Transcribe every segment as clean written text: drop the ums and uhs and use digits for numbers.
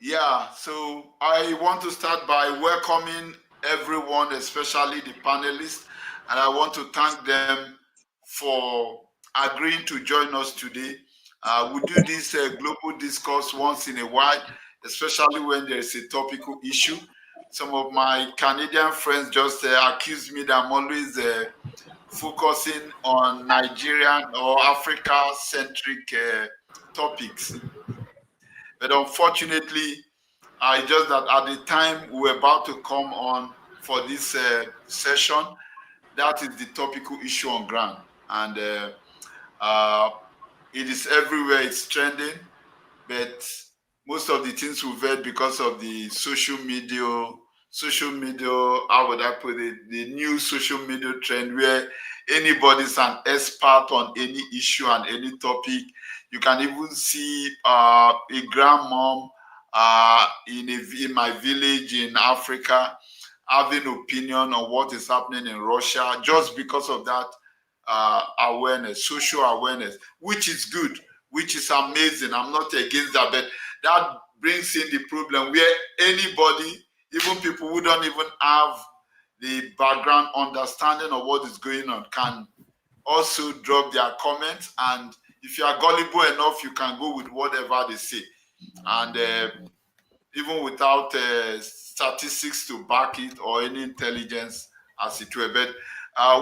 Yeah, so I want to start by welcoming everyone, especially the panelists, and I want to thank them for agreeing to join us today. We do this global discourse once in a while, especially when there is a topical issue. Some of my Canadian friends just accuse me that I'm always focusing on Nigerian or Africa centric topics. But unfortunately, it's just that at the time we were about to come on for this session, that is the topical issue on ground. And uh, it is everywhere, it's trending, but most of the things we've heard because of the social media, how would I put it, the new social media trend where anybody's an expert on any issue and any topic. You can even see a grandmom in my village in Africa having opinion on what is happening in Russia just because of that awareness, social awareness, which is good, which is amazing. I'm not against that, but that brings in the problem where anybody, even people who don't even have the background understanding of what is going on, can also drop their comments. And if you are gullible enough, you can go with whatever they say. And even without statistics to back it or any intelligence, as it were. But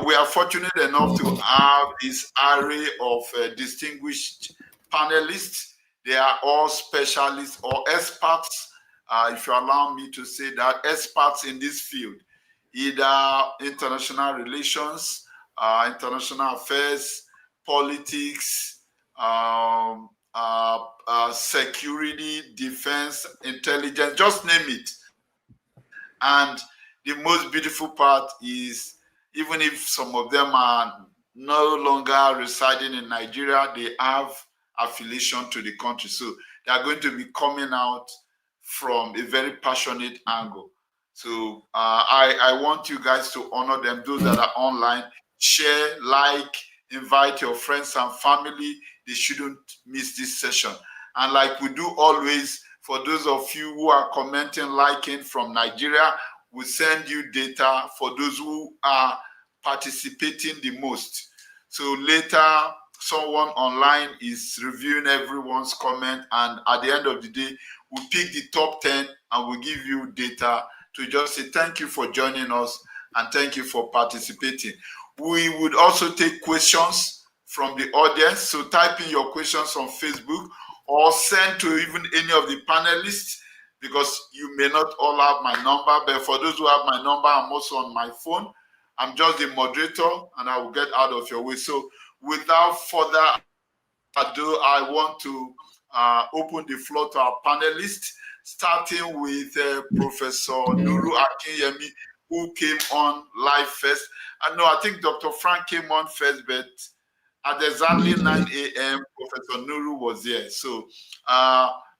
we are fortunate enough to have this array of distinguished panelists. They are all specialists or experts, if you allow me to say that, experts in this field, either international relations, international affairs, politics, security, defense, intelligence, just name it. And the most beautiful part is, even if some of them are no longer residing in Nigeria, they have affiliation to the country. So they are going to be coming out from a very passionate angle. So I want you guys to honor them, those that are online, share, like, invite your friends and family. They shouldn't miss this session. And like we do always, for those of you who are commenting, liking from Nigeria, we send you data for those who are participating the most. So later, someone online is reviewing everyone's comment, and at the end of the day, we pick the top 10 and we give you data to just say thank you for joining us and thank you for participating. We would also take questions from the audience. So type in your questions on Facebook or send to even any of the panelists, because you may not all have my number. But for those who have my number, I'm also on my phone. I'm just the moderator and I will get out of your way. So without further ado, I want to open the floor to our panelists, starting with Professor Nuru Akinyemi, who came on live first. I know, I think Dr. Frank came on first, but at exactly 9 a.m., Professor Nuru was here. So,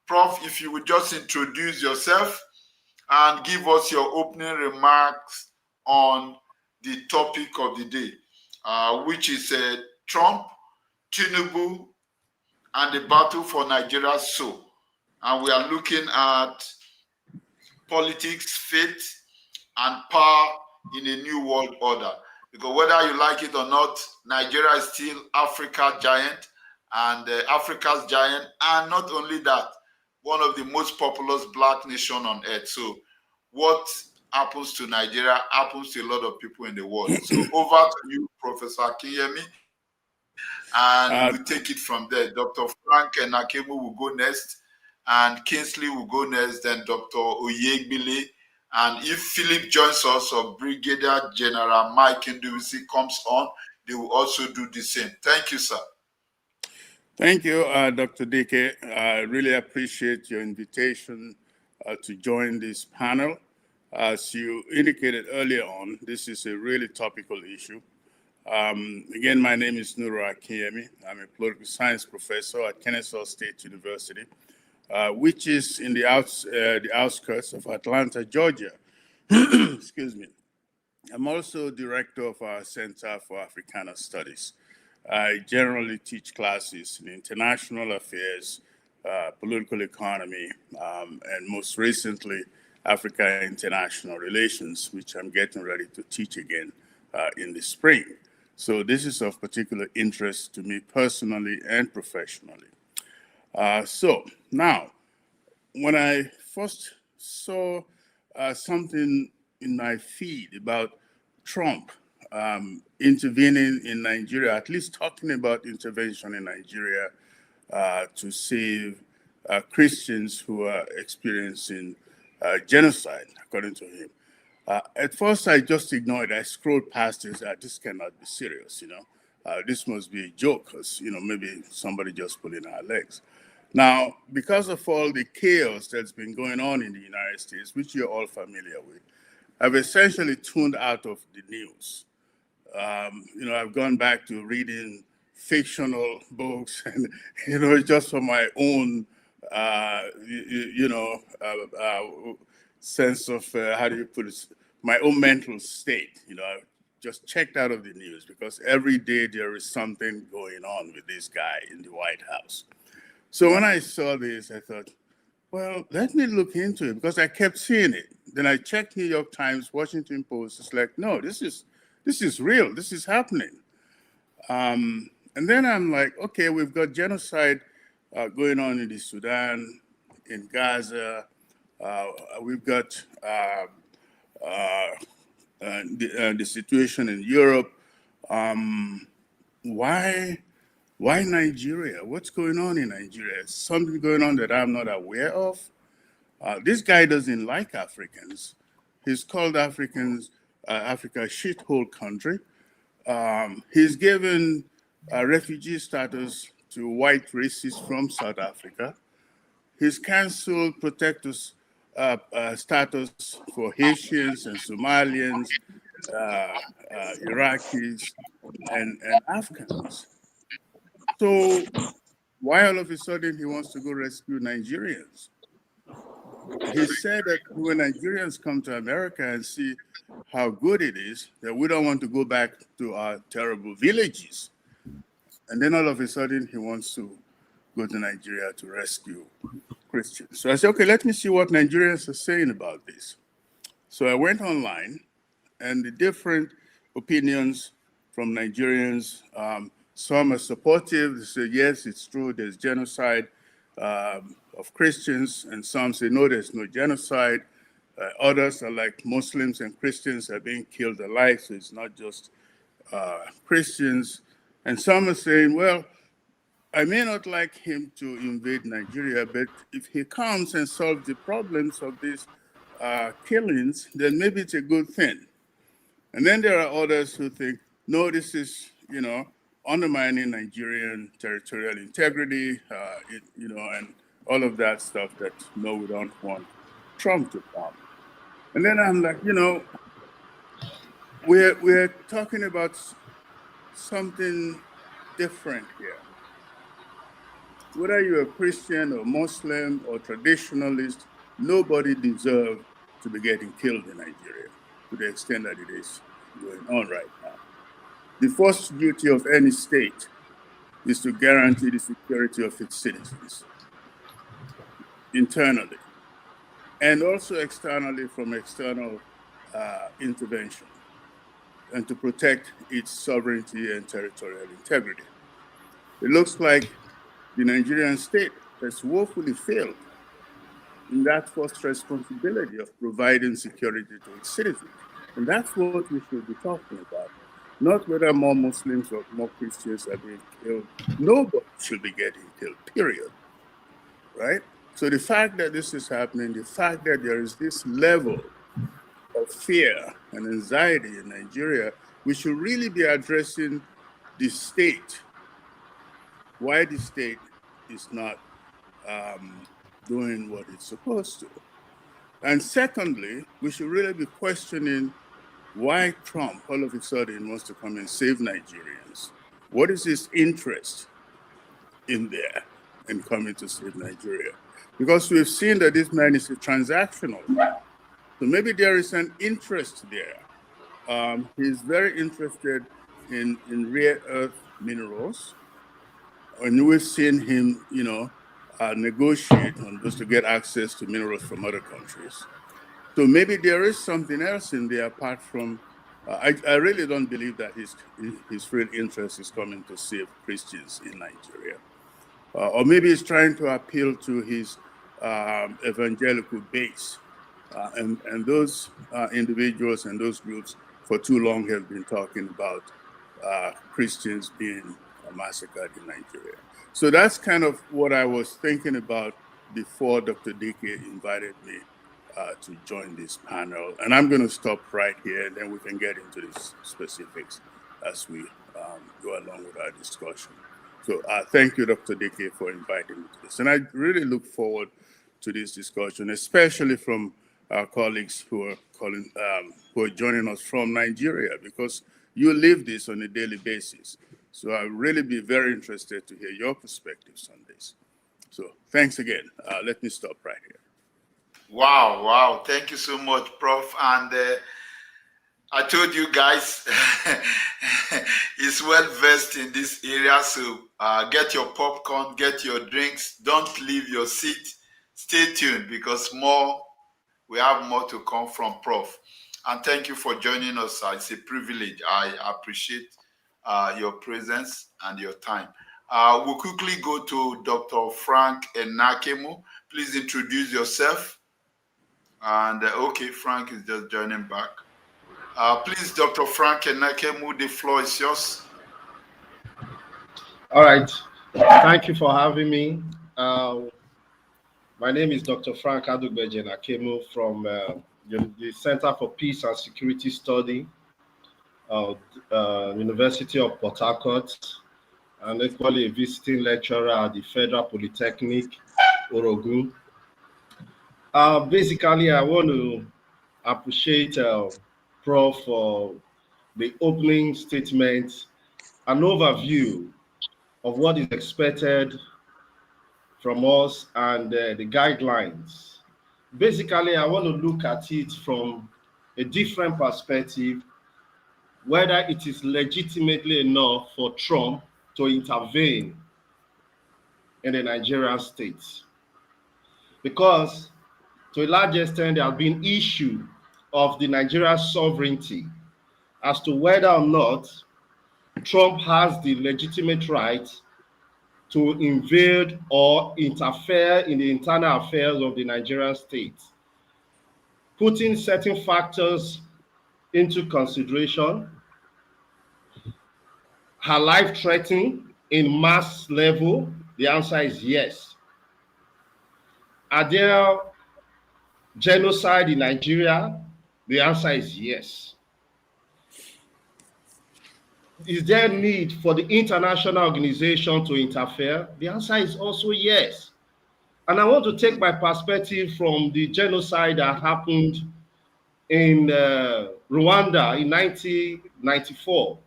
Prof, if you would just introduce yourself and give us your opening remarks on the topic of the day, which is Trump, Tinubu, and the battle for Nigeria's soul. And we are looking at politics, faith, and power in a new world order. Because whether you like it or not, Nigeria is still Africa's giant, and Africa's giant, and not only that, one of the most populous black nation on earth. So what happens to Nigeria happens to a lot of people in the world. So over to you, Professor Akinyemi, and we'll take it from there. Dr. Frank and Nakemu will go next, and Kingsley will go next, then Dr. Oyegbile. And if Philip joins us or Brigadier General Mike Ndubisi comes on, they will also do the same. Thank you, sir. Thank you, Dr. Dike. I really appreciate your invitation to join this panel. As you indicated earlier on, this is a really topical issue. Again, my name is Nuru Akinyemi. I'm a political science professor at Kennesaw State University, which is in the outskirts of Atlanta, Georgia. Excuse me. I'm also director of our Center for Africana Studies. I generally teach classes in international affairs, political economy, and most recently, Africa international relations, which I'm getting ready to teach again in the spring. So this is of particular interest to me personally and professionally. So now, when I first saw something in my feed about Trump intervening in Nigeria, at least talking about intervention in Nigeria to save Christians who are experiencing genocide, according to him. At first, I just ignored it. I scrolled past this. This cannot be serious, this must be a joke, because, maybe somebody just pulling our legs. Now, because of all the chaos that's been going on in the United States, which you're all familiar with, I've essentially tuned out of the news. I've gone back to reading fictional books and, just for my own, sense of, how do you put it, my own mental state. I just checked out of the news because every day there is something going on with this guy in the White House. So when I saw this, I thought, well, let me look into it because I kept seeing it. Then I checked New York Times, Washington Post. It's like, no, this is real. This is happening. And then I'm like, okay, we've got genocide going on in the Sudan, in Gaza. We've got the situation in Europe. Why Nigeria? What's going on in Nigeria? Something going on that I'm not aware of? This guy doesn't like Africans. He's called Africa a shithole country. He's given refugee status to white racists from South Africa. He's canceled protector status for Haitians and Somalians, Iraqis, and Afghans. So why all of a sudden he wants to go rescue Nigerians? He said that when Nigerians come to America and see how good it is, that we don't want to go back to our terrible villages. And then all of a sudden he wants to go to Nigeria to rescue Christians. So I said, okay, let me see what Nigerians are saying about this. So I went online, and the different opinions from Nigerians, some are supportive. They say, yes, it's true, there's genocide of Christians, and some say, no, there's no genocide. Others are like Muslims and Christians are being killed alike, so it's not just Christians. And some are saying, well, I may not like him to invade Nigeria, but if he comes and solves the problems of these killings, then maybe it's a good thing. And then there are others who think, no, this is, undermining Nigerian territorial integrity, and all of that stuff that, no, we don't want Trump to come. And then I'm like, we're talking about something different here. Whether you're a Christian or Muslim or traditionalist, nobody deserves to be getting killed in Nigeria to the extent that it is going on right now. The first duty of any state is to guarantee the security of its citizens, internally, and also externally from external intervention, and to protect its sovereignty and territorial integrity. It looks like the Nigerian state has woefully failed in that first responsibility of providing security to its citizens. And that's what we should be talking about. Not whether more Muslims or more Christians are being killed. Nobody should be getting killed, period. Right? So the fact that this is happening, the fact that there is this level of fear and anxiety in Nigeria, we should really be addressing the state, why the state is not doing what it's supposed to. And secondly, we should really be questioning why Trump all of a sudden wants to come and save Nigerians. What is his interest in there in coming to save Nigeria? Because we've seen that this man is a transactional. So maybe there is an interest there. He's very interested in rare earth minerals. And we've seen him, negotiate on those to get access to minerals from other countries. So maybe there is something else in there apart from. I really don't believe that his real interest is coming to save Christians in Nigeria. Or maybe he's trying to appeal to his evangelical base. And those individuals and those groups for too long have been talking about Christians being massacred in Nigeria. So that's kind of what I was thinking about before Dr. Dike invited me to join this panel. And I'm going to stop right here, and then we can get into the specifics as we go along with our discussion. So thank you, Dr. Dike, for inviting me to this. And I really look forward to this discussion, especially from our colleagues who are joining us from Nigeria, because you live this on a daily basis. So I'll really be very interested to hear your perspectives on this. So thanks again. Let me stop right here. Wow. Thank you so much, Prof. And I told you guys, he's well versed in this area. So get your popcorn, get your drinks. Don't leave your seat. Stay tuned, because we have more to come from Prof. And thank you for joining us. It's a privilege. I appreciate your presence and your time. We'll quickly go to Dr. Frank Enakemu. Please introduce yourself. And okay, Frank is just joining back. Please, Dr. Frank Enakemu, the floor is yours. All right. Thank you for having me. My name is Dr. Frank Adugbeje Enakemu from the Center for Peace and Security Study, University of Port Harcourt, and equally a visiting lecturer at the Federal Polytechnic, Orogun. Basically, I want to appreciate Prof for the opening statement, an overview of what is expected from us and the guidelines. Basically, I want to look at it from a different perspective, whether it is legitimately enough for Trump to intervene in the Nigerian state. Because to a large extent, there have been issue of the Nigerian sovereignty as to whether or not Trump has the legitimate right to invade or interfere in the internal affairs of the Nigerian state, putting certain factors into consideration. Her life threatened in mass level? The answer is yes. Are there genocide in Nigeria? The answer is yes. Is there a need for the international organization to interfere? The answer is also yes. And I want to take my perspective from the genocide that happened in Rwanda in 1994.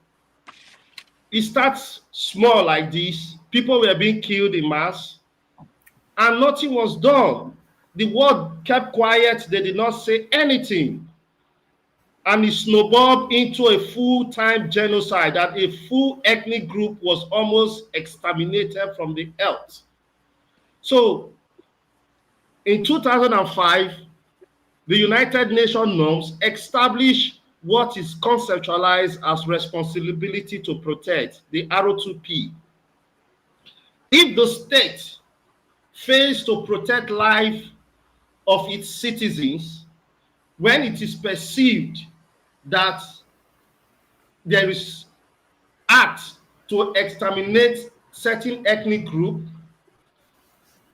It starts small like this. People were being killed in mass, and nothing was done. The world kept quiet. They did not say anything. And it snowballed into a full-time genocide, that a full ethnic group was almost exterminated from the earth. So in 2005, the United Nations norms established what is conceptualized as responsibility to protect, the R2P. If the state fails to protect life of its citizens, when it is perceived that there is act to exterminate certain ethnic group,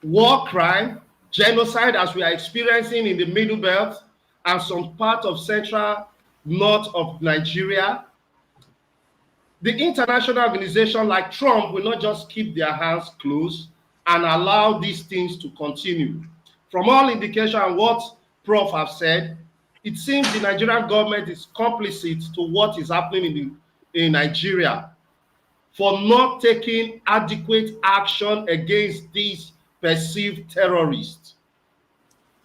war crime, genocide as we are experiencing in the Middle Belt and some part of central north of Nigeria, the international organization like Trump will not just keep their hands closed and allow these things to continue. From all indication and what Prof have said, it seems the Nigerian government is complicit to what is happening in Nigeria for not taking adequate action against these perceived terrorists.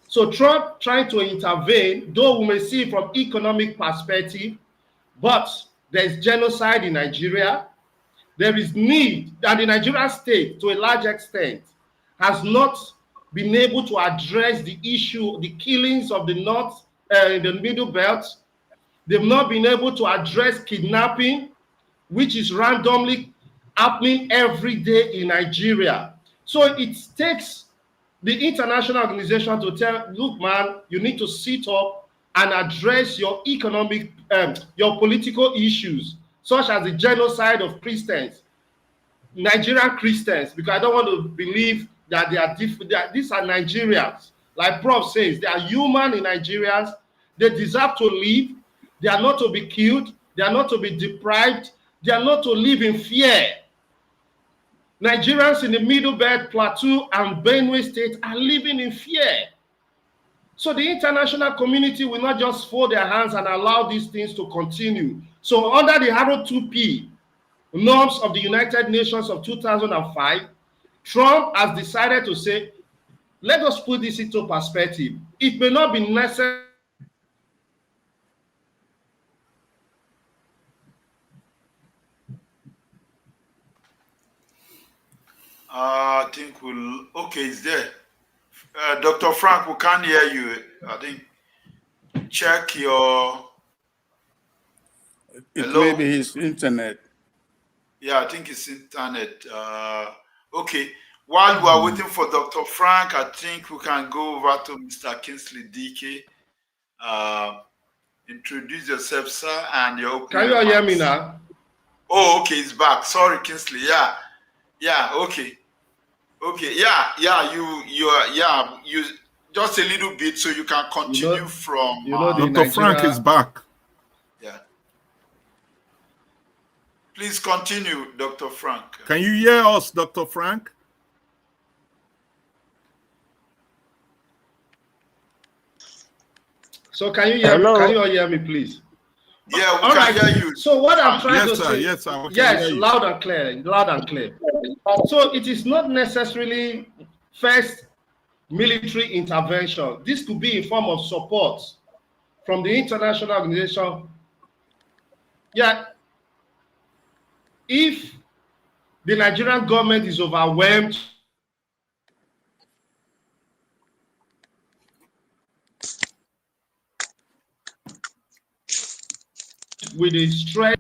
So Trump trying to intervene, though we may see it from economic perspective, but there's genocide in Nigeria. There is need that the Nigerian state, to a large extent, has not been able to address the issue, the killings of the North, in the Middle Belt. They've not been able to address kidnapping, which is randomly happening every day in Nigeria. So it takes the international organization to tell, look, man, you need to sit up and address your economic, your political issues, such as the genocide of Christians, Nigerian Christians, because I don't want to believe that they are different. These are Nigerians. Like Prof says, they are human in Nigerians. They deserve to live. They are not to be killed. They are not to be deprived. They are not to live in fear. Nigerians in the Middle Belt, Plateau, and Benue State are living in fear. So the international community will not just fold their hands and allow these things to continue. So under the Arrow 2P norms of the United Nations of 2005, Trump has decided to say, let us put this into perspective. It may not be necessary I think we'll. Okay, it's there. Dr. Frank, we can't hear you. I think check your. It Hello? may be his internet. Yeah, I think it's internet. Okay. While we are waiting for Dr. Frank, I think we can go over to Mr. Kingsley DK. Introduce yourself, sir, and your opening Can you all hear me now? Oh, okay, it's back. Sorry, Kingsley. Yeah, okay. Okay, you just a little bit so you can continue from Dr. Frank is back. Yeah. Please continue, Dr. Frank. Can you hear us, Dr. Frank? So can you hear me? Can you all hear me, please? Yeah, we can hear you. So what I'm trying to say, yes, sir. Yes, loud and clear. So it is not necessarily first military intervention. This could be in form of support from the international organization. Yeah, if the Nigerian government is overwhelmed with the stress,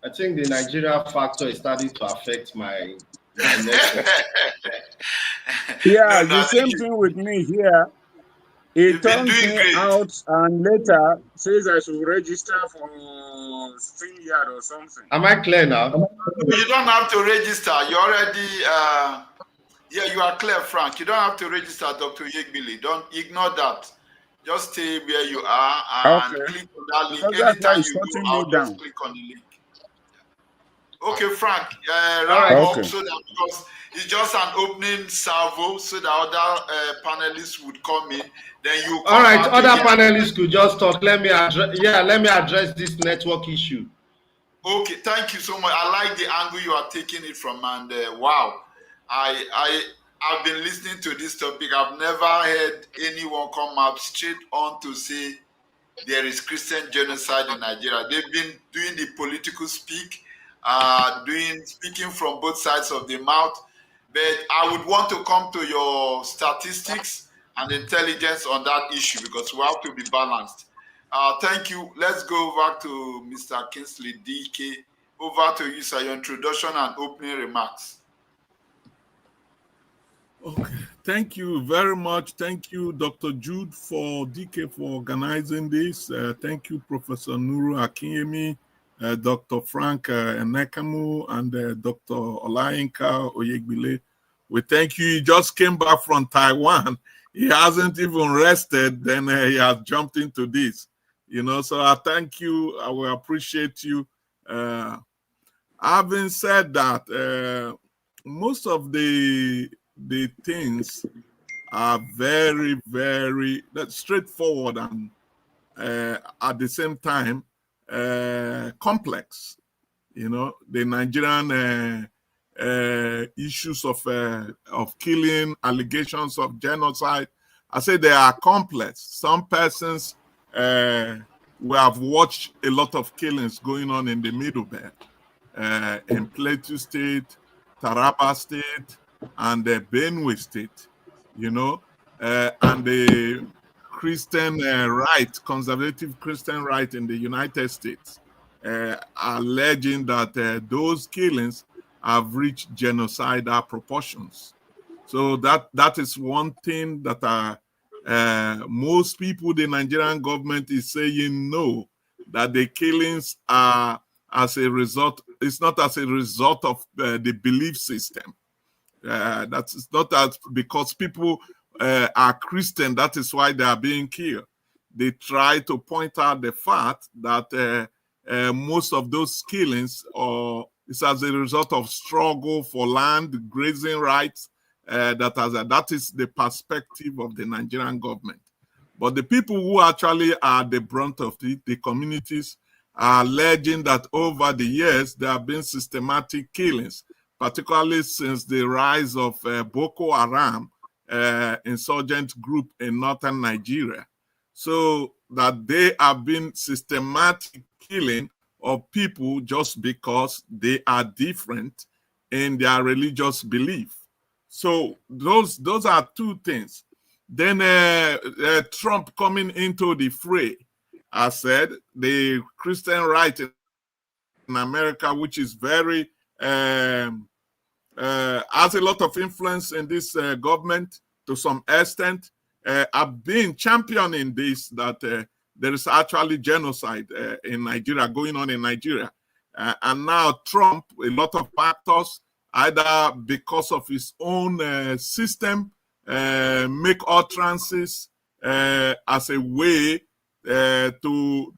I think the Nigeria factor is starting to affect my network. Yeah, the same thing with me here. It turns me great. out and later says I should register for StreamYard or something. Am I clear now? You don't have to register. You already, yeah, you are clear, Frank. You don't have to register, Dr. Yegbili. Don't ignore that. Just stay where you are and click on that link. Because Anytime you shutting go out, me just down. click on the link. Okay, Frank, right. up so that because it's just an opening salvo so that other panelists would come in. Then you come all right, back other again. panelists could just talk. Let me address this network issue. Okay, thank you so much. I like the angle you are taking it from, and wow, I've been listening to this topic. I've never heard anyone come out straight on to say there is Christian genocide in Nigeria. They've been doing the political speak, speaking from both sides of the mouth. But I would want to come to your statistics and intelligence on that issue because we have to be balanced. Thank you. Let's go over to Mr. Kingsley DK. Over to you, sir. Your introduction and opening remarks. Okay. Thank you very much. Thank you, Dr. Jude, for DK for organizing this. Thank you, Professor Nuru Akinyemi, Dr. Frank Enekamu, and Dr. Olayinka Oyegbile. We thank you. He just came back from Taiwan. He hasn't even rested. Then he has jumped into this. So I thank you. I will appreciate you. Having said that, most of the things are very, very straightforward and at the same time complex. The Nigerian issues of killing, allegations of genocide, I say they are complex. Some persons we have watched a lot of killings going on in the Middle Belt. in Plateau State, Taraba State, and Benue State, you know, and the Christian right, conservative Christian right in the United States, alleging that those killings have reached genocidal proportions. So that is one thing that most people, the Nigerian government is saying no, that the killings are as a result, it's not as a result of the belief system. That's not that because people are Christian, that is why they are being killed. They try to point out the fact that most of those killings is as a result of struggle for land, grazing rights. That is the perspective of the Nigerian government. But the people who actually are the brunt of the communities are alleging that over the years there have been systematic killings, particularly since the rise of Boko Haram insurgent group in northern Nigeria. So that they have been systematic killing of people just because they are different in their religious belief. So those are two things. Then Trump coming into the fray, I said the Christian right in America, which is very has a lot of influence in this government to some extent, have been championing this, that there is actually genocide in Nigeria, going on in Nigeria. And now Trump, a lot of factors, either because of his own system, make utterances as a way to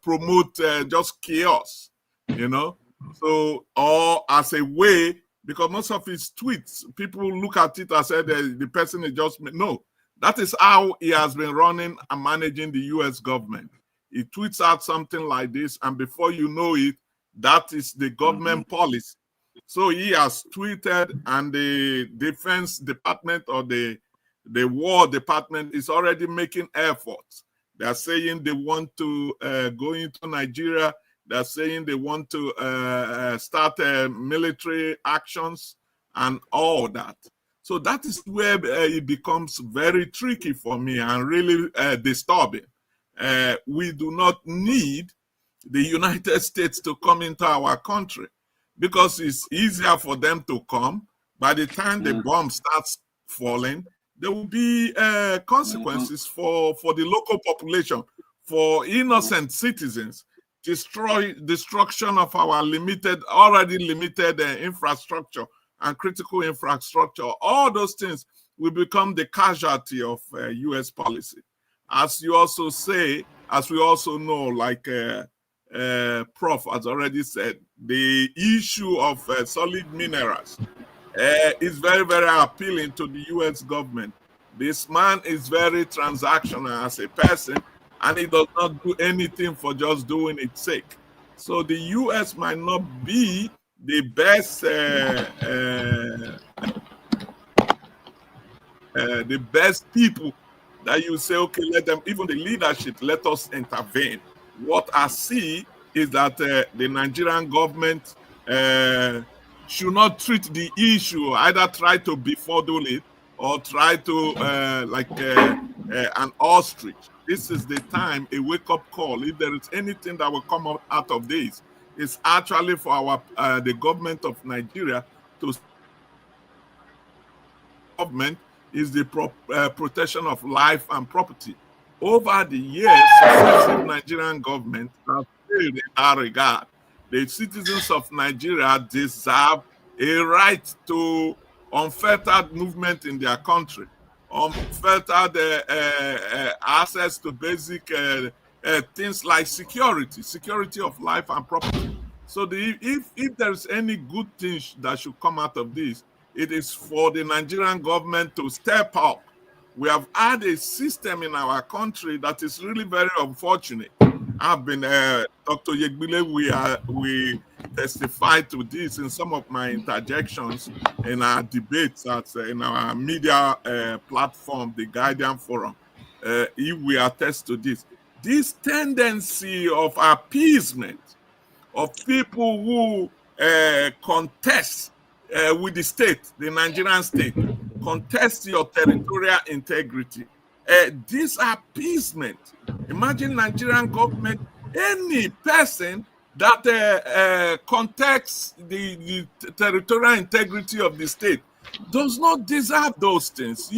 promote just chaos, you know. So, or as a way, because most of his tweets, people look at it and say the person is just, no, that is how he has been running and managing the US government. He tweets out something like this, and before you know it, that is the government policy. So he has tweeted, and the Defense Department or the War Department is already making efforts. They're saying they want to go into Nigeria. They're saying they want to start military actions and all that. So that is where it becomes very tricky for me and really disturbing. We do not need the United States to come into our country because it's easier for them to come. By the time the bomb starts falling, there will be consequences for the local population, for innocent citizens, destruction of our already limited infrastructure and critical infrastructure. All those things will become the casualty of U.S. policy. As you also say, as we also know, like Prof has already said, the issue of solid minerals is very, very appealing to the U.S. government. This man is very transactional as a person, and he does not do anything for just doing its sake. So the U.S. might not be the best people that you say, okay, let them, even the leadership, let us intervene. What I see is that the Nigerian government should not treat the issue, either try to befuddle it or try to like an ostrich. This is the time, a wake-up call. If there is anything that will come out of this, it's actually for our the government of Nigeria to government is the protection of life and property. Over the years, successive Nigerian governments have failed in that regard. The citizens of Nigeria deserve a right to unfettered movement in their country, unfettered access to basic things like security of life and property. So if there's any good thing that should come out of this, it is for the Nigerian government to step up. We have had a system in our country that is really very unfortunate. I've been, Dr. Yegbile, we testified to this in some of my interjections in our debates in our media platform, the Guardian Forum. If we attest to this tendency of appeasement, of people who contest with the state, the Nigerian state, contest your territorial integrity. This appeasement. Imagine Nigerian government, any person that contests the territorial integrity of the state does not deserve those things.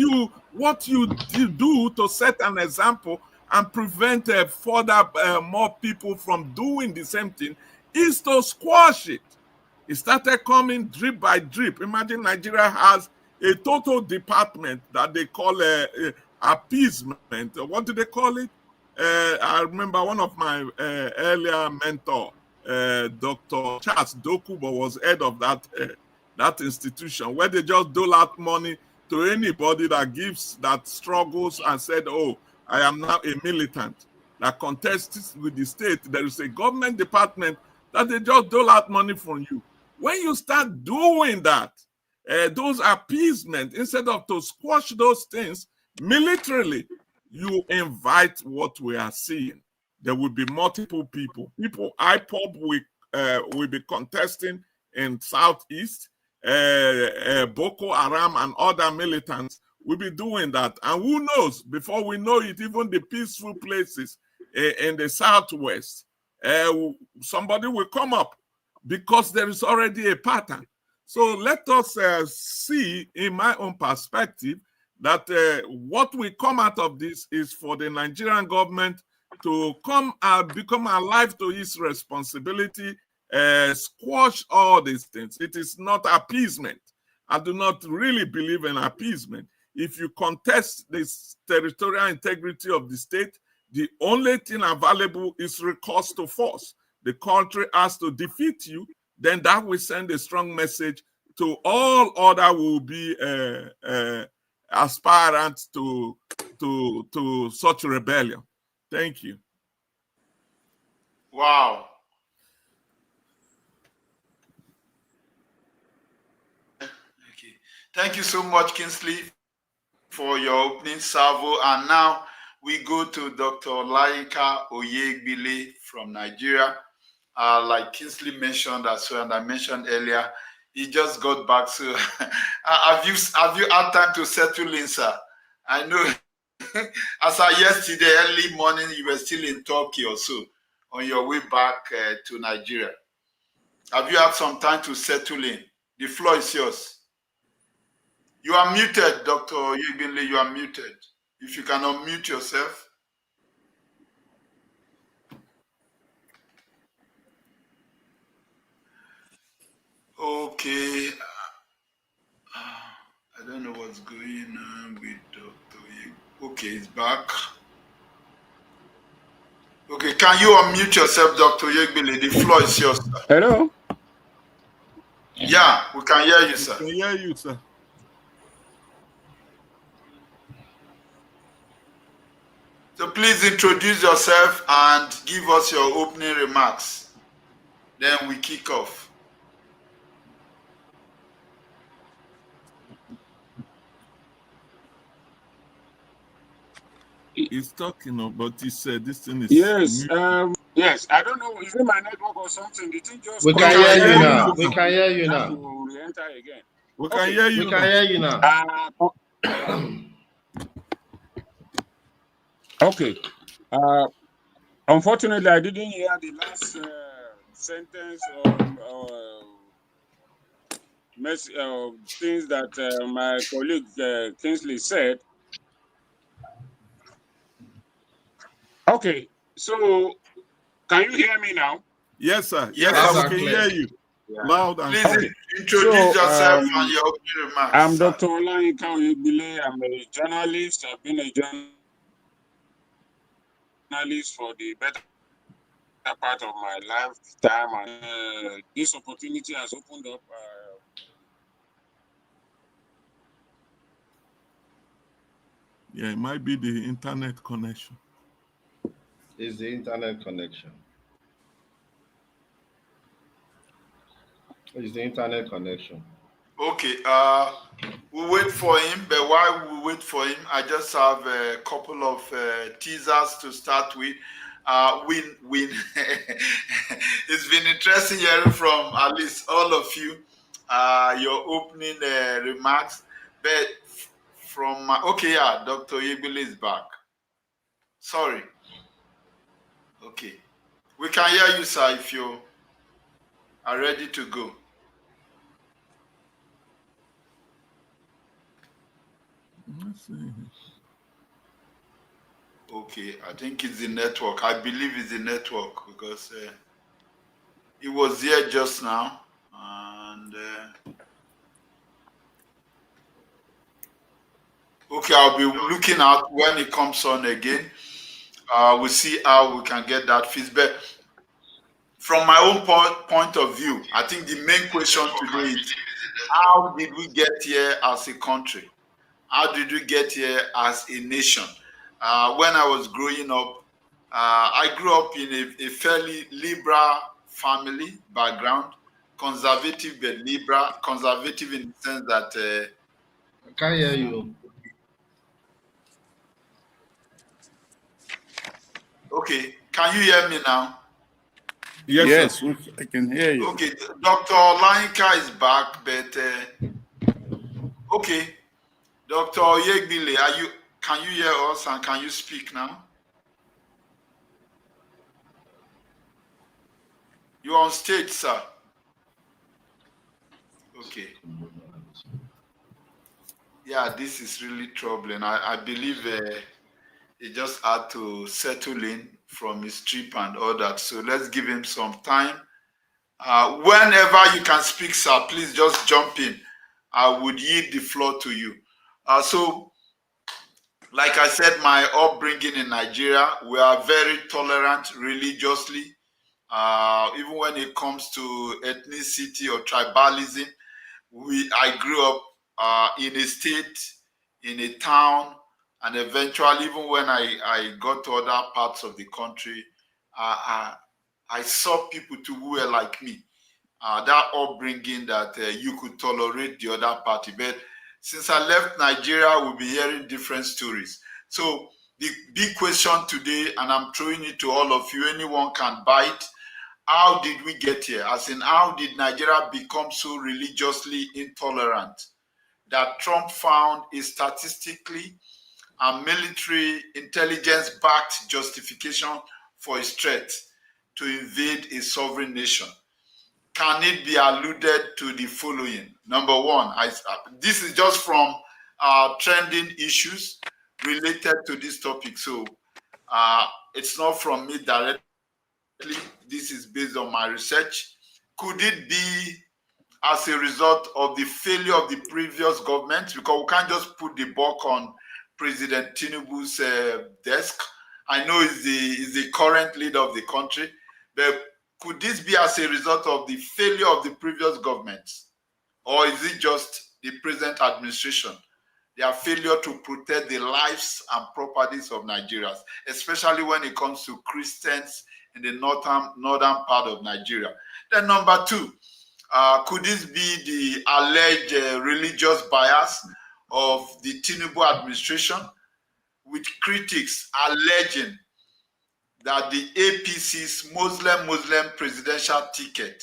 What you do to set an example and prevent further more people from doing the same thing is to squash it. It started coming drip by drip. Imagine Nigeria has a total department that they call appeasement. What do they call it? I remember one of my earlier mentor, Dr. Charles Dokubo, was head of that institution, where they just dole out money to anybody that struggles and said, oh, I am now a militant, that contests with the state. There is a government department that they just dole out money from you. When you start doing that, those appeasement, instead of to squash those things militarily, you invite what we are seeing. There will be multiple people. IPOB will be contesting in Southeast. Boko Haram and other militants will be doing that. And who knows, before we know it, even the peaceful places in the Southwest, somebody will come up because there is already a pattern. So let us see, in my own perspective, that what will come out of this is for the Nigerian government to become alive to its responsibility, squash all these things. It is not appeasement. I do not really believe in appeasement. If you contest the territorial integrity of the state, the only thing available is recourse to force. The country has to defeat you, then that will send a strong message to all other will be aspirants to such rebellion. Thank you. Wow. Okay. Thank you so much, Kingsley, for your opening salvo. And now we go to Dr. Laika Oyegbile from Nigeria. Like Kingsley mentioned as well, and I mentioned earlier, he just got back. So have you had time to settle in, sir? I know as of yesterday, early morning, you were still in Turkey or so on your way back to Nigeria. Have you had some time to settle in? The floor is yours. You are muted, Dr. Oyegbile. You are muted. If you can unmute yourself. Okay. I don't know what's going on with Dr. Oyegbile. Okay, he's back. Okay, can you unmute yourself, Dr. Oyegbile? The floor is yours, sir. Hello? Yeah, we can hear you, sir. We can hear you, sir. So please introduce yourself and give us your opening remarks. Then we kick off. He's talking, but he said this thing is. Yes, yes. I don't know. Is it my network or something? The thing just. We can hear you now. We can hear you now. To re-enter again. We can hear you. We can hear you now. Okay. Unfortunately, I didn't hear the last sentence or things that my colleague Kingsley said. Okay, so can you hear me now? Yes, sir. Yes, Yes, sir. we can hear you. Yeah. Loud and clear. clear. Introduce yourself and your opening remarks. I'm Dr. Laika Oyegbile. I'm a journalist. I've been a journalist for the better part of my lifetime, and this opportunity has opened up. Yeah, it might be the internet connection. It's the internet connection. It's the internet connection. Okay, we'll wait for him, but while we wait for him, I just have a couple of teasers to start with. Win. It's been interesting hearing from at least all of you, your opening remarks. But from okay, yeah, Dr. Yebile is back. Sorry. Okay, we can hear you, sir, if you are ready to go. Let's see. Okay, I think it's the network. I believe it's the network because it was here just now, and okay, I'll be looking out when it comes on again. We'll see how we can get that feedback. From my own point of view, I think the main question today is how did we get here as a country? How did we get here as a nation? When I was growing up, I grew up in a fairly liberal family background, conservative but liberal, conservative in the sense that. I can't hear you. Okay, can you hear me now? Yes, sir. I can hear you. Okay, Dr. Olayinka is back, but okay, Dr. Oyegbile, can you hear us and can you speak now? You're on stage, sir. Okay. Yeah, this is really troubling. I believe he just had to settle in from his trip and all that. So let's give him some time. Whenever you can speak, sir, please just jump in. I would yield the floor to you. So, like I said, my upbringing in Nigeria, we are very tolerant religiously. Even when it comes to ethnicity or tribalism, I grew up in a state, in a town, and eventually, even when I got to other parts of the country, I saw people too who were like me. That upbringing that you could tolerate the other party. But since I left Nigeria, we'll be hearing different stories. So the big question today, and I'm throwing it to all of you, anyone can bite. How did we get here? As in, how did Nigeria become so religiously intolerant that Trump found a statistically and military intelligence-backed justification for his threat to invade a sovereign nation? Can it be alluded to the following? Number one, this is just from trending issues related to this topic. So it's not from me directly. This is based on my research. Could it be as a result of the failure of the previous government? Because we can't just put the buck on President Tinubu's desk. I know he's the current leader of the country, but could this be as a result of the failure of the previous government? Or is it just the present administration, their failure to protect the lives and properties of Nigerians, especially when it comes to Christians in the northern part of Nigeria? Then number two, could this be the alleged religious bias of the Tinubu administration, with critics alleging that the APC's Muslim presidential ticket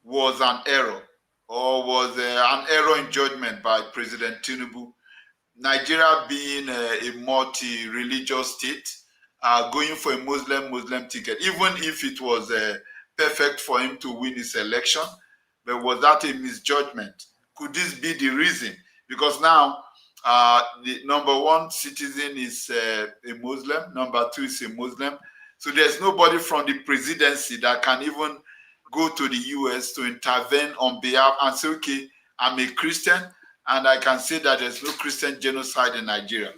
was an error, or was an error in judgment by President Tinubu? Nigeria being a multi-religious state, going for a Muslim ticket, even if it was perfect for him to win his election, but was that a misjudgment? Could this be the reason? Because now the number one citizen is a Muslim, number two is a Muslim. So there's nobody from the presidency that can even go to the US to intervene on behalf and say, okay, I'm a Christian, and I can say that there's no Christian genocide in Nigeria.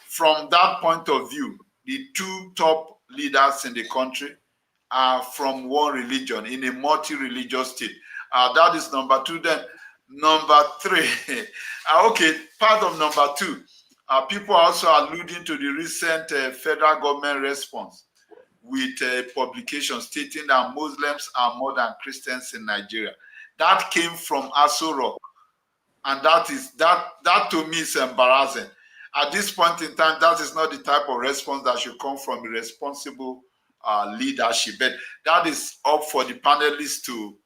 From that point of view, the two top leaders in the country are from one religion in a multi-religious state. That is number two. Then number three, okay, part of number two, people are also alluding to the recent federal government response with publication stating that Muslims are more than Christians in Nigeria. That came from Aso Rock, and that to me is embarrassing. at this point in time, that is not the type of response that should come from a responsible leadership. But that is up for the panelists to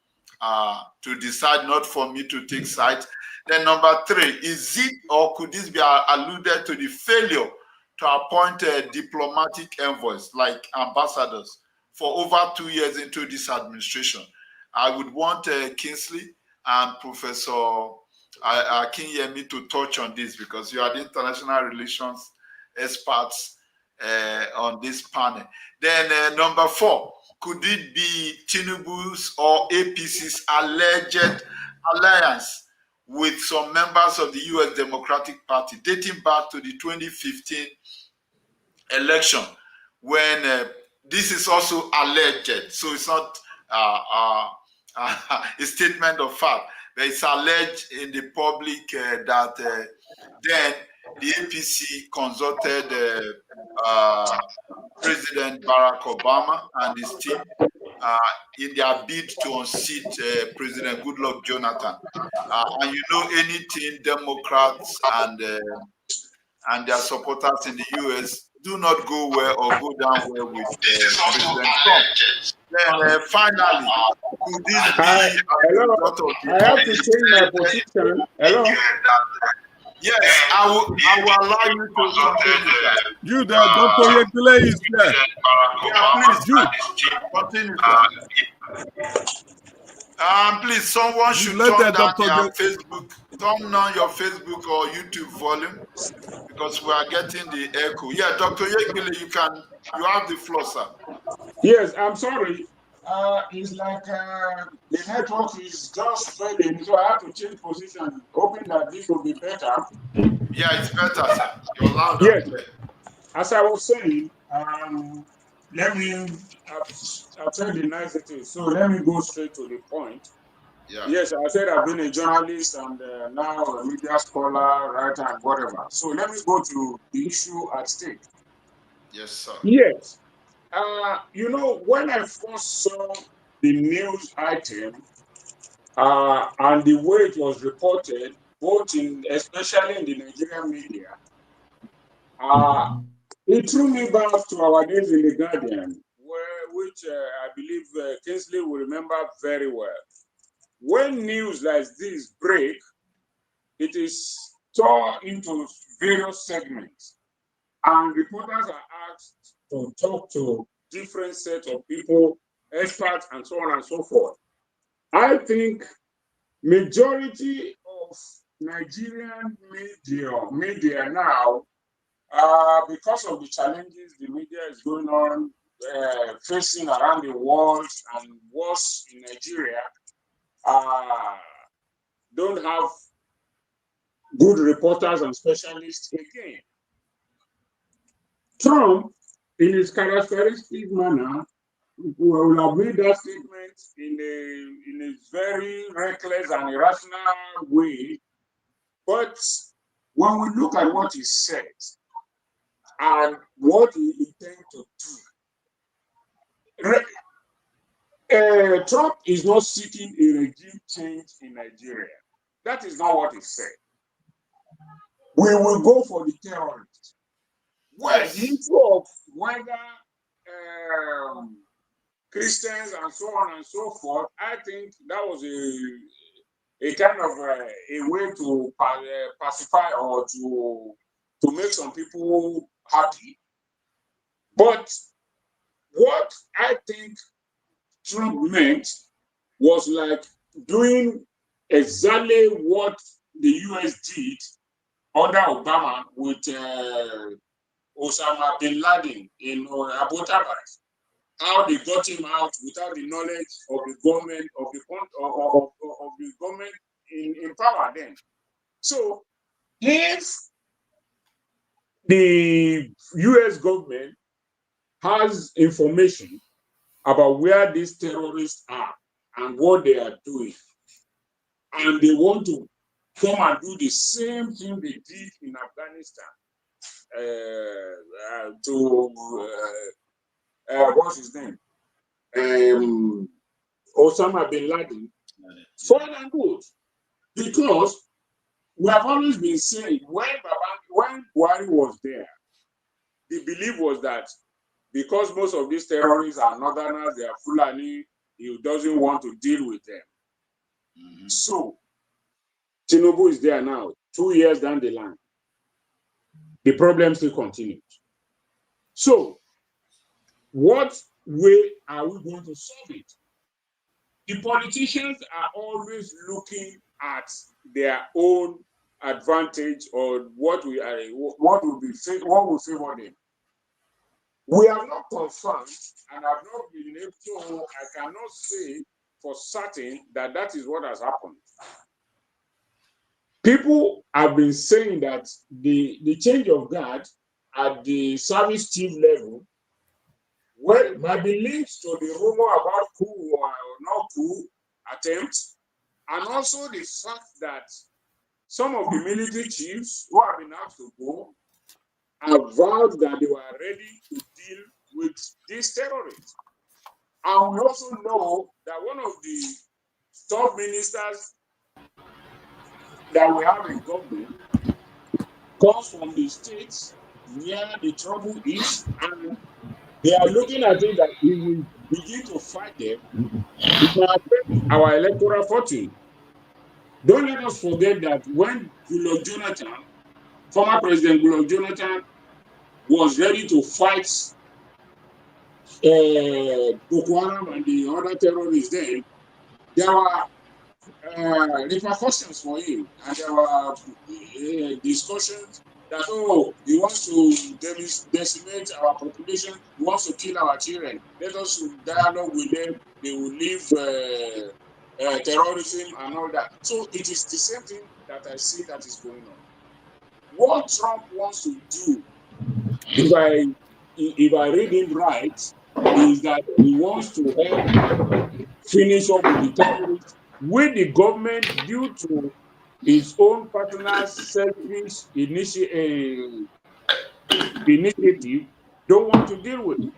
decide, not for me to take sides. Then number 3, is it or could this be alluded to the failure to appoint diplomatic envoys like ambassadors for over 2 years into this administration? I would want Kingsley and Professor Akinyemi to touch on this, because you are the international relations experts on this panel. Then number 4, could it be Tinubu's or APC's alleged alliance with some members of the U.S. Democratic Party dating back to the 2015 election, when this is also alleged, so it's not a statement of fact, but it's alleged in the public that then the APC consulted President Barack Obama and his team in their bid to unseat President Goodluck Jonathan. And you know, anything Democrats and their supporters in the US do not go well or go down well with President Trump. Then finally, could this be hello? I have to change my position. Hello? Yes, I will allow you to continue. You there, Dr. Yekule is there. Yeah, please, continue. Please, someone should turn down your Facebook, turn on your Facebook or YouTube volume, because we are getting the echo. Yeah, Dr. Yekule, you have the floor, sir. Yes, I'm sorry. It's like the network is just failing, so I have to change position, hoping that this will be better. Yeah, it's better, sir. You're loud. Yes. As I was saying, let me, I've said the niceties, so let me go straight to the point. Yeah. Yes, I said I've been a journalist and now a media scholar, writer, and whatever. So let me go to the issue at stake. Yes, sir. Yes. You know, when I first saw the news item and the way it was reported, especially in the Nigerian media, it threw me back to our days in the Guardian, which I believe Kingsley will remember very well. When news like this break, it is torn into various segments, and reporters are asked to talk to different sets of people, experts, and so on and so forth. I think majority of Nigerian media now, because of the challenges the media is going on, facing around the world and worse in Nigeria, don't have good reporters and specialists again. Trump, in his characteristic manner, will have made that statement in a very reckless and irrational way. But when we look at what he said and what he intends to do, Trump is not seeking a regime change in Nigeria. That is not what he said. We will go for the terrorists. Well, the issue of whether Christians and so on and so forth, I think that was a kind of a way to pacify or to make some people happy. But what I think Trump meant was like doing exactly what the US did under Obama with Osama bin Laden in Abu Dhabi. How they got him out without the knowledge of the government of the government in power then. So if the US government has information about where these terrorists are and what they are doing, and they want to come and do the same thing they did in Afghanistan what's his name? Osama bin Laden. Fine and good. Because we have always been saying when Buhari was there, the belief was that because most of these terrorists are northerners, they are Fulani, he doesn't want to deal with them. So Tinubu is there now, 2 years down the line. The problem still continues. So what way are we going to solve it? The politicians are always looking at their own advantage or what will favor them. We have not confirmed and have not been able to, I cannot say for certain that that is what has happened. People have been saying that the change of guard at the service chief level, well, might be linked to the rumor about coup or not coup attempt, and also the fact that some of the military chiefs who have been asked to go have vowed that they were ready to deal with these terrorists. And we also know that one of the top ministers that we have in government comes from the states where the trouble is, and they are looking at it that if we begin to fight them, it will affect our electoral fortune. Don't let us forget that when Goodluck Jonathan, former President Goodluck Jonathan, was ready to fight Boko Haram and the other terrorists, then there were repercussions for him, and there were discussions that he wants to decimate our population, he wants to kill our children. Let us dialogue with them. They will leave terrorism and all that. So it is the same thing that I see that is going on. What Trump wants to do, if I read him right, is that he wants to help finish up with the terrorists with the government due to his own personal selfish initiative don't want to deal with it.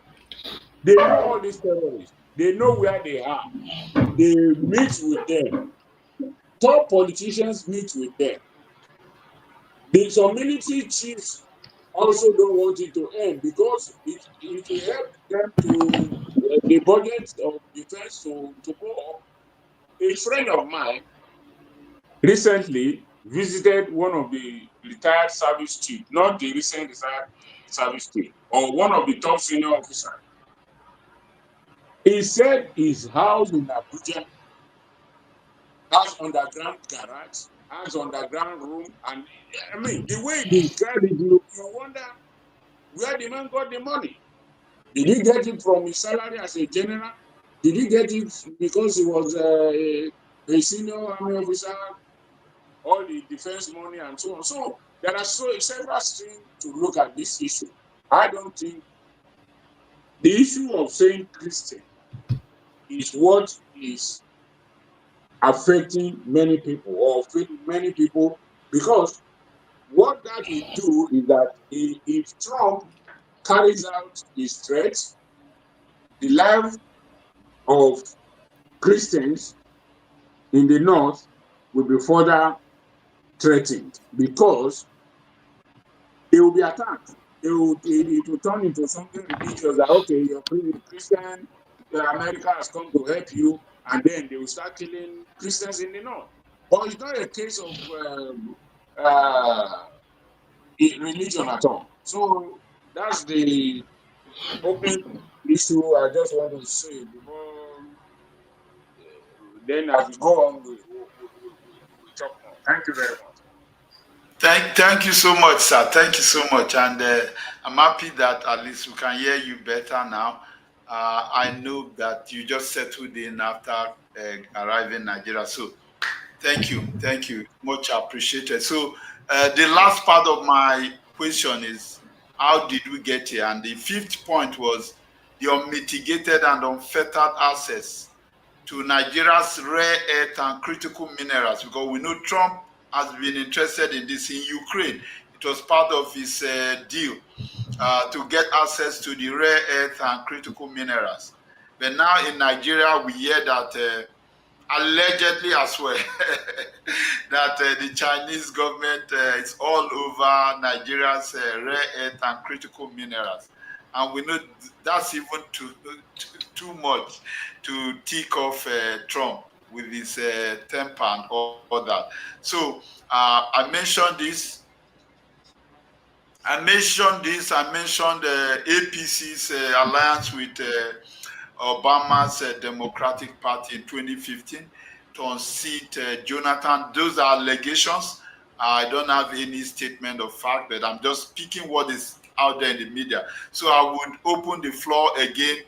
They know all these terrorists. They know where they are. They meet with them. Top politicians meet with them. Some military chiefs also don't want it to end because it will help them to the budget of defense to go up. A friend of mine recently visited one of the retired service chiefs, not the recent retired service chief, or one of the top senior officers. He said his house in Abuja has underground garage, has underground room, and I mean the way he described it, you wonder where the man got the money. Did he get it from his salary as a general? Did he get it because he was a senior army officer? All the defense money and so on. So there are several things to look at this issue. I don't think the issue of saying Christian is what is affecting many people because what that will do is that if Trump carries out his threats, the life of Christians in the north will be further threatened because they will be attacked. It will turn into something ridiculous that, okay, you're Christian, America has come to help you, and then they will start killing Christians in the north. But it's not a case of religion at all. So that's the open issue I just want to say before. Then as we go on, we talk more. Thank you very much. Thank you so much, sir. Thank you so much. And I'm happy that at least we can hear you better now. I know that you just settled in after arriving in Nigeria. So thank you. Thank you. Much appreciated. So the last part of my question is, how did we get here? And the fifth point was the unmitigated and unfettered access to Nigeria's rare earth and critical minerals, because we know Trump has been interested in this in Ukraine. It was part of his deal to get access to the rare earth and critical minerals. But now in Nigeria, we hear that allegedly as well that the Chinese government is all over Nigeria's rare earth and critical minerals. And we know that's even too much to tick off Trump with his temper and all that. So I mentioned this. I mentioned APC's alliance with Obama's Democratic Party in 2015 to unseat Jonathan. Those are allegations. I don't have any statement of fact, but I'm just speaking what is out there in the media. So I would open the floor again.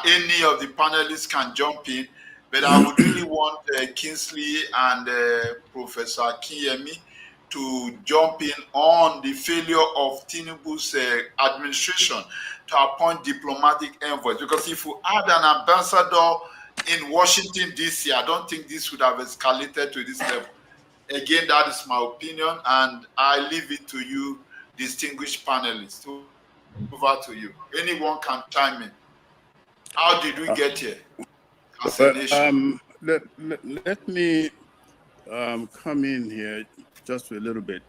Any of the panelists can jump in, but I would really want Kingsley and Professor Kiyemi to jump in on the failure of Tinubu's administration to appoint diplomatic envoys. Because if we had an ambassador in Washington, D.C., I don't think this would have escalated to this level. Again, that is my opinion, and I leave it to you, distinguished panelists. Over to you. Anyone can chime in. How did we get here as a nation? Let me come in here just a little bit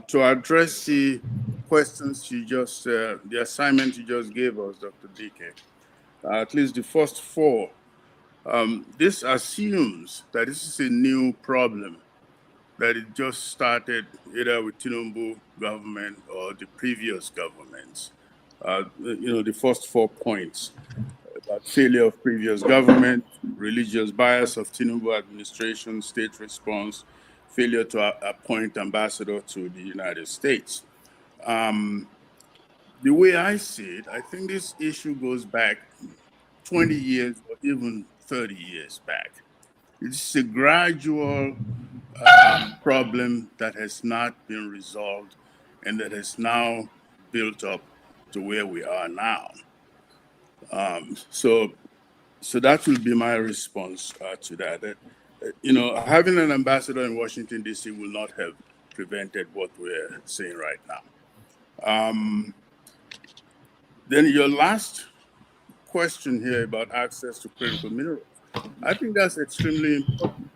to address the questions you just, the assignment you just gave us, Dr. DK. At least the first four. This assumes that this is a new problem, that it just started either with Tinubu government or the previous governments. The first 4 points about failure of previous government, religious bias of Tinubu administration, state response, failure to appoint ambassador to the United States. The way I see it, I think this issue goes back 20 years or even 30 years back. It's a gradual problem that has not been resolved and that has now built up to where we are now. So that will be my response to that. Having an ambassador in Washington, D.C. will not have prevented what we're seeing right now. Then your last question here about access to critical minerals, I think that's extremely important.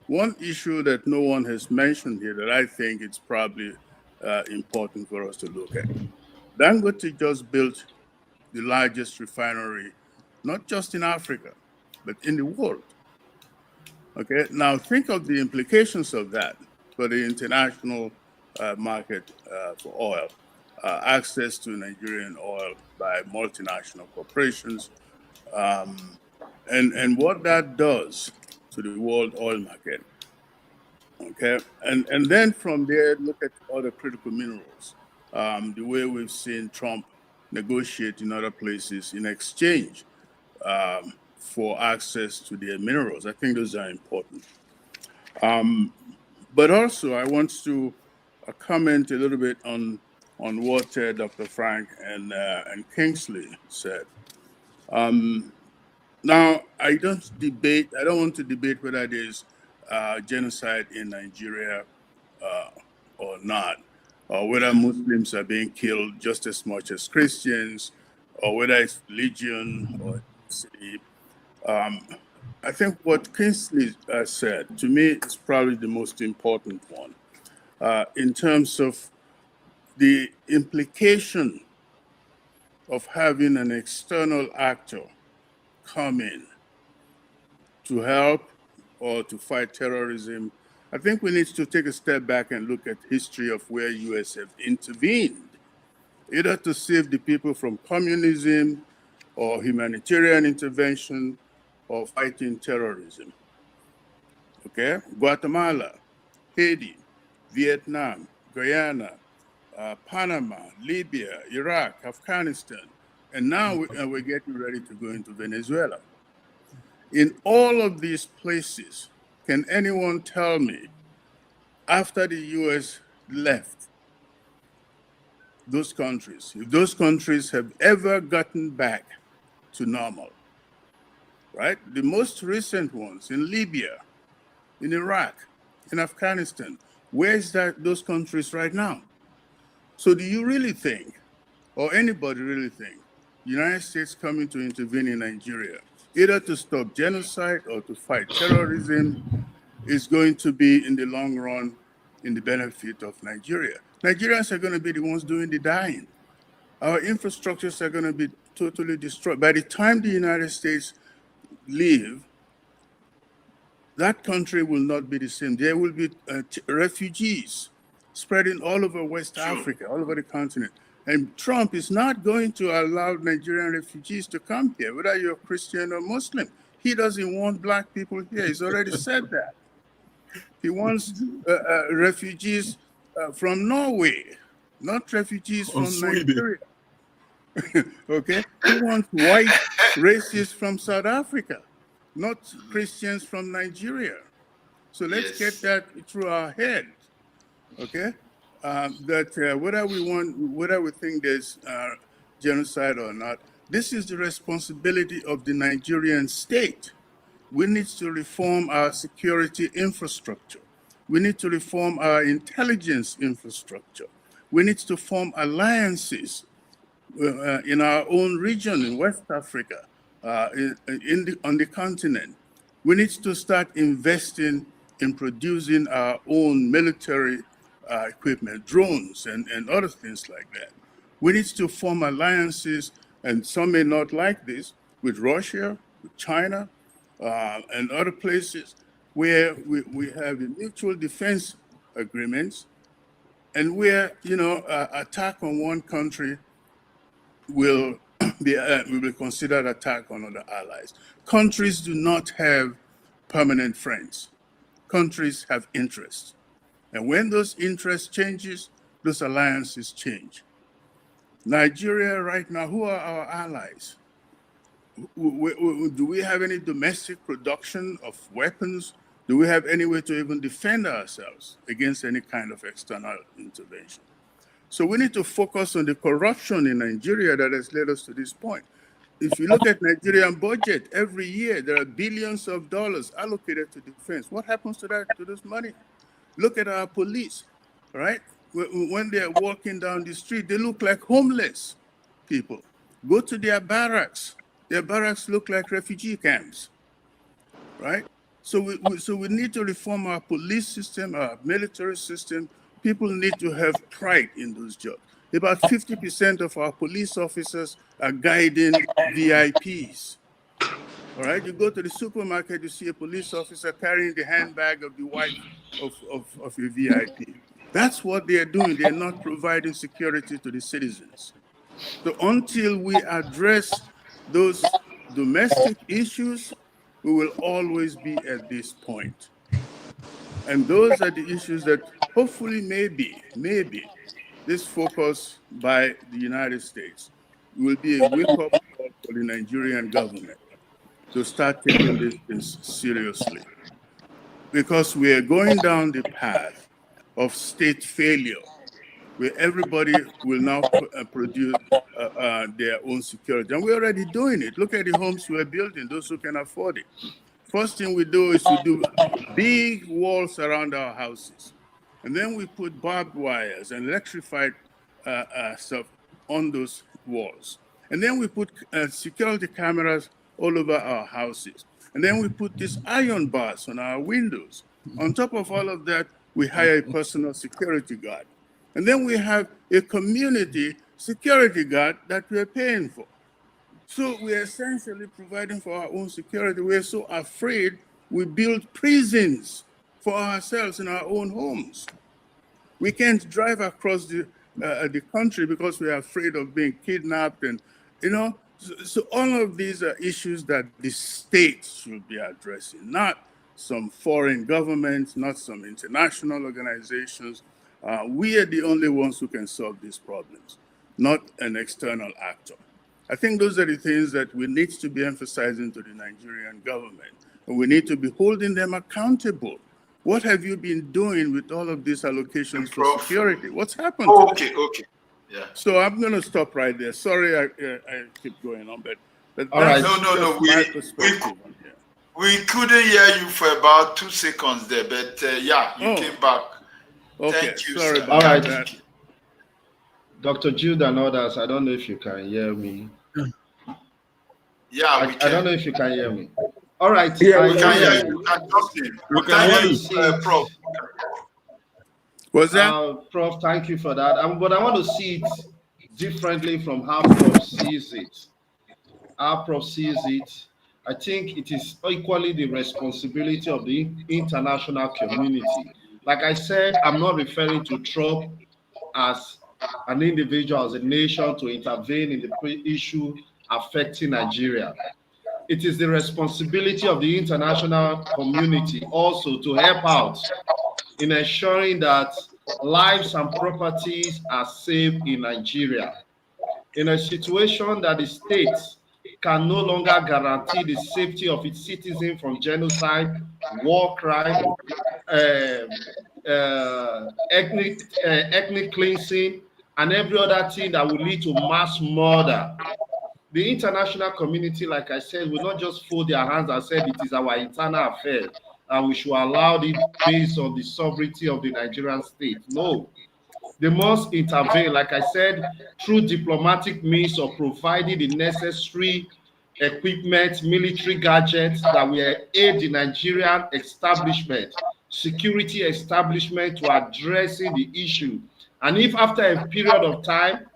One issue that no one has mentioned here that I think it's probably important for us to look at. Dangote just built the largest refinery, not just in Africa, but in the world. Okay, now think of the implications of that for the international market for oil, access to Nigerian oil by multinational corporations, and what that does to the world oil market. Okay, and then from there, look at other critical minerals. The way we've seen Trump negotiate in other places in exchange for access to their minerals. I think those are important. But also, I want to comment a little bit on what Dr. Frank and Kingsley said. Now, I don't want to debate whether there's genocide in Nigeria or not, or whether Muslims are being killed just as much as Christians, or whether it's religion or ethnicity. I think what Kingsley said, to me, is probably the most important one in terms of the implication of having an external actor come in to help or to fight terrorism. I think we need to take a step back and look at history of where U.S. have intervened, either to save the people from communism or humanitarian intervention or fighting terrorism. Okay, Guatemala, Haiti, Vietnam, Guyana, Panama, Libya, Iraq, Afghanistan, and now we're getting ready to go into Venezuela. In all of these places, can anyone tell me, after the U.S. left those countries, if those countries have ever gotten back to normal, right? The most recent ones in Libya, in Iraq, in Afghanistan, where is those countries right now? So do you really think, or anybody really think, the United States coming to intervene in Nigeria either to stop genocide or to fight terrorism, is going to be, in the long run, in the benefit of Nigeria. Nigerians are going to be the ones doing the dying. Our infrastructures are going to be totally destroyed. By the time the United States leave, that country will not be the same. There will be refugees spreading all over West Africa, all over the continent. And Trump is not going to allow Nigerian refugees to come here, whether you're Christian or Muslim. He doesn't want black people here. He's already said that. He wants refugees from Norway, not refugees from Nigeria. Okay? He wants white racists from South Africa, not Christians from Nigeria. So let's get that through our head. Okay? That whether we think there's genocide or not, this is the responsibility of the Nigerian state. We need to reform our security infrastructure. We need to reform our intelligence infrastructure. We need to form alliances in our own region, in West Africa, on the continent. We need to start investing in producing our own military equipment, drones and other things like that. We need to form alliances, and some may not like this, with Russia, with China, and other places where we have mutual defense agreements, and where, attack on one country will be considered attack on other allies. Countries do not have permanent friends. Countries have interests. And when those interests changes, those alliances change. Nigeria right now, who are our allies? Do we have any domestic production of weapons? Do we have any way to even defend ourselves against any kind of external intervention? So we need to focus on the corruption in Nigeria that has led us to this point. If you look at Nigerian budget, every year there are billions of dollars allocated to defense. What happens to this money? Look at our police, right? When they're walking down the street, they look like homeless people. Go to their barracks. Their barracks look like refugee camps, right? So we need to reform our police system, our military system. People need to have pride in those jobs. About 50% of our police officers are guiding VIPs. All right, you go to the supermarket, you see a police officer carrying the handbag of the wife of a VIP. That's what they're doing. They're not providing security to the citizens. So until we address those domestic issues, we will always be at this point. And those are the issues that hopefully maybe this focus by the United States will be a wake-up call for the Nigerian government to start taking these things seriously. Because we are going down the path of state failure, where everybody will now produce their own security. And we're already doing it. Look at the homes we're building, those who can afford it. First thing we do is we do big walls around our houses. And then we put barbed wires and electrified stuff on those walls. And then we put security cameras all over our houses. And then we put these iron bars on our windows. On top of all of that, we hire a personal security guard. And then we have a community security guard that we're paying for. So we're essentially providing for our own security. We're so afraid we build prisons for ourselves in our own homes. We can't drive across the country because we are afraid of being kidnapped. And, so all of these are issues that the state should be addressing, not some foreign governments, not some international organizations. We are the only ones who can solve these problems, not an external actor. I think those are the things that we need to be emphasizing to the Nigerian government. And we need to be holding them accountable. What have you been doing with all of these allocations for security? What's happened to them? Okay. Yeah. So I'm going to stop right there. Sorry, I keep going on, but all right. No. My perspective on here. We couldn't hear you for about 2 seconds there, but you came back. Okay, thank you, sorry sir. about All right. that. Dr. Jude and others, I don't know if you can hear me. Yeah, we I can. don't know if you can hear me. All right. Yeah, We can hear you. And Justin, We can thank hear you, you. Prof. Was that? Prof, thank you for that. But I want to see it differently from how Prof sees it. How Prof sees it, I think it is equally the responsibility of the international community. Like I said, I'm not referring to Trump as an individual, as a nation, to intervene in the issue affecting Nigeria. It is the responsibility of the international community also to help out in ensuring that lives and properties are safe in Nigeria. In a situation that the state can no longer guarantee the safety of its citizens from genocide, war crime, ethnic cleansing, and every other thing that will lead to mass murder. The international community, like I said, will not just fold their hands and say it is our internal affair and we should allow it based on the sovereignty of the Nigerian state. No, they must intervene, like I said, through diplomatic means of providing the necessary equipment, military gadgets that will aid the Nigerian establishment, security establishment to addressing the issue. And if after a period of time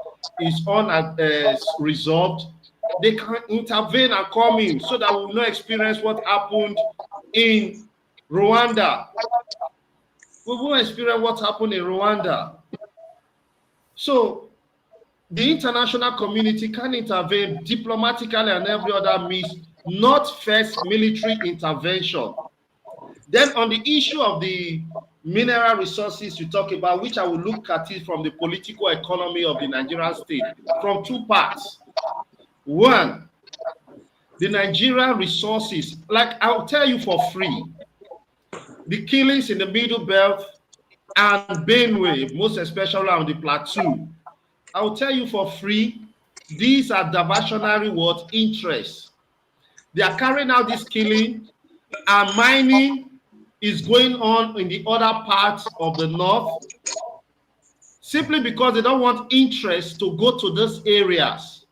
is unresolved, they can intervene and come in so that we will not experience what happened in Rwanda. We won't experience what happened in Rwanda. So the international community can intervene diplomatically and every other means, not first military intervention. Then on the issue of the mineral resources you talk about, which I will look at it from the political economy of the Nigerian state, from two parts. One, the Nigerian resources, like I'll tell you for free, the killings in the Middle Belt and Benue, most especially on the plateau, I'll tell you for free, these are diversionary what interests. They are carrying out this killing, and mining is going on in the other parts of the north simply because they don't want interest to go to those areas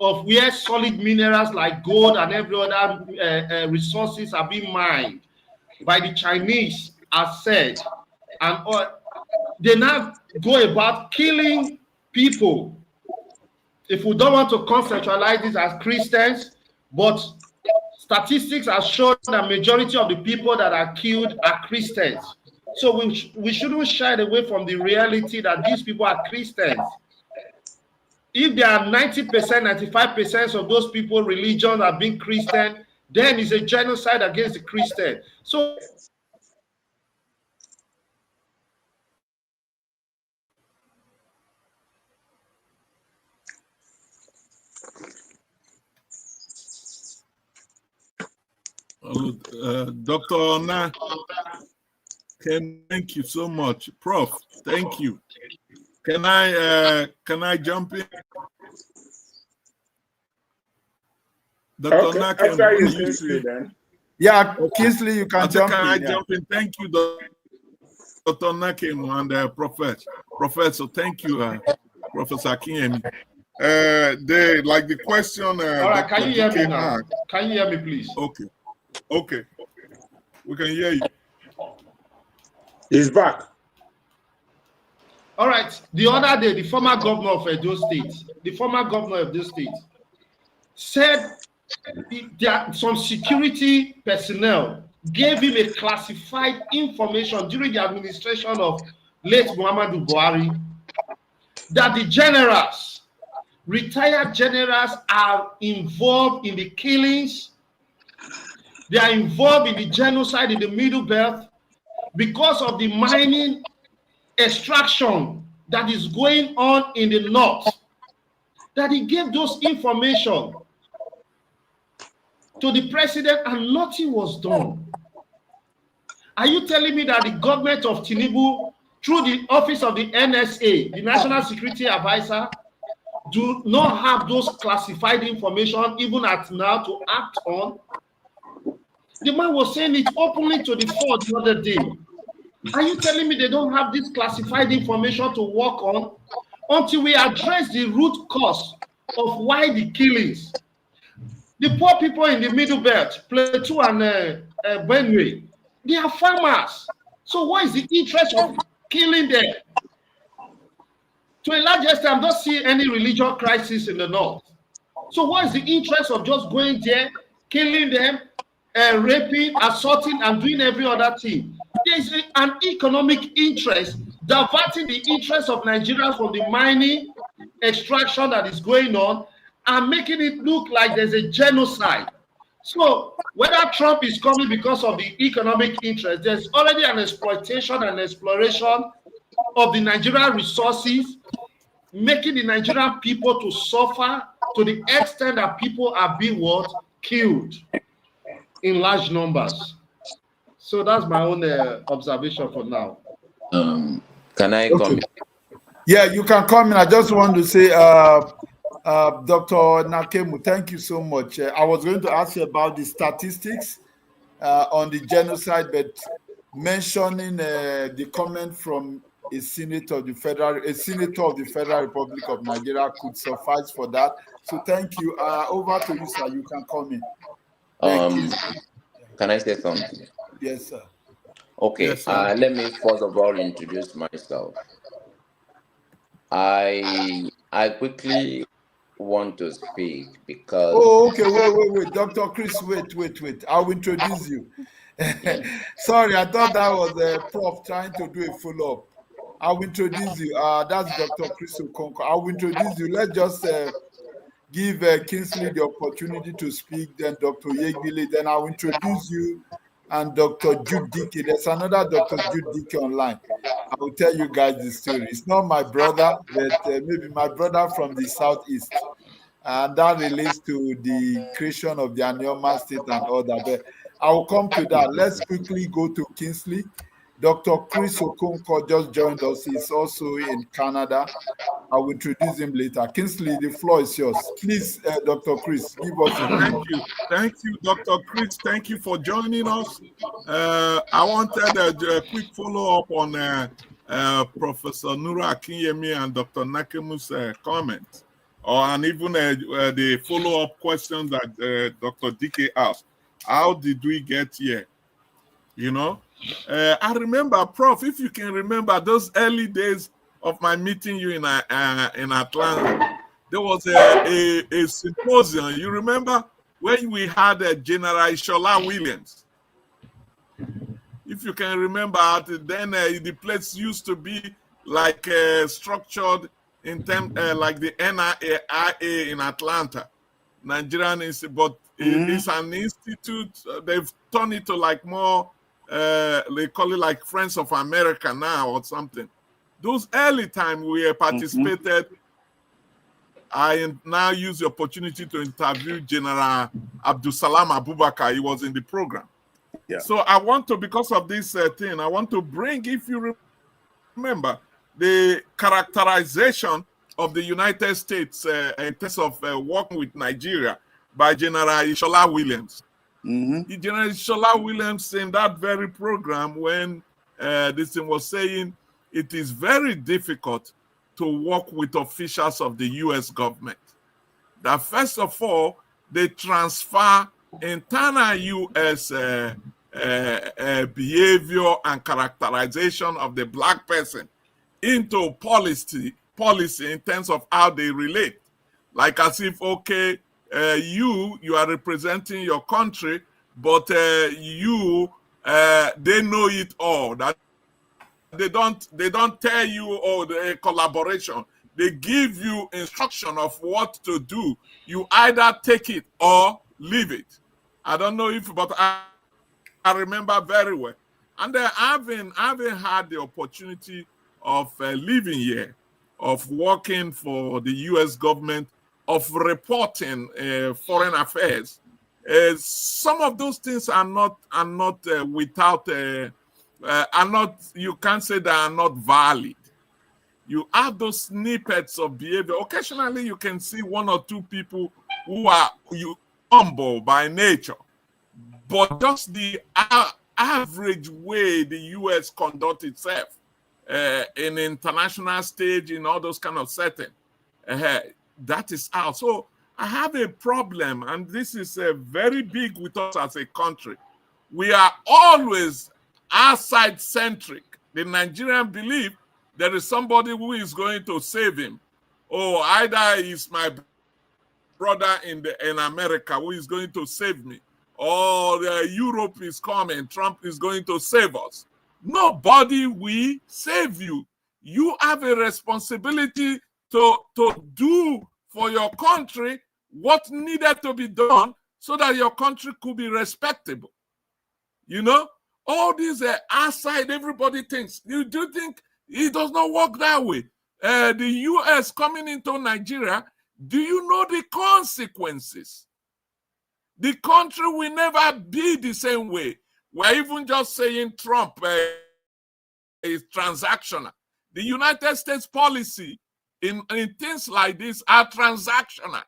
of where solid minerals like gold and every other resources are being mined by the Chinese, as said, and they now go about killing people. If we don't want to conceptualize this as Christians, but statistics have shown that majority of the people that are killed are Christians. So we shouldn't shy away from the reality that these people are Christians. If there are 90%, 95% of those people, religions are being Christian, then it's a genocide against the Christian. So Dr. Ona, thank you so much. Prof, thank you. Can I jump in? Dr. Okay, Ona, after you, Kingsley, then. Yeah, Kingsley, you can jump in. Can I jump in? Thank you, Dr. Nakim and Professor. Thank you, Professor Akinyemi. The question. all right, can you hear me now? Can you hear me, please? Okay, we can hear you. He's back. All right. The other day, the former governor of Edo State, said that some security personnel gave him a classified information during the administration of late Muhammadu Buhari that the generals, retired generals, are involved in the killings. They are involved in the genocide in the Middle Belt because of the mining extraction that is going on in the north. That he gave those information to the president and nothing was done. Are you telling me that the government of Tinubu, through the office of the NSA, the National Security Advisor, do not have those classified information even at now to act on? The man was saying it openly to the fore the other day. Are you telling me they don't have this classified information to work on until we address the root cause of why the killings? The poor people in the Middle Belt, Plateau and Benue, they are farmers. So what is the interest of killing them? To a large extent, I'm not seeing any religious crisis in the north. So what is the interest of just going there, killing them, raping, assaulting, and doing every other thing? There is an economic interest, diverting the interest of Nigerians from the mining extraction that is going on and making it look like there's a genocide. So whether Trump is coming because of the economic interest, there's already an exploitation and exploration of the Nigerian resources, making the Nigerian people to suffer to the extent that people are being what? Killed in large numbers. So that's my own observation for now. Can I come in? Yeah, you can come in. I just want to say, Dr. Nakemu, thank you so much. I was going to ask you about the statistics on the genocide, but mentioning the comment from a senator of the Federal Republic of Nigeria could suffice for that. So thank you. Over to you, sir. You can come in. Thank you. Can I say something? Yes, sir. Okay. Yes, sir. Let me first of all introduce myself. I quickly want to speak because. Oh, okay. Wait. Dr. Chris, wait. I'll introduce you. Sorry, I thought that was a prof trying to do a follow-up. I'll introduce you. That's Dr. Chris Okonkwo. I'll introduce you. Let's just give Kingsley the opportunity to speak, then Dr. Yegbile, then I'll introduce you, and Dr. Jude Dickey. There's another Dr. Jude Dickey online. I will tell you guys the story. It's not my brother, but maybe my brother from the southeast. And that relates to the creation of the Anioma state and all that. But I will come to that. Let's quickly go to Kingsley. Dr. Chris Okonkwo just joined us. He's also in Canada. I will introduce him later. Kingsley, the floor is yours. Please, Dr. Chris, give us a Thank you, Dr. Chris. Thank you for joining us. I wanted a quick follow-up on Professor Nuru Akinyemi and Dr. Nakemu's comments, and even the follow-up question that Dr. Dike asked. How did we get here? You know, I remember, Prof, if you can remember those early days of my meeting you in Atlanta, there was a symposium. You remember when we had General Shola Williams? If you can remember, then the place used to be like structured in terms like the NIA in Atlanta, Nigerian Institute, but it's an institute. They've turned it to like more. They call it like Friends of America now or something. Those early times we participated. I now use the opportunity to interview General Abdul Salam Abubakar. He was in the program. Yeah. So I want to, because of this thing, I want to bring, if you remember, the characterization of the United States in terms of working with Nigeria by General Shola Williams. General Shola Williams in that very program, when this thing was saying it is very difficult to work with officials of the U.S. government. That first of all, they transfer internal U.S. Behavior and characterization of the black person into policy in terms of how they relate. Like as if, okay, you are representing your country, but they know it all. That they don't tell you, oh, the collaboration. They give you instruction of what to do. You either take it or leave it. I don't know if, but I remember very well. And having had the opportunity of living here, of working for the U.S. government, of reporting foreign affairs, some of those things are not without. Are not, you can't say they are not valid. You have those snippets of behavior. Occasionally, you can see one or two people who are humble by nature, but just the average way the U.S. conduct itself in international stage, in all those kind of settings, that is out. So I have a problem, and this is very big with us as a country. We are always outside centric. The Nigerian believe there is somebody who is going to save him. Oh, either he's my brother in America who is going to save me, or Europe is coming, Trump is going to save us. Nobody will save you. You have a responsibility to do for your country what needed to be done so that your country could be respectable. You know, all these outside, everybody thinks. You do think it does not work that way. The US coming into Nigeria, do you know the consequences? The country will never be the same way. We're even just saying Trump is transactional. The United States policy in things like this are transactional.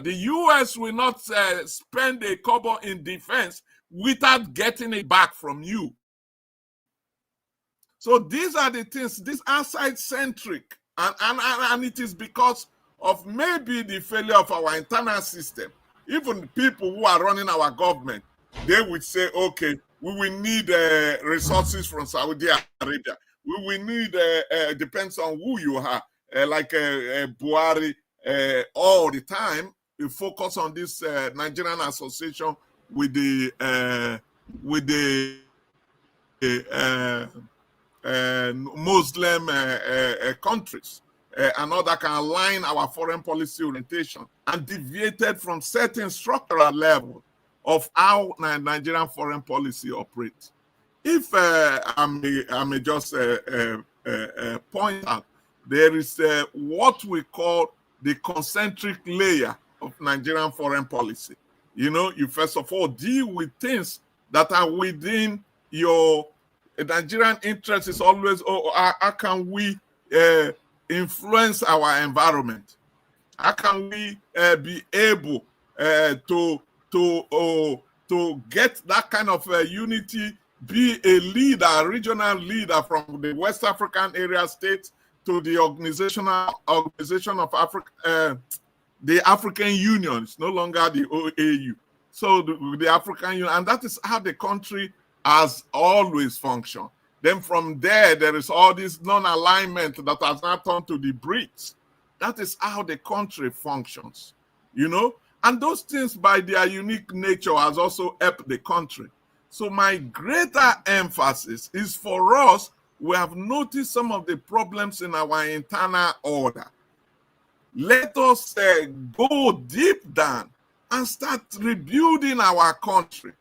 The US will not spend a kobo in defense without getting it back from you. So these are the things, this outside centric, and it is because of maybe the failure of our internal system. Even people who are running our government, they would say, okay, we will need resources from Saudi Arabia. We will need, depends on who you are, like Buhari, all the time. We focus on this Nigerian association with the Muslim countries, and all that can align our foreign policy orientation, and deviated from certain structural level of how Nigerian foreign policy operates. If I may just point out, there is what we call the concentric layer of Nigerian foreign policy. You know, you first of all deal with things that are within your Nigerian interest. Is always, how can we influence our environment? How can we be able to get that kind of unity, be a leader, a regional leader from the West African area states to the organization of Africa, the African Union. It's no longer the OAU. So the African Union, and that is how the country has always functioned. Then from there, there is all this non-alignment that has now turned to the BRICS. That is how the country functions, you know? And those things by their unique nature has also helped the country. So my greater emphasis is for us, we have noticed some of the problems in our internal order. Let us go deep down and start rebuilding our country,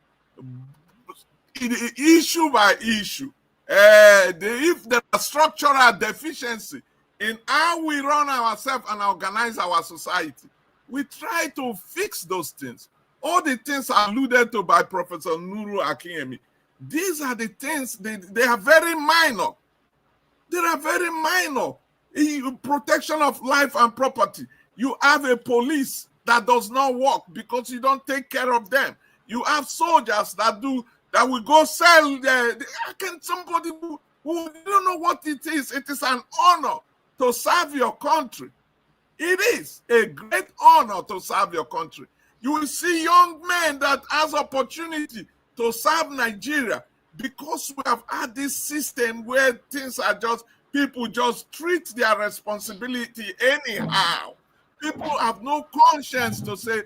issue by issue. If there are structural deficiency in how we run ourselves and organize our society, we try to fix those things. All the things alluded to by Professor Nuru Akinyemi, these are the things, they are very minor. They are very minor. Protection of life and property. You have a police that does not work because you don't take care of them. You have soldiers that will go sell. Can somebody who don't know what it is? It is an honor to serve your country. It is a great honor to serve your country. You will see young men that has opportunity to serve Nigeria because we have had this system where things are just, people just treat their responsibility anyhow. People have no conscience to say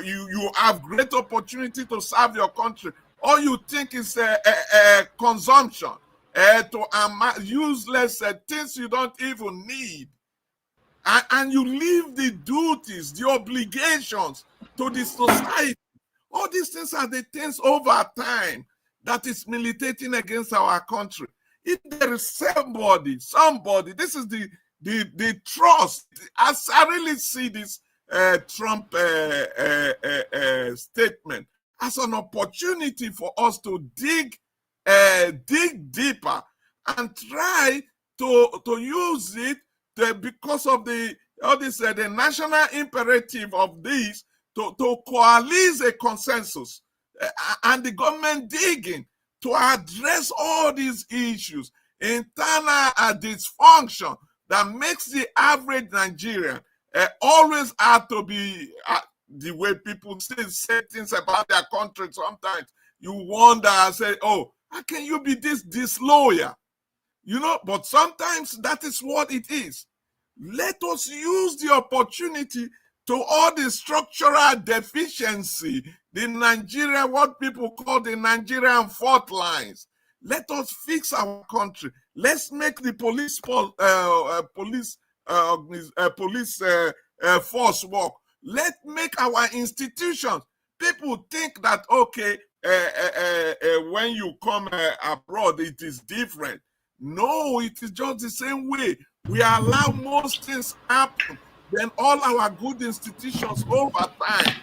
you have great opportunity to serve your country. All you think is consumption, to useless things you don't even need. And you leave the duties, the obligations to the society. All these things are the things over time that is militating against our country. If there is somebody, this is the trust. As I really see this Trump statement as an opportunity for us to dig deeper and try to use it because of the national imperative of this to coalesce a consensus and the government digging to address all these issues, internal dysfunction, that makes the average Nigerian always have to be the way people say things about their country. Sometimes you wonder and say, oh, how can you be this disloyal? You know, but sometimes that is what it is. Let us use the opportunity to all the structural deficiency, the Nigeria, what people call the Nigerian fault lines. Let us fix our country. Let's make the police force work. Let's make our institutions. People think that, okay, when you come abroad, it is different. No, it is just the same way. We allow most things happen. Then all our good institutions over time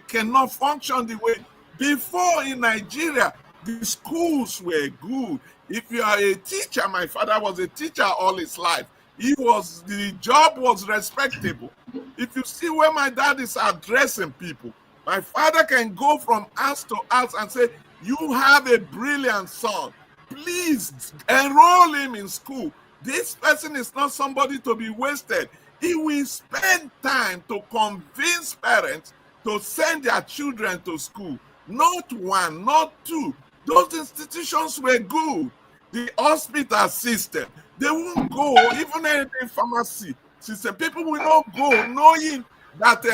cannot function the way before. In Nigeria, the schools were good. If you are a teacher, my father was a teacher all his life. The job was respectable. If you see where my dad is addressing people, my father can go from house to house and say, you have a brilliant son. Please enroll him in school. This person is not somebody to be wasted. He will spend time to convince parents to send their children to school. Not one, not two. Those institutions were good. The hospital system, they won't go, even in the pharmacy system, people will not go knowing that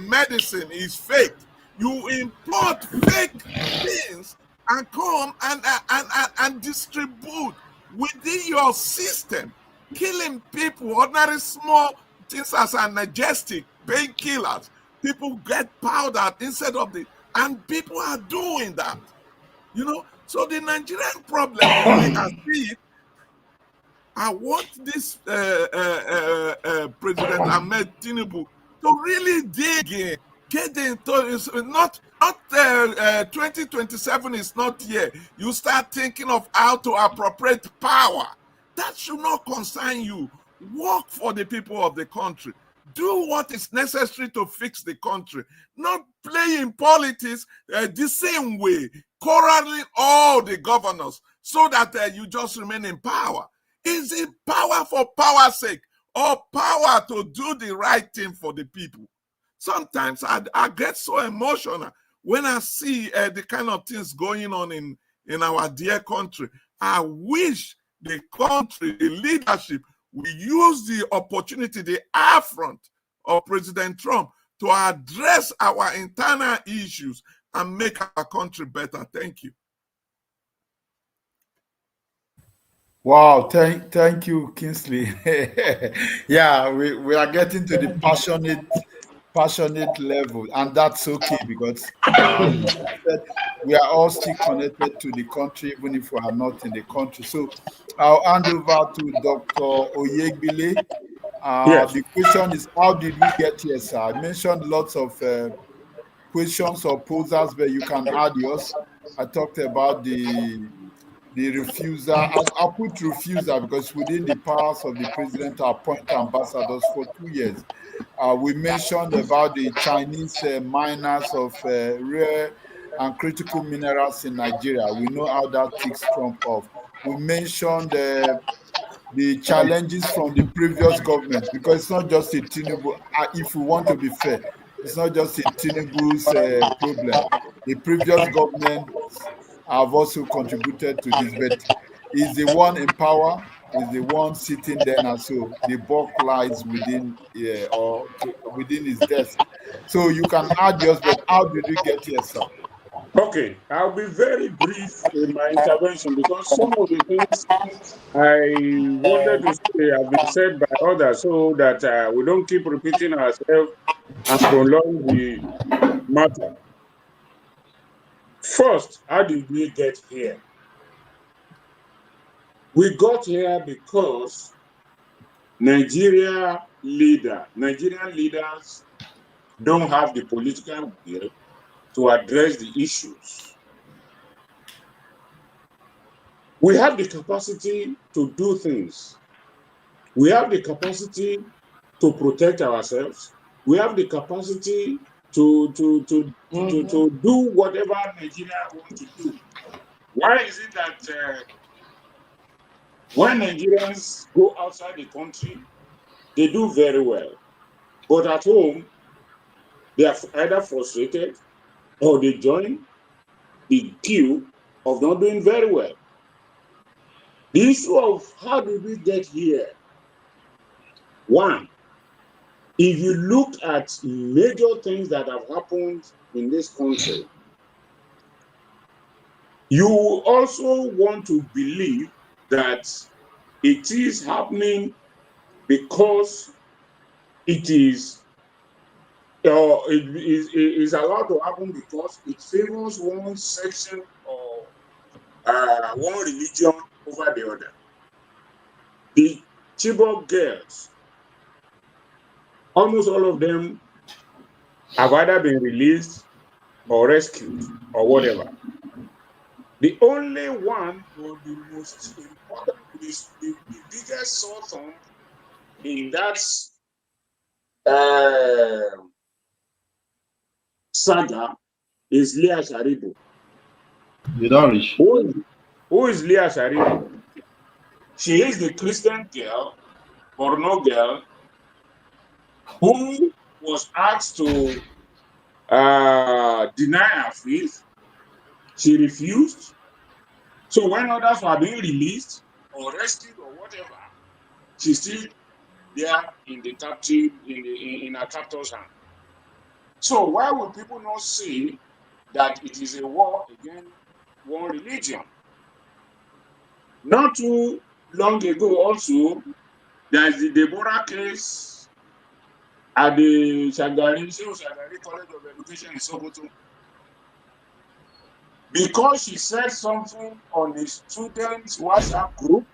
medicine is fake. You import fake things and come and distribute within your system, killing people. Ordinary small things as analgesic, painkillers. People get powdered instead of and people are doing that. You know, so the Nigerian problem, the way I see it, I want this President Ahmed Tinubu to really dig in, get into not 2027 is not here. You start thinking of how to appropriate power. That should not concern you. Work for the people of the country. Do what is necessary to fix the country. Not play in politics the same way, quarreling all the governors so that you just remain in power. Is it power for power's sake or power to do the right thing for the people? Sometimes I get so emotional when I see the kind of things going on in our dear country. I wish the country, the leadership, we use the opportunity, the affront of President Trump to address our internal issues and make our country better. Thank you. Wow, thank you, Kingsley. Yeah, we are getting to the passionate level, and that's okay because we are all still connected to the country, even if we are not in the country. So I'll hand over to Dr. Oyegbile. Yes. The question is, how did we get here, sir? I mentioned lots of questions or posers, but you can add yours. I talked about the refuser. I'll put refuser because within the powers of the president to appoint ambassadors for 2 years. We mentioned about the Chinese miners of rare and critical minerals in Nigeria. We know how that ticks Trump off. We mentioned the challenges from the previous government, because it's not just a Tinubu. If we want to be fair, it's not just a Tinubu's problem. The previous government have also contributed to this, but he's the one in power, is the one sitting there, and so the buck lies within within his desk. So you can add yours, but how did you get here, sir? Okay, I'll be very brief in my intervention because some of the things I wanted to say have been said by others, so that we don't keep repeating ourselves and prolong the matter. First, how did we get here? We got here because Nigerian leaders don't have the political will to address the issues. We have the capacity to do things. We have the capacity to protect ourselves. We have the capacity to do whatever Nigeria wants to do. Why is it that When Nigerians go outside the country, they do very well. But at home, they are either frustrated or they join the queue of not doing very well. The issue of how did we get here? One, if you look at major things that have happened in this country, you also want to believe that it is happening because it is allowed to happen because it favors one section or one religion over the other. The Chibok girls, almost all of them have either been released or rescued or whatever. The only one, or the most important, the biggest sore thumb in that saga is Leah Sharibu. You don't reach. Who is Leah Sharibu? She is the Christian girl, Borno girl, who was asked to deny her faith. She refused. So when others were being released or rescued or whatever, she's still there in the captive, in her captor's hand. So why would people not see that it is a war against one religion? Not too long ago also, there's the Deborah case at the Shagari College of Education in Sokoto. Because she said something on a student's WhatsApp group,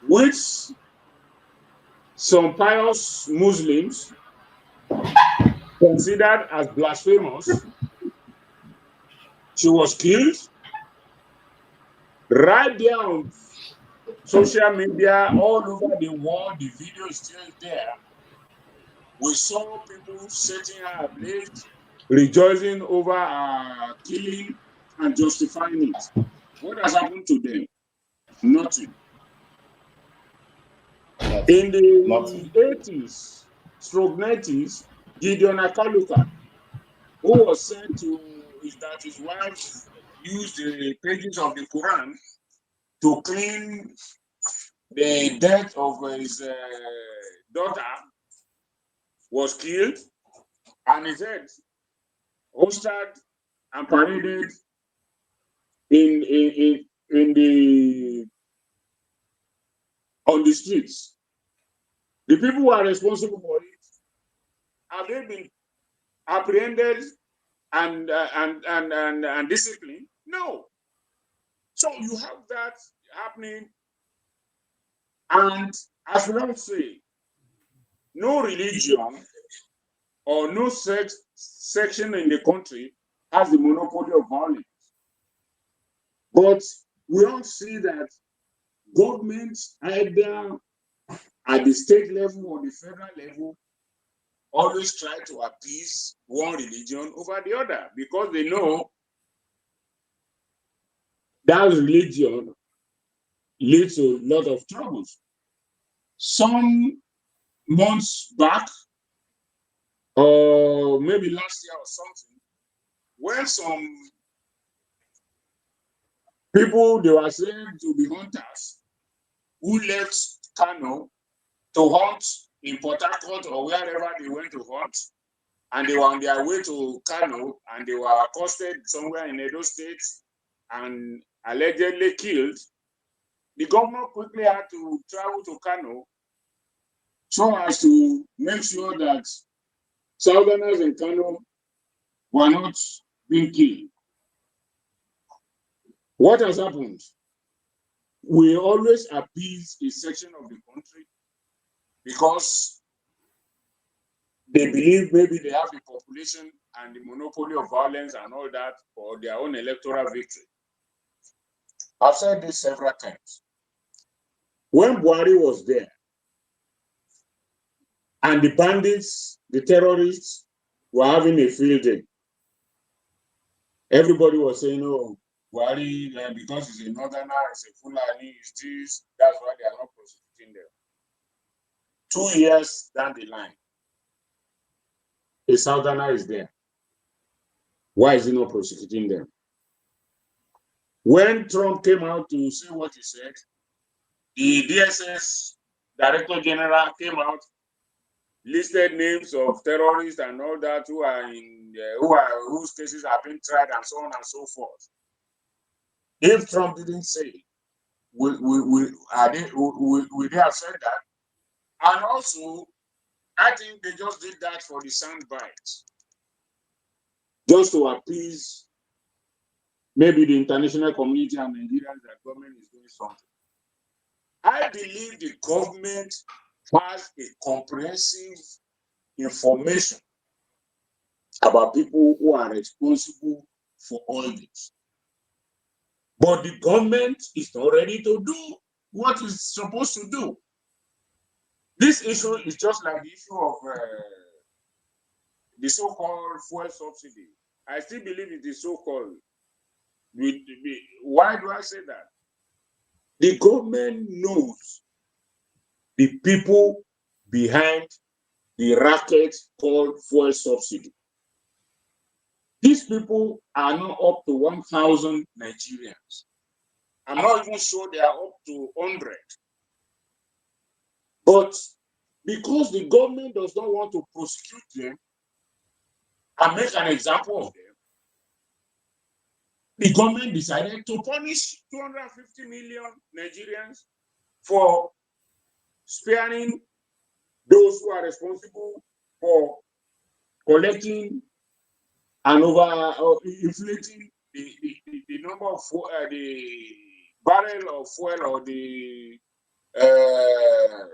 which some pious Muslims considered as blasphemous, she was killed. Right there on social media, all over the world, the video is still there. We saw people setting her ablaze, rejoicing over her killing and justifying it. What has happened to them? Nothing. In the 80s, stroke 90s, Gideon Akaluka, who was said to is that his wife used the pages of the Quran to clean the death of his daughter, was killed, and his head hosted and paraded in the on the streets. The people who are responsible for it, have they been apprehended and disciplined? No. So you have that happening, and as we don't say, no religion or no section in the country has the monopoly of violence. But we all see that governments, either at the state level or the federal level, always try to appease one religion over the other because they know that religion leads to a lot of troubles. Some months back, or maybe last year or something, when some people, they were said to be hunters who left Kano to hunt in Port Harcourt or wherever they went to hunt, and they were on their way to Kano and they were accosted somewhere in Edo State and allegedly killed. The governor quickly had to travel to Kano so as to make sure that Southerners in Kano were not being killed. What has happened? We always appease a section of the country because they believe maybe they have the population and the monopoly of violence and all that for their own electoral victory. I've said this several times. When Buhari was there and the bandits, the terrorists were having a field day, everybody was saying, oh, Buhari, because he's a northerner, he's a Fulani, is this, that's why they are not prosecuting them. 2 years down the line, a southerner is there. Why is he not prosecuting them? When Trump came out to say what he said, the DSS Director General came out, listed names of terrorists and all that who are in whose cases have been tried and so on and so forth. If Trump didn't say it, would they have said that? And also, I think they just did that for the sound bites, just to appease maybe the international community and Nigerians that government is doing something. I believe the government has a comprehensive information about people who are responsible for all this. But the government is not ready to do what it's supposed to do. This issue is just like the issue of the so-called fuel subsidy. I still believe it is so-called. Why do I say that? The government knows the people behind the racket called fuel subsidy. These people are not up to 1,000 Nigerians. I'm not even sure they are up to 100. But because the government does not want to prosecute them and make an example of them, the government decided to punish 250 million Nigerians for sparing those who are responsible for collecting and inflating the number of the barrel of fuel or the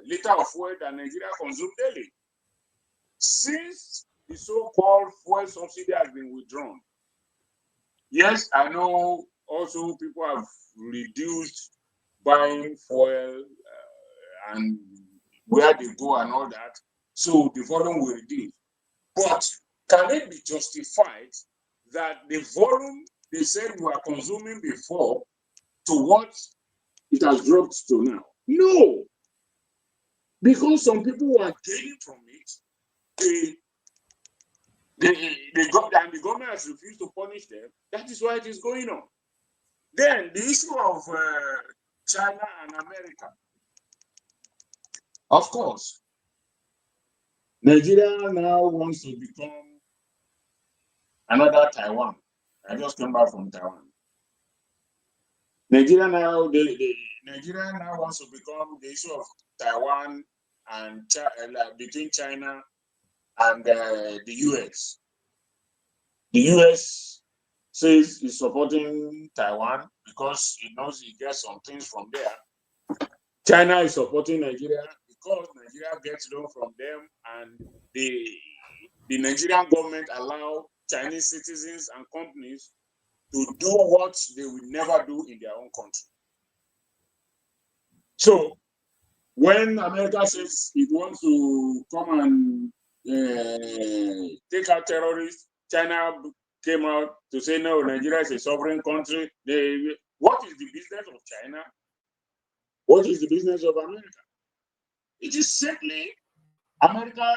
liter of fuel that Nigeria consumes daily. Since the so-called fuel subsidy has been withdrawn, yes, I know also people have reduced buying fuel and where they go and all that, so the volume will reduce. But can it be justified that the volume they said we were consuming before to what it has dropped to now? No, because some people are gaining from it. The government has refused to punish them. That is why it is going on. Then the issue of China and America. Of course, Nigeria now wants to become another Taiwan. I just came back from Taiwan. Nigeria now wants to become the issue of Taiwan and between China and the US. The US says it's supporting Taiwan because it knows it gets some things from there. China is supporting Nigeria because Nigeria gets loan from them, and the Nigerian government allow Chinese citizens and companies to do what they will never do in their own country. So when America says it wants to come and take out terrorists, China came out to say, no, Nigeria is a sovereign country. What is the business of China? What is the business of America? It is simply America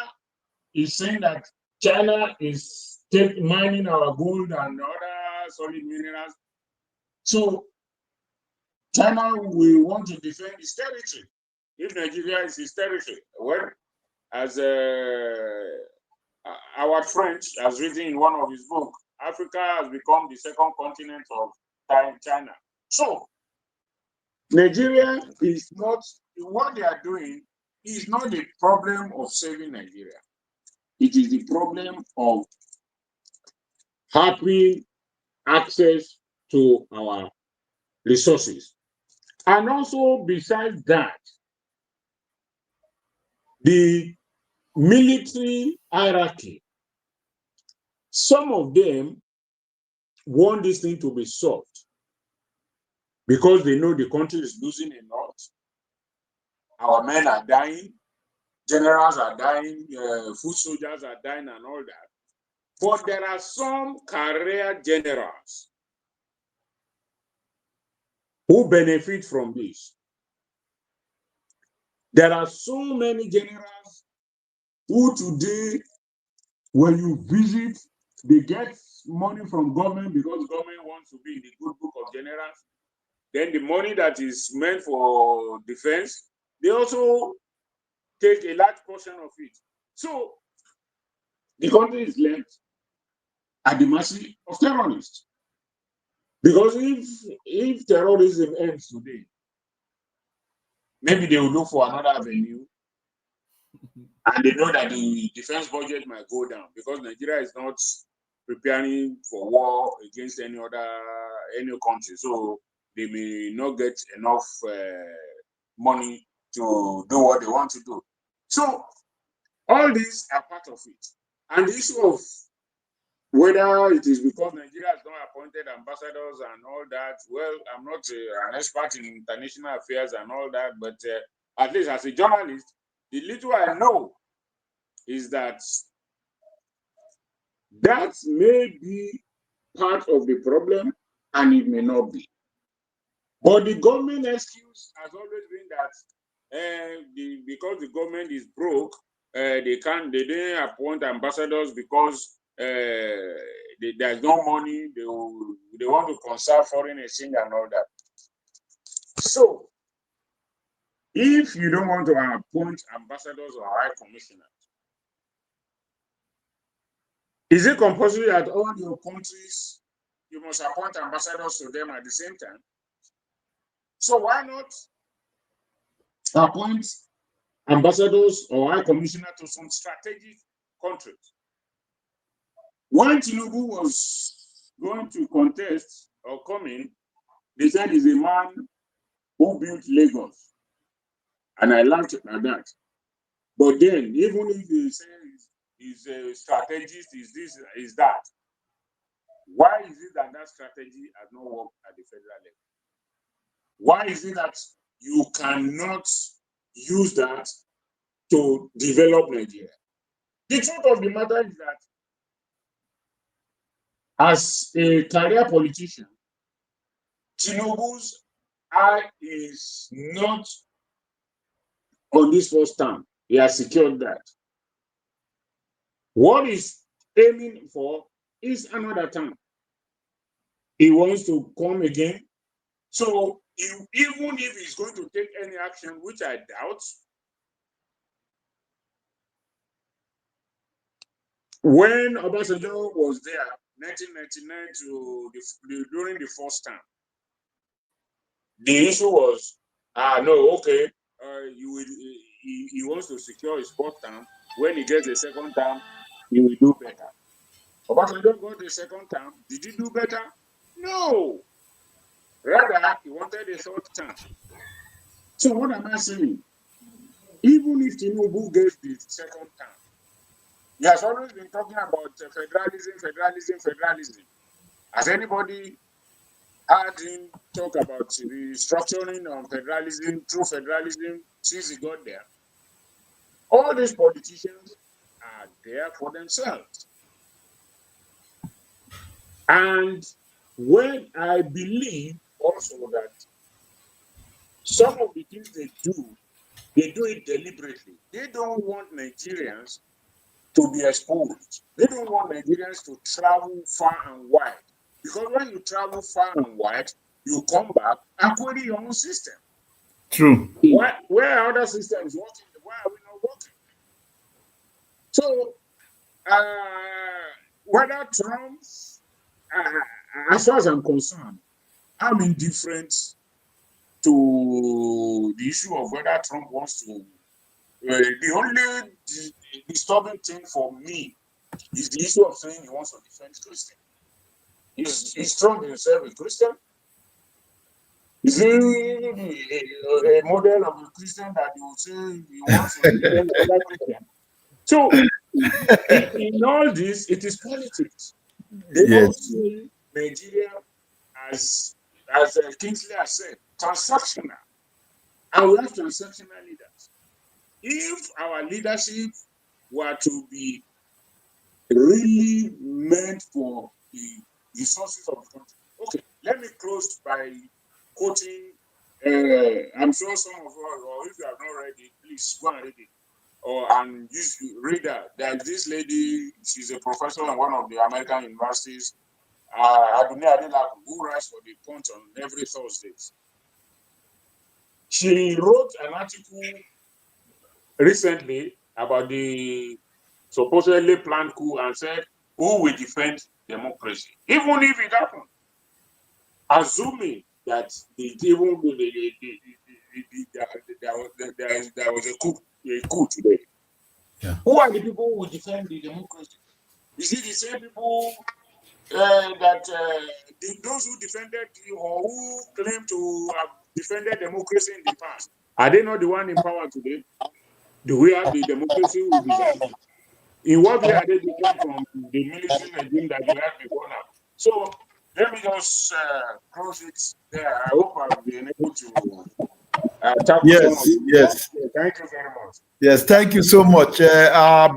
is saying that China is mining our gold and other solid minerals. So China will want to defend its territory. If Nigeria is its territory, well, as our French has written in one of his books, Africa has become the second continent of China. So Nigeria is not, what they are doing is not the problem of saving Nigeria. It is the problem of happy access to our resources. And also, besides that, the military hierarchy, some of them want this thing to be solved because they know the country is losing a lot. Our men are dying, generals are dying, foot soldiers are dying and all that. But there are some career generals who benefit from this. There are so many generals who today, when you visit, they get money from government because government wants to be in the good book of generals. Then the money that is meant for defense, they also take a large portion of it. So the country is left at the mercy of terrorists. Because if terrorism ends today, maybe they will look for another avenue, and they know that the defense budget might go down because Nigeria is not preparing for war against any country. So they may not get enough money to do what they want to do. So all these are part of it. And the issue of whether it is because Nigeria has not appointed ambassadors and all that, well, I'm not an expert in international affairs and all that, but at least as a journalist, the little I know is that that may be part of the problem and it may not be. But the government excuse has always been that because the government is broke, they didn't appoint ambassadors because there's no money. They want to conserve foreign exchange and all that. So, if you don't want to appoint ambassadors or high commissioners, is it compulsory that all your countries you must appoint ambassadors to them at the same time? So why not appoint ambassadors or high commissioner to some strategic countries? When Tinubu was going to contest or come in, they said he's a man who built Lagos. And I laughed at that. But then, even if they say he's a strategist, is this, is that, why is it that strategy has not worked at the federal level? Why is it that you cannot use that to develop Nigeria? The truth of the matter is that as a career politician, Tinubu's eye is not on this first term. He has secured that. What he's aiming for is another term. He wants to come again. So even if he's going to take any action, which I doubt, when Obasanjo was there, 1999 to during the first term, the issue was, he wants to secure his fourth term. When he gets the second term, he will do better. Obasanjo got the second term. Did he do better? No. Rather, he wanted a third term. So what am I saying? Even if Tinubu gets the second term, he has always been talking about federalism. Has anybody heard him talk about restructuring on federalism, true federalism, since he got there? All these politicians are there for themselves. And when I believe also that some of the things they do it deliberately. They don't want Nigerians to be exposed. They don't want Nigerians to travel far and wide. Because when you travel far and wide, you come back and query your own system. True. Where are other systems working? Why are we not working? So, whether Trump, as far as I'm concerned, I'm indifferent to the issue of whether Trump wants to. The only disturbing thing for me is the issue of saying he wants to defend Christian. Is Trump himself a Christian? Is he a model of a Christian that you say he wants to defend other Christian? So, in all this, it is politics. They don't see Nigeria as Kingsley has said, transactional. And we have transactional leaders. If our leadership were to be really meant for the resources of the country. Okay, let me close by quoting, I'm sure some of us, or if you have not read it, please go and read it. And use reader. There's this lady, she's a professor in one of the American universities, Adune Adelaku, who writes for the Punch on every Thursdays. She wrote an article recently about the supposedly planned coup and said, who will defend democracy? Even if it happened, assuming that there was a coup today. Yeah. Who are the people who will defend the democracy? Is it the same people that those who defended or who claim to have defended democracy in the past? Are they not the one in power today? Do we have the democracy we desire? In what way are they different from the military regime that we had before now? So let me just close it there. I hope I've been able to tackle some of it. Yes. Thank you very much. Yes, thank you so much.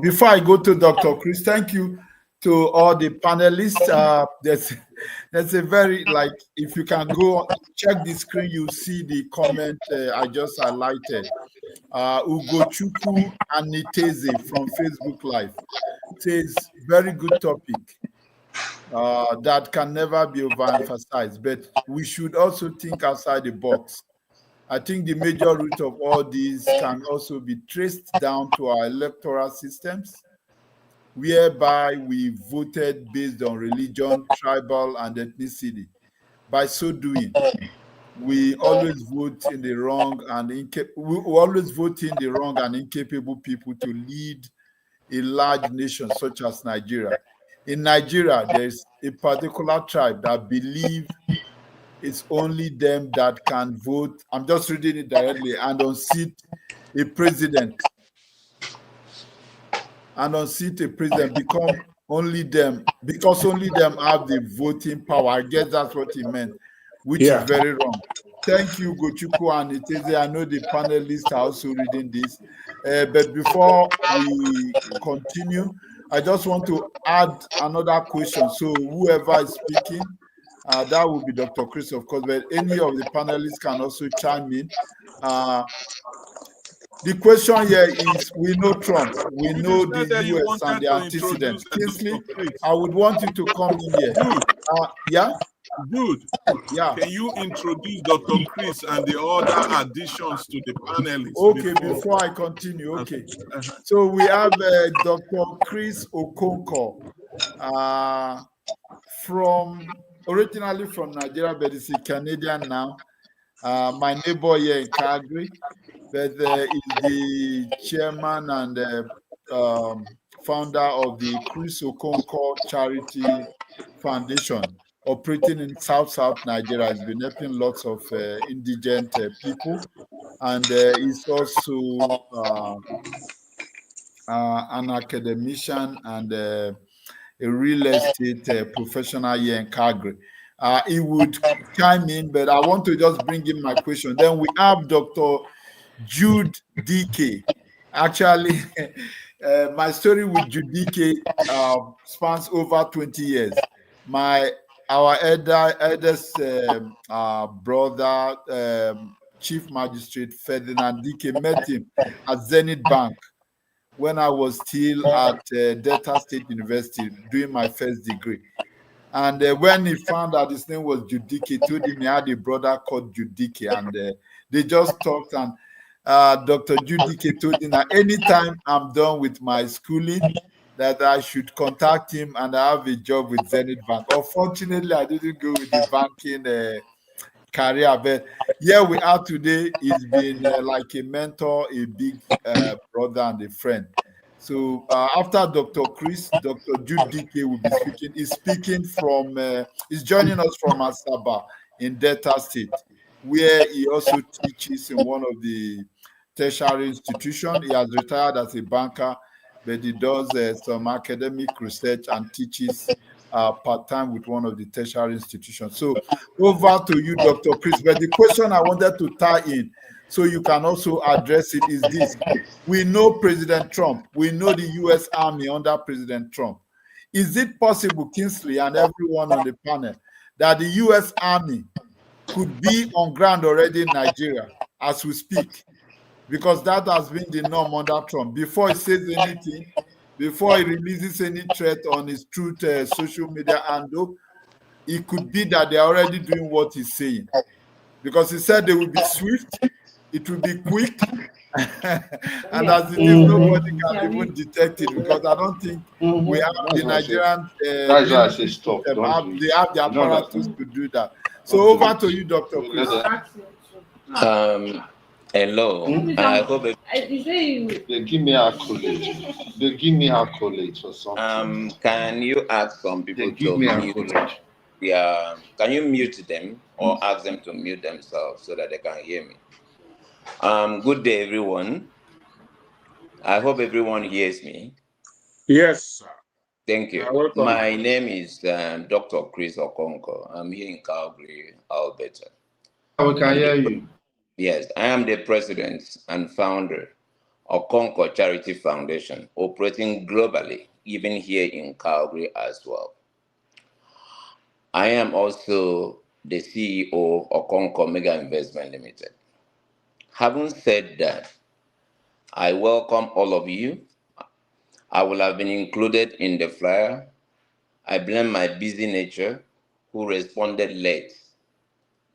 Before I go to Dr. Chris, thank you to all the panelists. There's a very, like, if you can go check the screen, you see the comment I just highlighted. Ugochukwu Aniteze from Facebook Live says, very good topic that can never be overemphasized, but we should also think outside the box. I think the major root of all these can also be traced down to our electoral systems, whereby we voted based on religion, tribal, and ethnicity. By so doing, we always vote in the wrong and incapable people to lead a large nation such as Nigeria. In Nigeria, there's a particular tribe that believe it's only them that can vote. I'm just reading it directly, and unseat a president. Become only them, because only them have the voting power. I guess that's what he meant, which is very wrong. Thank you, Gochukwu and Iteze. I know the panelists are also reading this. But before we continue, I just want to add another question. So whoever is speaking, that will be Dr. Chris, of course, but any of the panelists can also chime in. The question here is, we know Trump, we know the US and the antecedents. Kingsley, I would want you to come in here. Yeah? Dude, yeah. Can you introduce Dr. Chris and the other additions to the panelists? Okay, before I continue, okay. So we have Dr. Chris Okonkwo, originally from Nigeria, but is a Canadian now. My neighbor here in Calgary, but is the chairman and founder of the Chris Okonkwo Charity Foundation, operating in South Nigeria. Has been helping lots of indigent people, and he's also an academician and a real estate professional here in Calgary. He would chime in, but I want to just bring in my question. Then we have Dr. Jude DK. Actually, my story with Jude DK spans over 20 years. Our eldest brother, Chief Magistrate Ferdinand DK, met him at Zenith Bank when I was still at Delta State University doing my first degree. And when he found out his name was Judike, told him he had a brother called Judike, and they just talked. And Dr. Judike told him that anytime I'm done with my schooling, that I should contact him, and I have a job with Zenith Bank. Unfortunately, I didn't go with the banking career, but here we are today. He's been like a mentor, a big brother, and a friend. So after Dr. Chris, Dr. Jude DK will be speaking. He's joining us from Asaba in Delta State, where he also teaches in one of the tertiary institutions. He has retired as a banker, but he does some academic research and teaches part-time with one of the tertiary institutions. So over to you, Dr. Chris. But the question I wanted to tie in, so you can also address it, is this. We know President Trump. We know the U.S. Army under President Trump. Is it possible, Kingsley and everyone on the panel, that the U.S. Army could be on ground already in Nigeria as we speak, because that has been the norm under Trump. Before he says anything, before he releases any threat on his truth social media handle, it could be that they're already doing what he's saying. Because he said they will be swift, it will be quick, and as it is, nobody can even detect it, because I don't think we have the Nigerian military system, they have the apparatus to do that. So over to you, Dr. Chris. Hello. I hope they give me accolades. They give me accolades for something. Can you ask some people They give to me mute? accolades. Yeah. Can you mute them or ask them to mute themselves so that they can hear me? Good day, everyone. I hope everyone hears me. Yes, sir. Thank you. Welcome. My name is Dr. Chris Okonko. I'm here in Calgary, Alberta. We can hear you. Yes, I am the president and founder of Concord Charity Foundation, operating globally, even here in Calgary as well. I am also the CEO of Concord Mega Investment Limited. Having said that, I welcome all of you. I will have been included in the flyer. I blame my busy nature, who responded late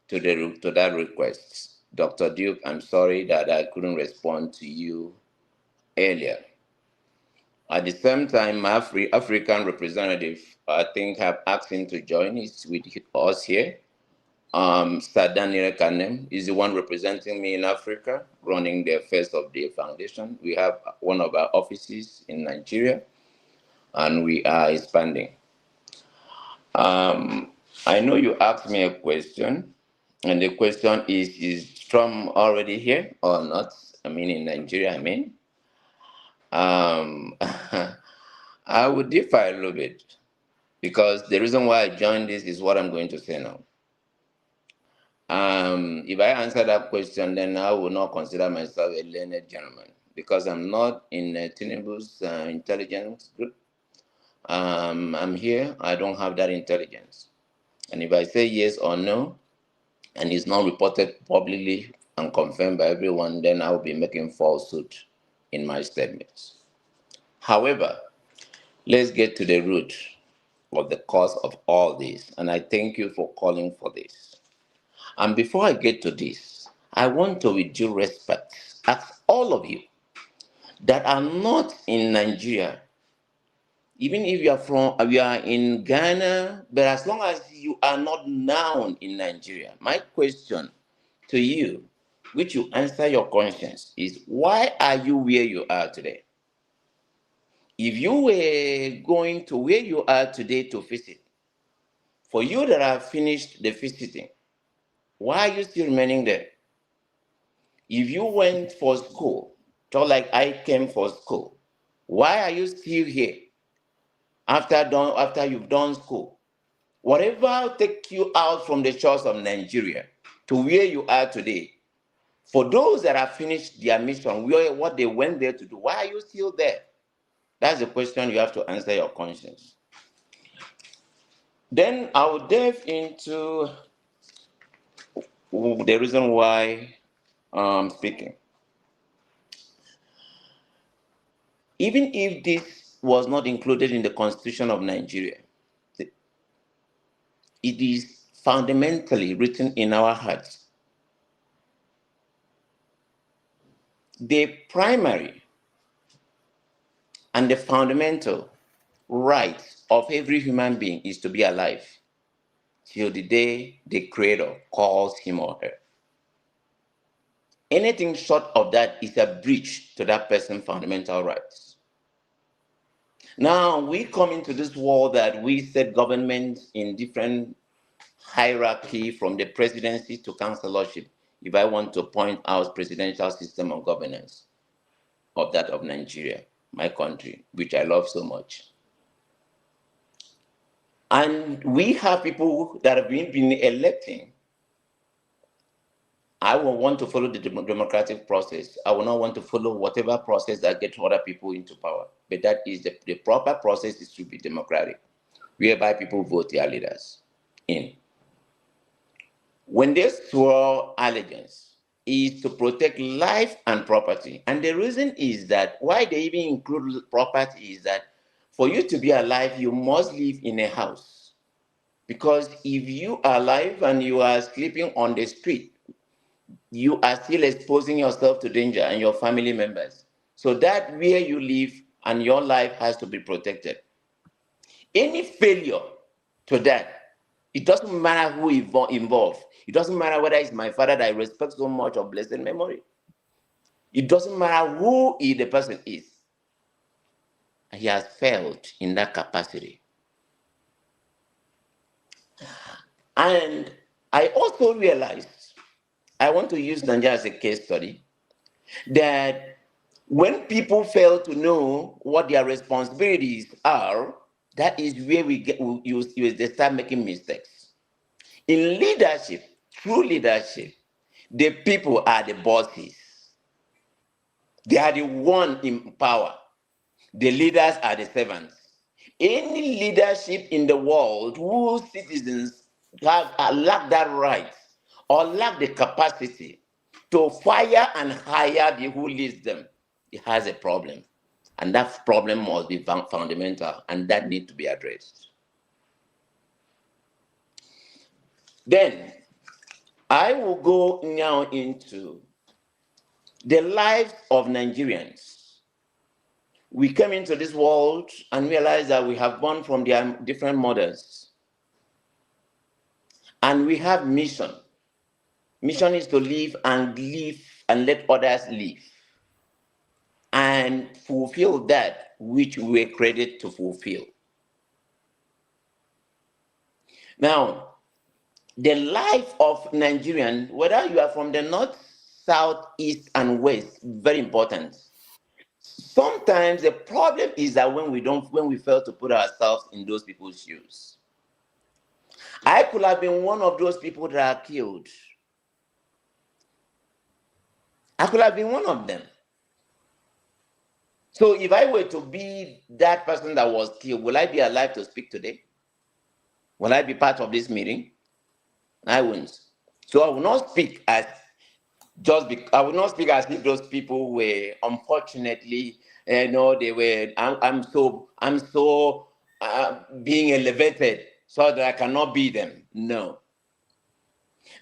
to that request. Dr. Duke, I'm sorry that I couldn't respond to you earlier. At the same time, my African representative, I think, have asked him to join with us here. Sir Daniel Kanem is the one representing me in Africa, running the First of the Foundation. We have one of our offices in Nigeria, and we are expanding. I know you asked me a question, and the question is Trump already here or not? I mean, in Nigeria, I would differ a little bit, because the reason why I joined this is what I'm going to say now. If I answer that question, then I will not consider myself a learned gentleman, because I'm not in Tinubu's intelligence group. I'm here, I don't have that intelligence. And if I say yes or no, and it's not reported publicly and confirmed by everyone, then I will be making falsehood in my statements. However, let's get to the root of the cause of all this, and I thank you for calling for this. And before I get to this, I want to, with due respect, ask all of you that are not in Nigeria, even if you are in Ghana, but as long as you are not now in Nigeria, my question to you, which you answer your conscience, is why are you where you are today? If you were going to where you are today to visit, for you that have finished the visiting, why are you still remaining there? If you went for school, just like I came for school, why are you still here after you've done school? Whatever take you out from the shores of Nigeria to where you are today, for those that have finished their mission, what they went there to do, why are you still there? That's the question you have to answer your conscience. Then I will delve into the reason why I'm speaking. Even if this was not included in the Constitution of Nigeria, it is fundamentally written in our hearts. The primary and the fundamental right of every human being is to be alive till the day the Creator calls him or her. Anything short of that is a breach to that person's fundamental rights. Now, we come into this world that we set governments in different hierarchy, from the presidency to councillorship, if I want to point out presidential system of governance of that of Nigeria, my country, which I love so much. And we have people that have been electing. I will want to follow the democratic process. I will not want to follow whatever process that gets other people into power. But that is the proper process is to be democratic, whereby people vote their leaders in. when they swore allegiance, is to protect life and property. And the reason is that why they even include property is that for you to be alive, you must live in a house. Because if you are alive and you are sleeping on the street, you are still exposing yourself to danger and your family members. So that where you live and your life has to be protected. Any failure to that, it doesn't matter who involved. It doesn't matter whether it's my father that I respect so much of blessed memory. It doesn't matter who the person is. He has failed in that capacity. And I also realized, I want to use Nigeria as a case study, that when people fail to know what their responsibilities are, that is where they start making mistakes. In leadership, true leadership, the people are the bosses. They are the one in power. The leaders are the servants. Any leadership in the world whose citizens lack that right or lack the capacity to fire and hire the who leads them, it has a problem. And that problem must be fundamental, and that needs to be addressed. Then, I will go now into the lives of Nigerians. We came into this world and realized that we have born from their different mothers. And we have mission. Mission is to live and let others live. And fulfill that which we were created to fulfill. Now, the life of Nigerian, whether you are from the north, south, east, and west, very important. Sometimes the problem is that when we fail to put ourselves in those people's shoes. I could have been one of those people that are killed. I could have been one of them. So if I were to be that person that was killed, will I be alive to speak today? Will I be part of this meeting? I won't. So I will not speak as I will not speak as if those people were unfortunately, they were. I'm so being elevated so that I cannot be them. No.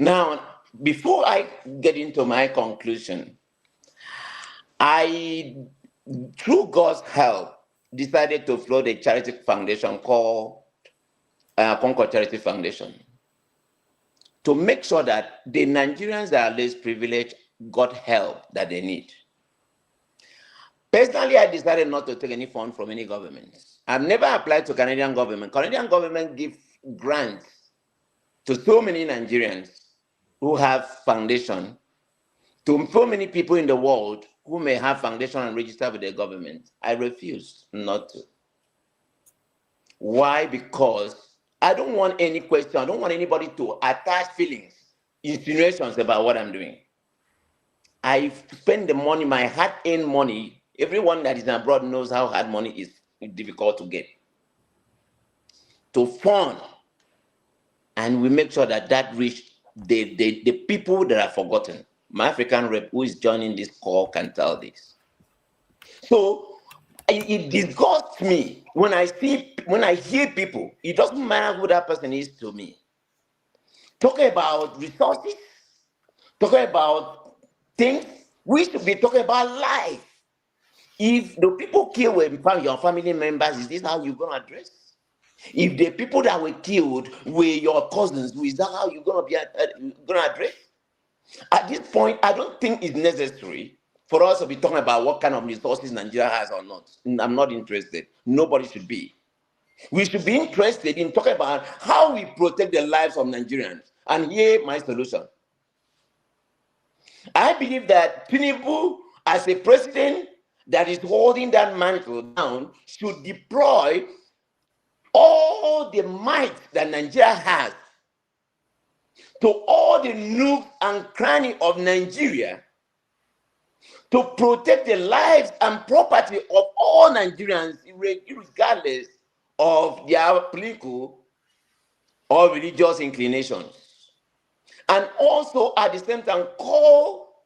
Now, before I get into my conclusion, I, through God's help, decided to float a charity foundation called Concord Charity Foundation, to make sure that the Nigerians that are less privileged got help that they need. Personally, I decided not to take any fund from any government. I've never applied to Canadian government. Canadian government gives grants to so many Nigerians who have foundation, to so many people in the world who may have foundation and register with the government. I refuse not to. Why? Because I don't want any question. I don't want anybody to attach feelings, insinuations about what I'm doing. I spend the money, my hard-earned money. Everyone that is abroad knows how hard money is difficult to get. To fund, and we make sure that reach the people that are forgotten. My African rep who is joining this call can tell this. So it disgusts me when I hear people, it doesn't matter who that person is to me, talking about resources, talking about things. We should be talking about life. If the people killed your family members, is this how you're going to address? If the people that were killed were your cousins, is that how you're going to address? At this point, I don't think it's necessary for us to be talking about what kind of resources Nigeria has or not. I'm not interested. Nobody should be. We should be interested in talking about how we protect the lives of Nigerians. And here, my solution. I believe that Tinubu, as a president that is holding that mantle down, should deploy all the might that Nigeria has to all the nooks and crannies of Nigeria to protect the lives and property of all Nigerians, regardless of their political or religious inclinations. and also at the same time call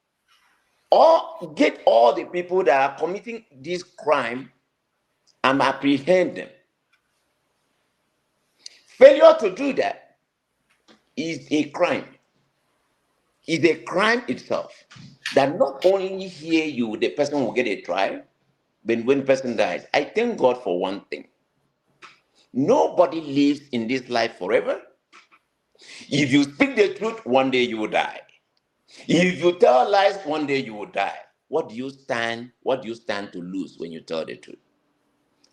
or get all the people that are committing this crime and apprehend them. Failure to do that is a crime. Is a crime itself. That not only here the person will get a trial, but when the person dies, I thank God for one thing. Nobody lives in this life forever. If you speak the truth, one day you will die. If you tell lies, one day you will die. What do you stand to lose when you tell the truth?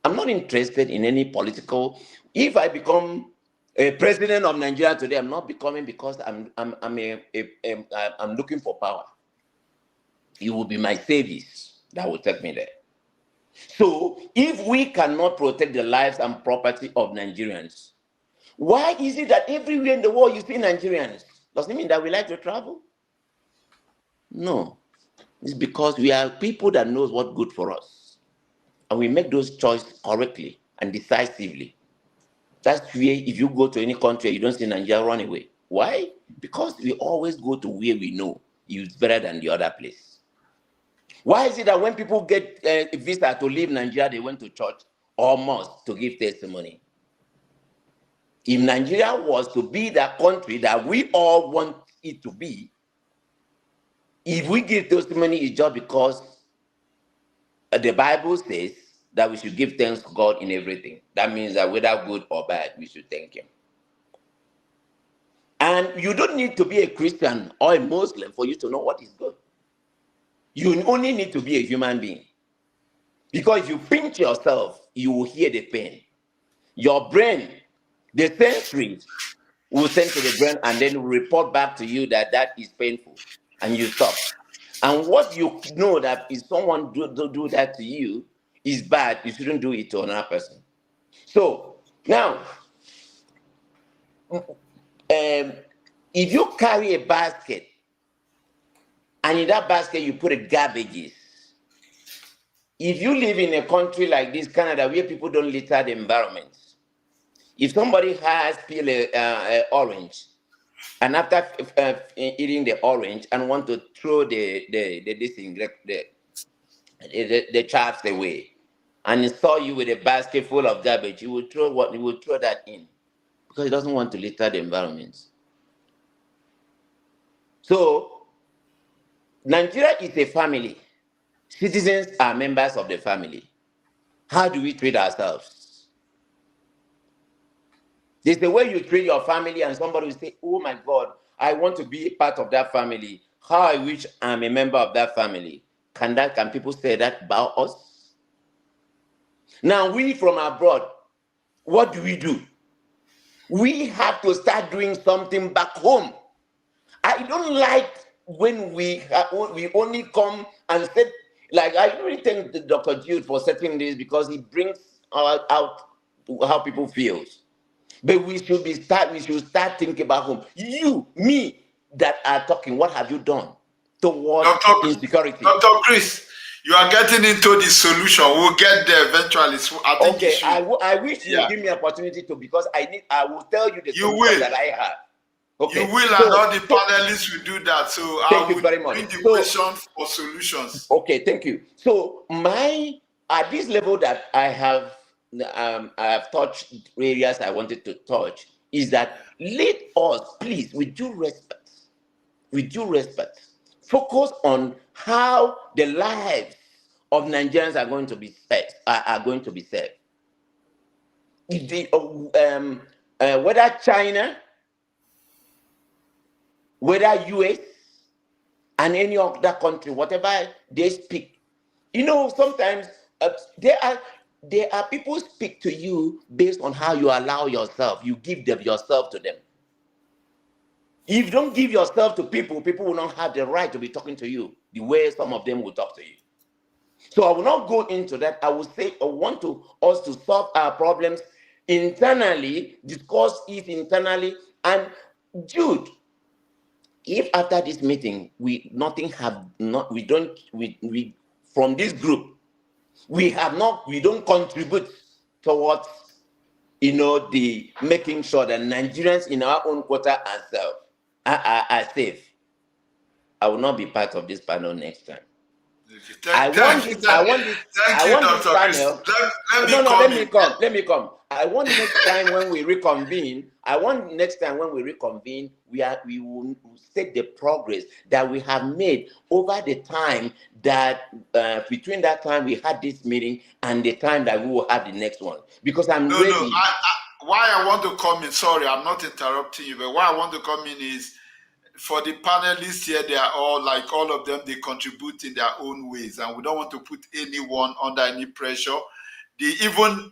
I'm not interested in any political. If I become a president of Nigeria today, I'm not becoming because I'm looking for power. It will be my service that will take me there. So if we cannot protect the lives and property of Nigerians, why is it that everywhere in the world you see Nigerians? Does it mean that we like to travel? No. It's because we are people that knows what's good for us. And we make those choices correctly and decisively. That's where if you go to any country, you don't see Nigeria run away. Why? Because we always go to where we know it's better than the other place. Why is it that when people get a visa to leave Nigeria, they went to church or mosque to give testimony? If Nigeria was to be the country that we all want it to be, if we give testimony, it's just because the Bible says that we should give thanks to God in everything. That means that whether good or bad, we should thank Him. And you don't need to be a Christian or a Muslim for you to know what is good. You only need to be a human being. Because if you pinch yourself, you will hear the pain. Your brain, the sensories, will send to the brain and then report back to you that that is painful. And you stop. And what you know that if someone do that to you is bad, you shouldn't do it to another person. So now, if you carry a basket and in that basket you put garbages, if you live in a country like this, Canada, where people don't litter the environment, if somebody has peeled an orange and after eating the orange and want to throw the chaffs away, and he saw you with a basket full of garbage, he would throw that in because he doesn't want to litter the environment. So Nigeria is a family. Citizens are members of the family. How do we treat ourselves? There's the way you treat your family, and somebody will say, oh my God, I want to be a part of that family. How I wish I'm a member of that family. Can people say that about us? Now, we from abroad, what do? We have to start doing something back home. I don't like when we only come and say, like, I really thank Dr. Jude for setting this because he brings out how people feel. But we should start thinking about home. You, me, that are talking, what have you done towards insecurity? Dr. Chris, you are getting into the solution. We'll get there eventually. So I think okay, I wish you would give me an opportunity to, because I will tell you the solution that I have. Okay. You will, and all the panelists will do that. So I will bring the question for solutions. Okay, thank you. So at this level that I have touched areas I wanted to touch, is that let us, please, with due respect, focus on how the lives of Nigerians are going to be saved. Whether China, whether US, and any other country, whatever they speak, sometimes there are people speak to you based on how you allow yourself. You give them yourself to them. If you don't give yourself to people, people will not have the right to be talking to you the way some of them will talk to you. So I will not go into that. I will say I want us to solve our problems internally, discuss it internally, and Jude, if after this meeting from this group we don't contribute towards the making sure that Nigerians in our own quarter are served, are safe, I will not be part of this panel next time. Okay. I want this Dr. Chris. panel. Let me No, come let me come. I want next time when we reconvene, we will state the progress that we have made over the time that between that time we had this meeting and the time that we will have the next one. Because I'm ready. No. Why I want to come in, sorry, I'm not interrupting you, but why I want to come in is for the panelists here, they are all like all of them, they contribute in their own ways, and we don't want to put anyone under any pressure. Even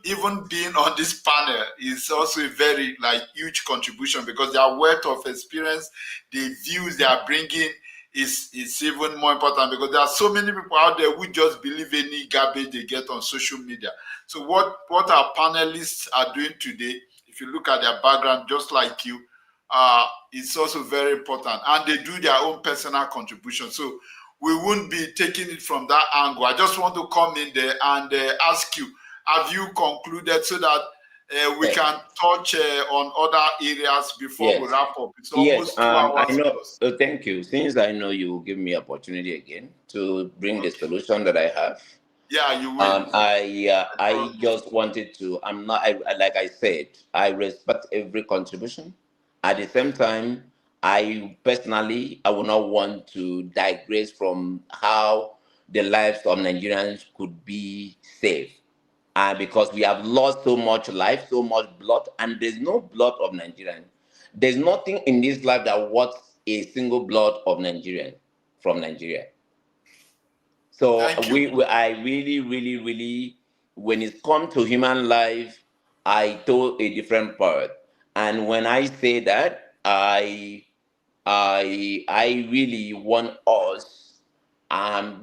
being on this panel is also a very huge contribution, because their wealth of experience, the views they are bringing is even more important, because there are so many people out there who just believe any garbage they get on social media. So what our panelists are doing today, if you look at their background, just like you, it's also very important, and they do their own personal contribution. So we won't be taking it from that angle. I just want to come in there and ask you, have you concluded, so that we can touch on other areas before we wrap up? It's almost 2 hours. I know. Thank you. Since I know you will give me opportunity again to bring the solution that I have. Yeah, you will. I just wanted to. Like I said, I respect every contribution. At the same time, I will not want to digress from how the lives of Nigerians could be saved. Because we have lost so much life, so much blood, and there's no blood of Nigerian. There's nothing in this life that worth a single blood of Nigerian from Nigeria. So I really, when it comes to human life, I told a different part. And when I say that, I really want us,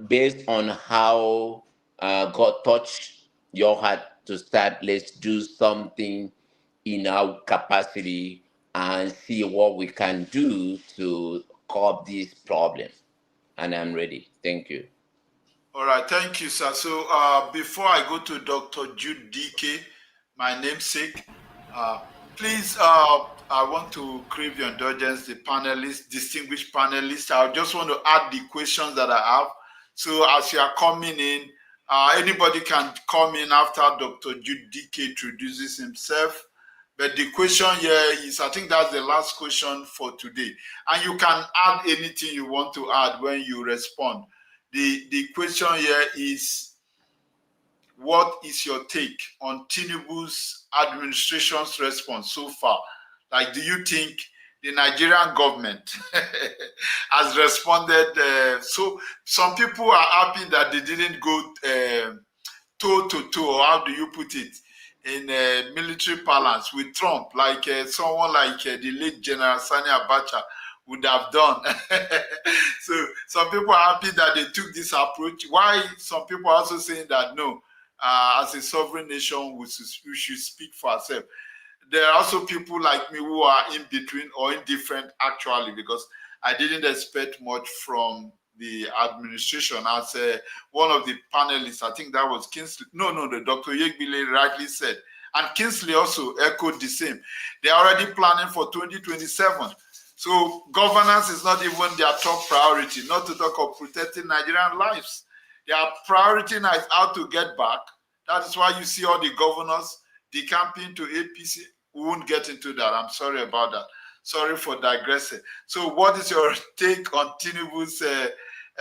based on how God touched your heart to start, let's do something in our capacity and see what we can do to curb this problem. And I'm ready. Thank you. All right, thank you, sir. So before I go to Dr. Jude DK, my namesake, please, I want to crave your indulgence, the panelists, distinguished panelists. I just want to add the questions that I have. So as you are coming in, anybody can come in after Dr. Jude DK introduces himself. But the question here is, I think that's the last question for today. And you can add anything you want to add when you respond. The question here is, what is your take on Tinubu's administration's response so far? Like, do you think the Nigerian government has responded? So some people are happy that they didn't go toe to toe, or how do you put it, in military parlance with Trump, like someone like the late General Sani Abacha would have done. So some people are happy that they took this approach. Why some people are also saying that no, as a sovereign nation, we should speak for ourselves. There are also people like me who are in between or indifferent, actually, because I didn't expect much from the administration. As one of the panelists, I think that was Kingsley. No, the Dr. Yegbile rightly said, and Kingsley also echoed the same. They are already planning for 2027. So governance is not even their top priority, not to talk of protecting Nigerian lives. Their priority now is how to get back. That is why you see all the governors decamping to APC. We won't get into that. I'm sorry about that. Sorry for digressing. So what is your take on Tinubu's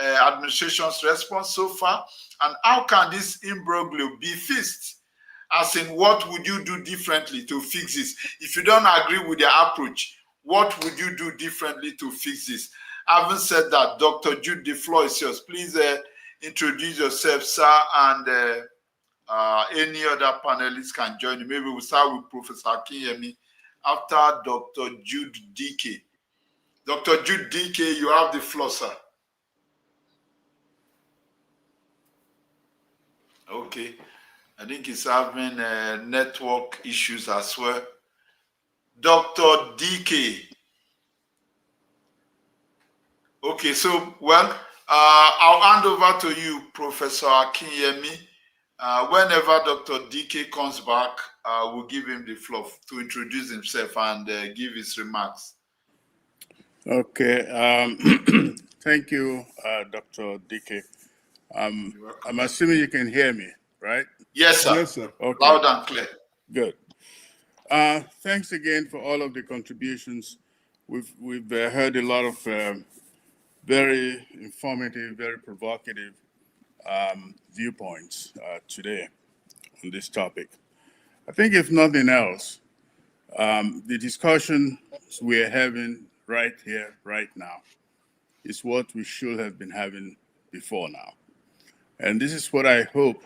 administration's response so far? And how can this imbroglio be fixed? As in, what would you do differently to fix this? If you don't agree with their approach, what would you do differently to fix this? Having said that, Dr. Jude, the floor is yours. Please introduce yourself, sir, and any other panelists can join you. Maybe we'll start with Professor Akinyemi after Dr. Jude DK. Dr. Jude DK, you have the floor, sir. Okay. I think he's having network issues as well. Dr. DK. Okay, so, well, I'll hand over to you, Professor Akinyemi. Whenever Dr. DK comes back, we'll give him the floor to introduce himself and give his remarks. Okay. Thank you, Dr. Dike. I'm assuming you can hear me, right? Yes, sir. Yes, sir. Okay. Loud and clear. Good. Thanks again for all of the contributions. We've heard a lot of very informative, very provocative viewpoints today on this topic. I think, if nothing else, the discussion we're having right here, right now, is what we should have been having before now. And this is what I hope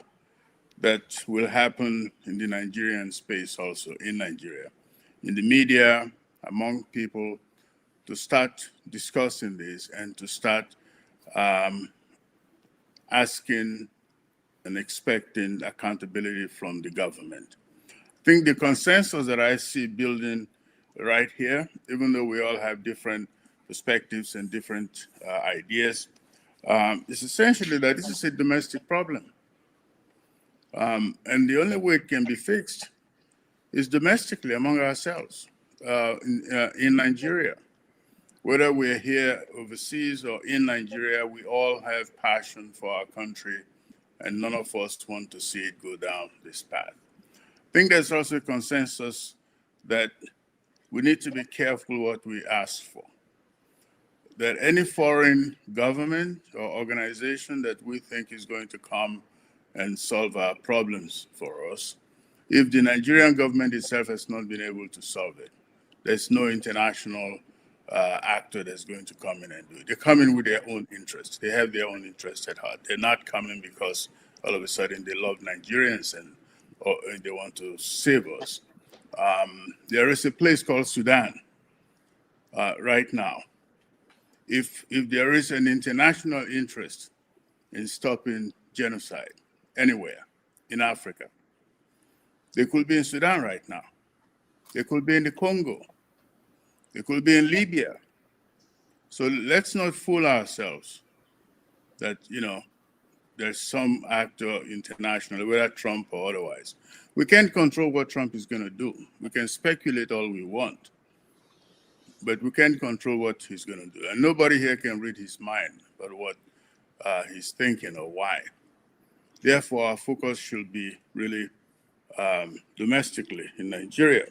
that will happen in the Nigerian space also, in Nigeria, in the media, among people, to start discussing this and to start asking and expecting accountability from the government. I think the consensus that I see building right here, even though we all have different perspectives and different ideas, is essentially that this is a domestic problem. And the only way it can be fixed is domestically among ourselves in Nigeria. Whether we're here overseas or in Nigeria, we all have passion for our country, and none of us want to see it go down this path. I think there's also a consensus that we need to be careful what we ask for. That any foreign government or organization that we think is going to come and solve our problems for us, if the Nigerian government itself has not been able to solve it, there's no international actor that's going to come in and do it. They come in with their own interests. They have their own interests at heart. They're not coming because all of a sudden they love Nigerians or they want to save us. There is a place called Sudan right now. If there is an international interest in stopping genocide anywhere in Africa, they could be in Sudan right now. They could be in the Congo. They could be in Libya. So let's not fool ourselves that, there's some actor internationally, whether Trump or otherwise. We can't control what Trump is going to do. We can speculate all we want, but we can't control what he's going to do. And nobody here can read his mind about what he's thinking or why. Therefore, our focus should be really domestically in Nigeria.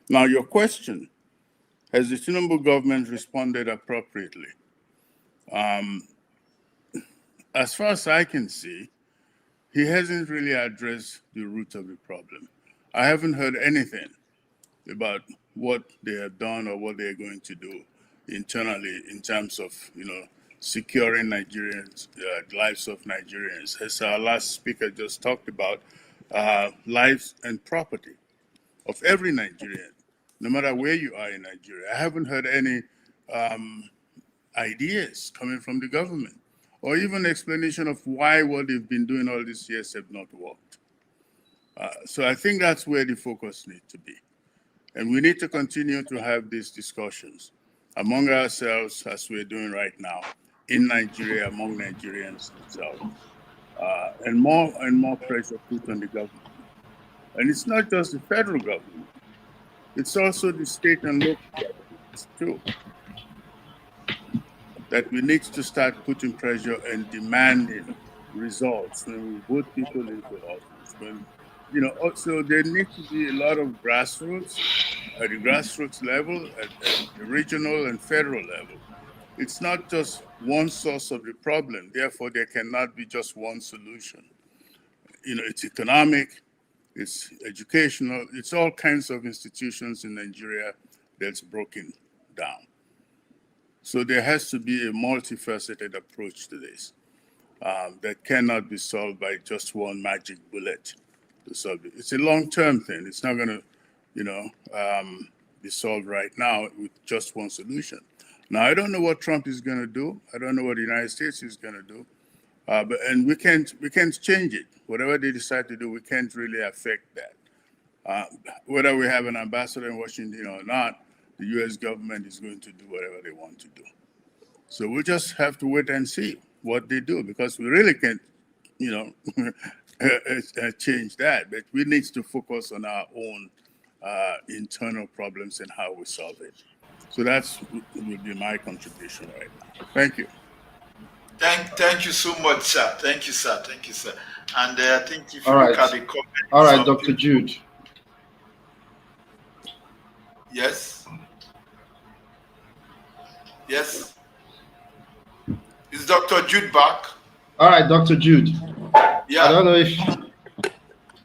Now, your question, has the Tinubu government responded appropriately? As far as I can see, he hasn't really addressed the root of the problem. I haven't heard anything about what they have done or what they're going to do internally in terms of, securing Nigerians, the lives of Nigerians. As our last speaker just talked about, lives and property of every Nigerian, no matter where you are in Nigeria. I haven't heard any ideas coming from the government, or even explanation of why what they've been doing all these years have not worked. So I think that's where the focus needs to be. And we need to continue to have these discussions among ourselves, as we're doing right now, in Nigeria, among Nigerians themselves, and more pressure put on the government. And it's not just the federal government, it's also the state and local governments too, that we need to start putting pressure and demanding results when we vote people into office. Also there needs to be a lot of grassroots, at the grassroots level, at the regional and federal level. It's not just one source of the problem, therefore there cannot be just one solution. It's economic, it's educational, it's all kinds of institutions in Nigeria that's broken down. So there has to be a multifaceted approach to this that cannot be solved by just one magic bullet to solve it. It's a long-term thing. It's not going to, be solved right now with just one solution. Now, I don't know what Trump is going to do. I don't know what the United States is going to do. And we can't change it. Whatever they decide to do, we can't really affect that. Whether we have an ambassador in Washington or not, the U.S. government is going to do whatever they want to do. So we just have to wait and see what they do, because we really can't, change that. But we need to focus on our own internal problems and how we solve it. So that's will be my contribution right now. Thank you. Thank you so much, sir. Thank you, sir. Thank you, sir. And I think if you All look right. at the comments, All right, some Dr. people, Jude. yes, yes. Is Dr. Jude back? All right, Dr. Jude. I Yeah. don't know if,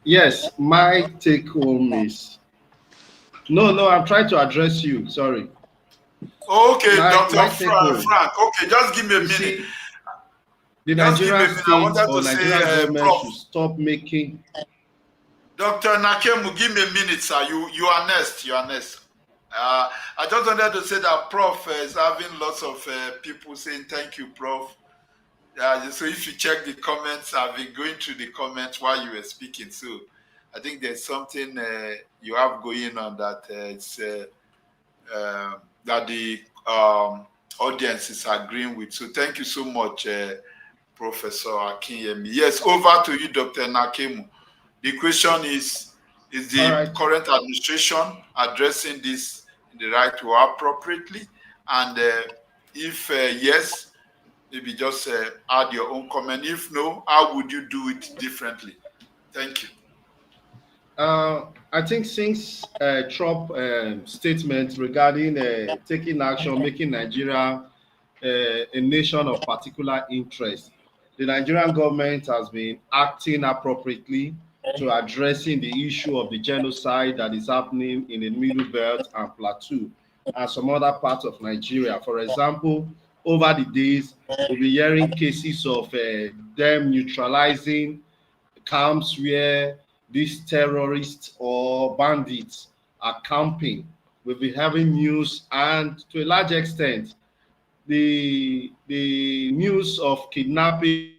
yes, my take home is, no, I'm trying to address you. Sorry. Okay, Dr. My take home. Frank. Okay, just give me a You minute. see, the Just give me a Nigerian minute. I state wanted or to say, Nigerian government Prof. should stop making. Dr. Nakemu, give me a minute, sir. You are next. You are next. I just wanted to say that Prof is having lots of people saying thank you, Prof. So if you check the comments, I've been going through the comments while you were speaking. So I think there's something you have going on that that the audience is agreeing with. So thank you so much, Professor Akinyemi. Yes, over to you, Dr. Nakemu. The question is the current administration addressing this in the right way appropriately? And if yes, maybe just add your own comment. If no, how would you do it differently? Thank you. I think since Trump statement regarding taking action, making Nigeria a nation of particular interest, the Nigerian government has been acting appropriately to addressing the issue of the genocide that is happening in the Middle Belt and Plateau and some other parts of Nigeria. For example, over the days, we'll be hearing cases of them neutralizing camps where these terrorists or bandits are camping. We'll be having news, and to a large extent, the news of kidnapping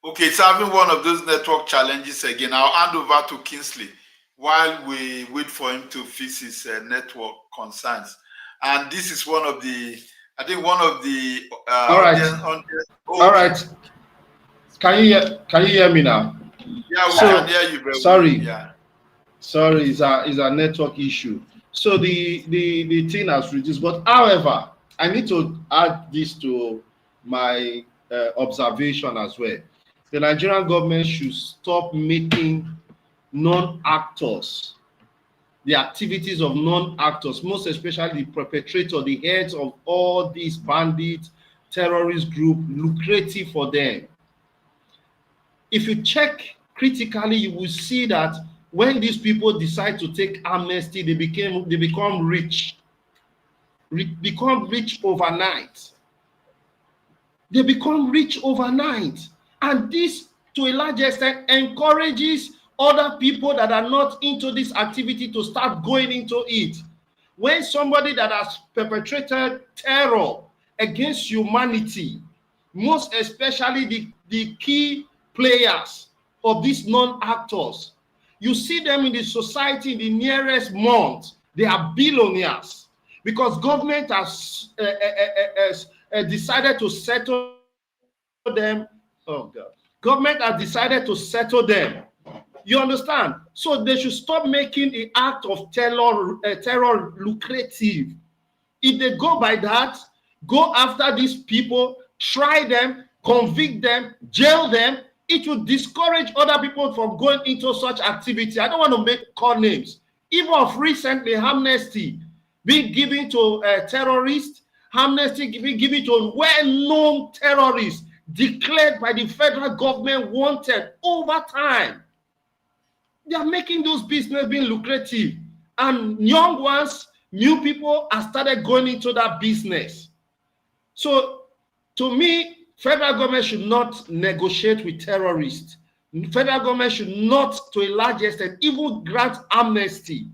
Okay, it's having one of those network challenges again. I'll hand over to Kingsley while we wait for him to fix his network concerns. And this is one of the, I think one of the all right. All right. Can you hear me now? Yeah, we can hear you very sorry. well. Yeah. Sorry, it's a network issue. So the thing has reduced. But however, I need to add this to my observation as well. The Nigerian government should stop making non-actors, the activities of non-actors, most especially the perpetrator, the heads of all these bandits, terrorist group, lucrative for them. If you check critically, you will see that when these people decide to take amnesty, they become rich. Become rich overnight. They become rich overnight. And this, to a large extent, encourages other people that are not into this activity to start going into it. When somebody that has perpetrated terror against humanity, most especially the key players of these non-actors, you see them in the society in the nearest month, they are billionaires because government has decided to settle them. Oh God. Government has decided to settle them. You understand? So they should stop making the act of terror lucrative. If they go by that, go after these people, try them, convict them, jail them, it will discourage other people from going into such activity. I don't want to make call names. Even of recently, amnesty being given to terrorists, amnesty being given to well-known terrorists declared by the federal government wanted over time. They are making those business being lucrative. And young ones, new people have started going into that business. So to me, federal government should not negotiate with terrorists. Federal government should not, to a large extent, even grant amnesty.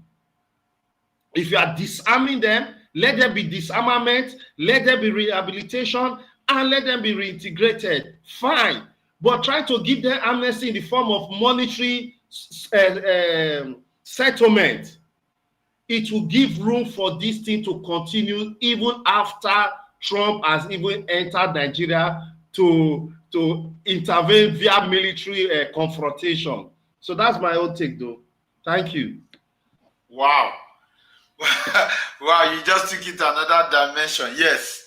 If you are disarming them, let there be disarmament, let there be rehabilitation, and let them be reintegrated. Fine. But try to give them amnesty in the form of monetary settlement. It will give room for this thing to continue even after Trump has even entered Nigeria to intervene via military confrontation. So that's my own take, though. Thank you. Wow. Wow, you just took it another dimension. Yes,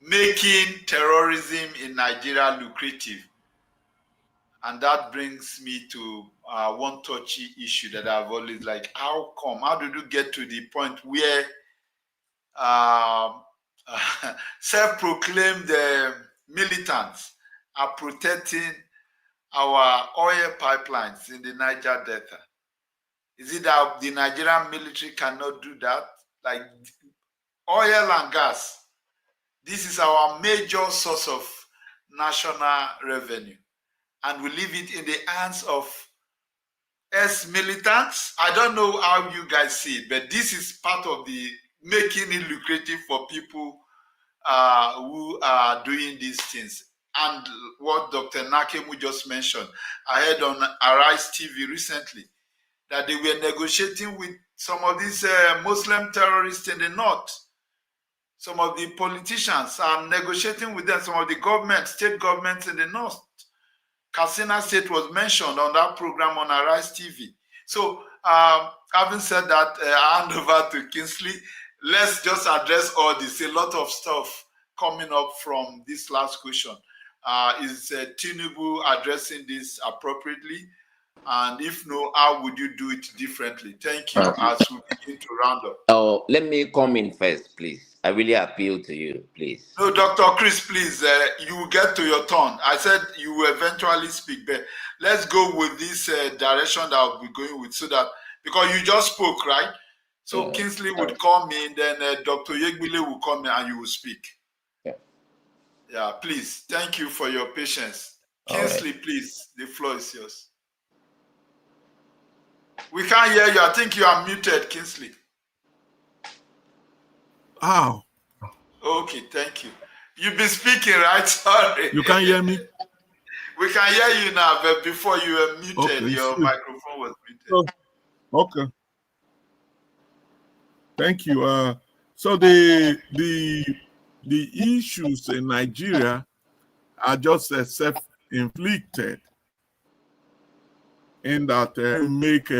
making terrorism in Nigeria lucrative. And that brings me to one touchy issue that I've always like, how come? How did you get to the point where self-proclaimed militants are protecting our oil pipelines in the Niger Delta? Is it that the Nigerian military cannot do that? Like oil and gas, this is our major source of national revenue. And we leave it in the hands of ex-militants. I don't know how you guys see it, but this is part of the making it lucrative for people who are doing these things. And what Dr. Nakemu just mentioned, I heard on Arise TV recently that they were negotiating with some of these Muslim terrorists in the north. Some of the politicians are negotiating with them, some of the governments, state governments in the north. Katsina State was mentioned on that program on Arise TV. So, having said that, I hand over to Kingsley. Let's just address all this. A lot of stuff coming up from this last question. Is Tinubu addressing this appropriately? And if no, how would you do it differently? Thank you as we begin to round up. Oh, let me come in first, please. I really appeal to you, please. No, Dr. Chris, please, you will get to your turn. I said you will eventually speak, but let's go with this direction that I'll be going with, so that, because you just spoke, right? So Kingsley would come in, then Dr. Yegbile will come in and you will speak. Yeah, please. Thank you for your patience. Kingsley, please, the floor is yours. We can't hear you. I think you are muted, Kingsley. How? Okay, thank you. You've been speaking, right? Sorry. You can hear me? We can hear you now, but before you were muted, Okay, your microphone was muted. Okay. Thank you. So the issues in Nigeria are just self-inflicted, in that you make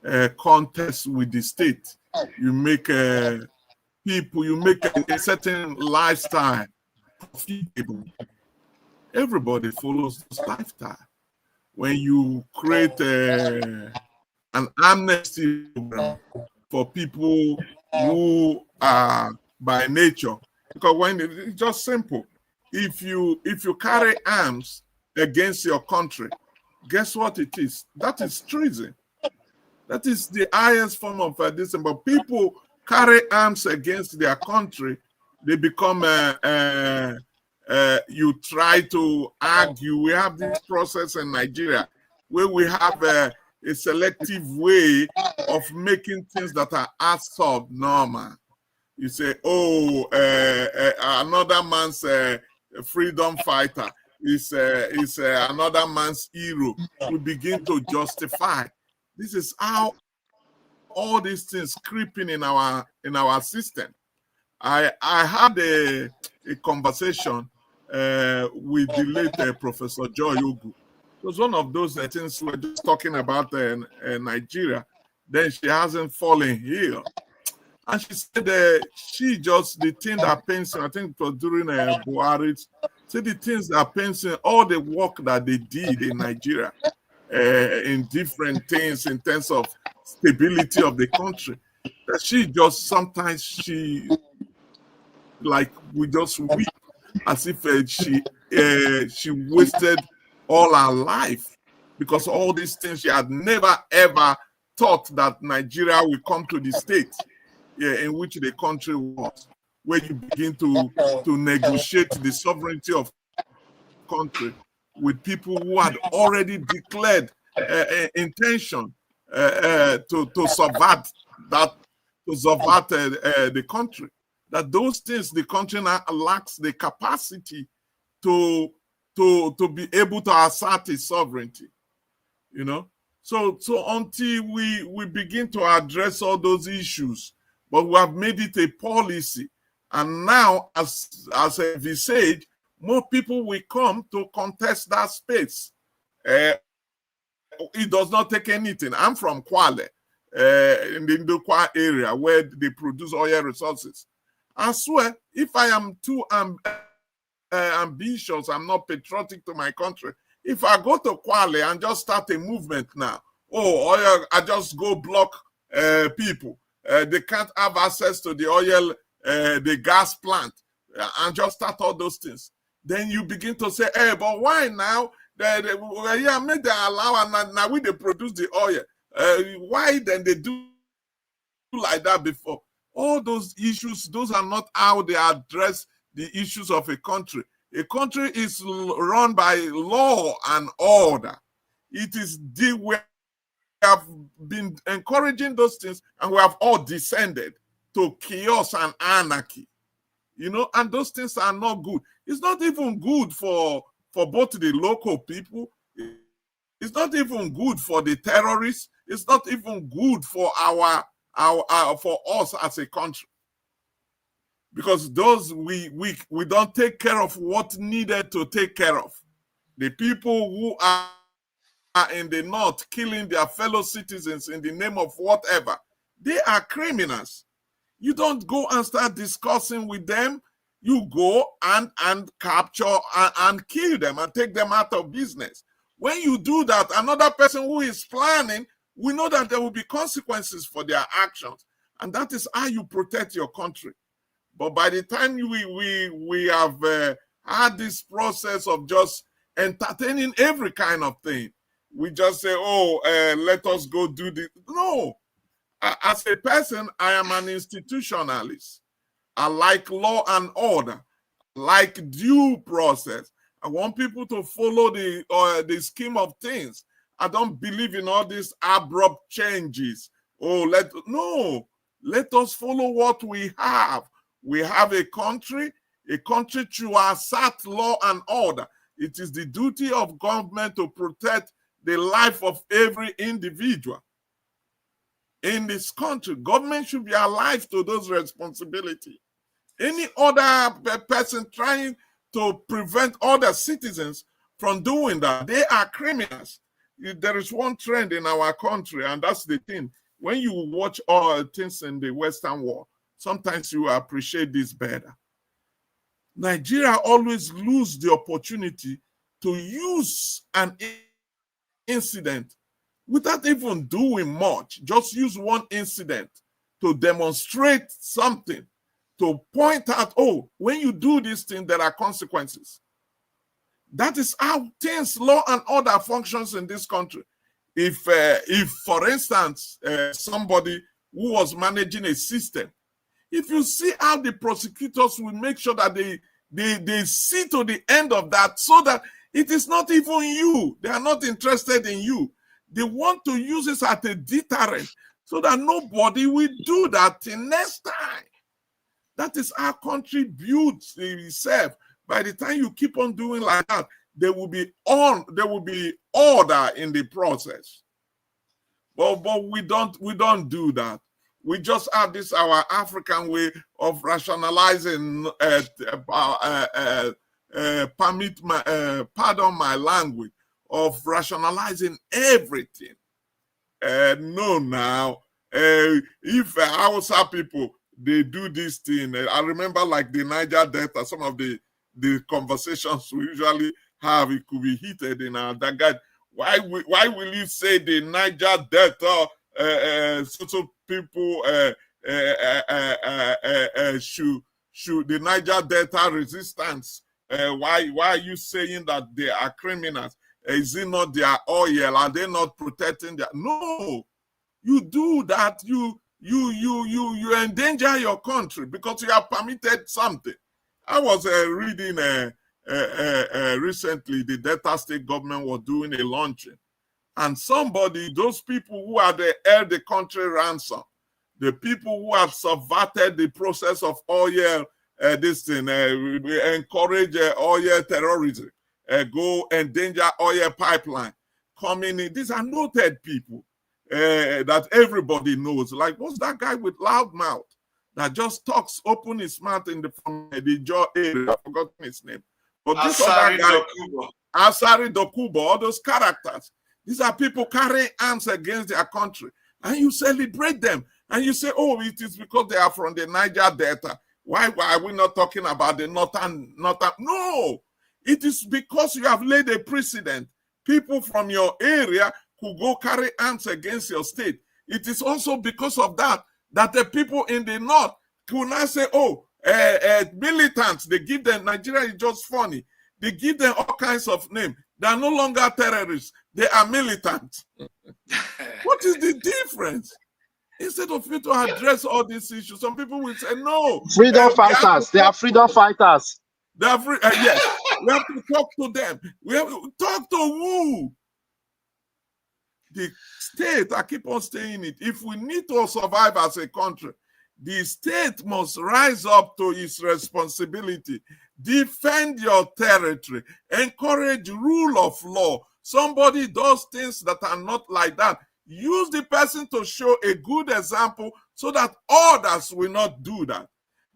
a contest with the state. You make people, you make a certain lifestyle profitable. Everybody follows this lifestyle. When you create an amnesty program for people who are by nature, because when it's just simple, if you carry arms against your country, guess what it is? That is treason. That is the highest form of this. But people carry arms against their country, they become you try to argue. We have this process in Nigeria where we have a selective way of making things that are abnormal. You say, oh, another man's freedom fighter is another man's hero. We begin to justify. This is how all these things creeping in our system. I had a conversation with the late Professor Joy Ogu. It was one of those things we were just talking about Nigeria. Then she hasn't fallen here. And she said the thing that pains her, I think it was during Buhari, said the things that pains her, all the work that they did in Nigeria, in different things in terms of stability of the country, that she just sometimes we just weep as if she wasted all her life, because all these things she had never ever thought that Nigeria will come to the state in which the country was, where you begin to negotiate the sovereignty of country with people who had already declared intention to subvert that, to subvert the country. That those things the country lacks the capacity to be able to assert its sovereignty, you know. So until we begin to address all those issues, but we have made it a policy, and now as a visage, more people will come to contest that space. It does not take anything. I'm from Kwale, in the Ndokwa area where they produce oil resources. I swear, if I am too ambitious, I'm not patriotic to my country. If I go to Kwale and just start a movement now, oil, I just go block people. They can't have access to the oil, the gas plant, and just start all those things. Then you begin to say, hey, but why now? Yeah, make them allow, and now we they produce the oil. Why then they do like that before? All those issues, those are not how they address the issues of a country. A country is run by law and order. It is we have been encouraging those things, and we have all descended to chaos and anarchy. You know, and those things are not good. It's not even good for both the local people. It's not even good for the terrorists. It's not even good for for us as a country. Because those we don't take care of what needed to take care of. The people who are in the north killing their fellow citizens in the name of whatever, they are criminals. You don't go and start discussing with them. You go and capture and kill them and take them out of business. When you do that, another person who is planning, we know that there will be consequences for their actions. And that is how you protect your country. But by the time we have had this process of just entertaining every kind of thing, we just say, let us go do this. No. As a person, I am an institutionalist. I like law and order, I like due process. I want people to follow the scheme of things. I don't believe in all these abrupt changes. Let us follow what we have. We have a country to assert law and order. It is the duty of government to protect the life of every individual in this country. Government should be alive to those responsibilities. Any other person trying to prevent other citizens from doing that, they are criminals. There is one trend in our country, and that's the thing. When you watch all things in the Western world, sometimes you appreciate this better. Nigeria always lose the opportunity to use an incident without even doing much. Just use one incident to demonstrate something, to point out, when you do this thing, there are consequences. That is how things, law and order functions in this country. If for instance, somebody who was managing a system, if you see how the prosecutors will make sure that they see to the end of that, so that it is not even you. They are not interested in you. They want to use this as a deterrent so that nobody will do that till next time. That is how country builds itself. By the time you keep on doing like that, there will be order in the process. But we don't do that. We just have this our African way of rationalizing. Pardon my language, of rationalizing everything. If Hausa people, they do this thing. I remember like the Niger Delta, some of the conversations we usually have, it could be heated in our Dagad. Why will you say the Niger Delta so people should the Niger Delta resistance? Why are you saying that they are criminals? Is it not their oil? Are they not protecting their? No, you do that. You endanger your country because you have permitted something. I was reading recently the Delta State government was doing a launching, and somebody, those people who are held the country ransom, the people who have subverted the process of oil, encourage oil terrorism, go endanger oil pipeline coming in. These are noted people that everybody knows. Like, what's that guy with loud mouth that just talks, open his mouth from the jaw area? I've forgotten his name. But this other guy, Asari Dokubo, all those characters, these are people carrying arms against their country. And you celebrate them. And you say, oh, it is because they are from the Niger Delta. Why are we not talking about the northern? No, it is because you have laid a precedent. People from your area could go carry arms against your state. It is also because of that the people in the north could not say, oh, militants, they give them, Nigeria is just funny. They give them all kinds of names. They are no longer terrorists. They are militants. What is the difference? Instead of you to address all these issues, some people will say, no. Freedom fighters. They are freedom fighters. They are free, yes. We have to talk to them. We have to talk to who? The state, I keep on saying it, if we need to survive as a country, the state must rise up to its responsibility. Defend your territory. Encourage rule of law. Somebody does things that are not like that. Use the person to show a good example so that others will not do that.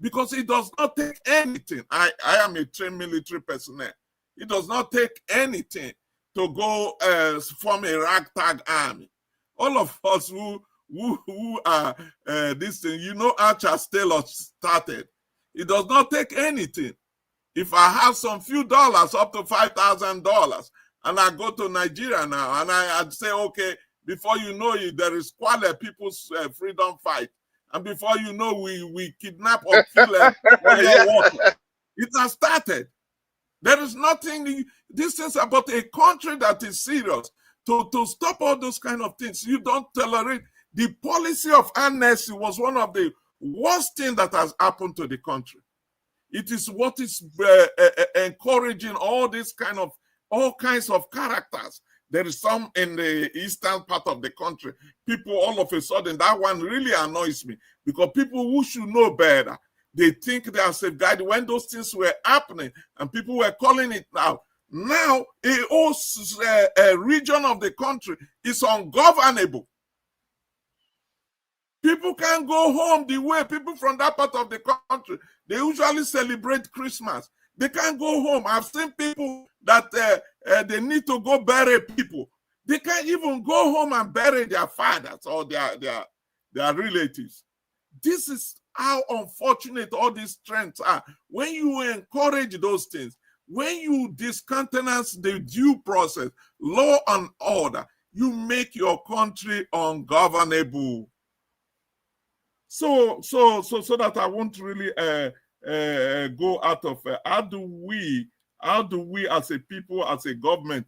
Because it does not take anything. I am a trained military personnel. It does not take anything to go form a ragtag army. All of us who are this thing, you know, Archer Taylor started. It does not take anything. If I have some few dollars, up to $5,000, and I go to Nigeria now, and I'd say, okay, before you know it, there is Kwale People's Freedom Fight. And before you know, we kidnap or kill water. It has started. There is nothing, this is about a country that is serious. To stop all those kind of things, you don't tolerate. The policy of amnesty was one of the worst things that has happened to the country. It is what is encouraging all kinds of characters. There is some in the eastern part of the country. People all of a sudden, that one really annoys me because people who should know better, they think they are safeguarded when those things were happening and people were calling it out. Now, a whole region of the country is ungovernable. People can't go home the way people from that part of the country, they usually celebrate Christmas. They can't go home. I've seen people that they need to go bury people. They can't even go home and bury their fathers or their relatives. This is how unfortunate all these trends are. When you encourage those things, when you discountenance the due process, law and order, you make your country ungovernable. So that I won't really go out of how do we as a people, as a government,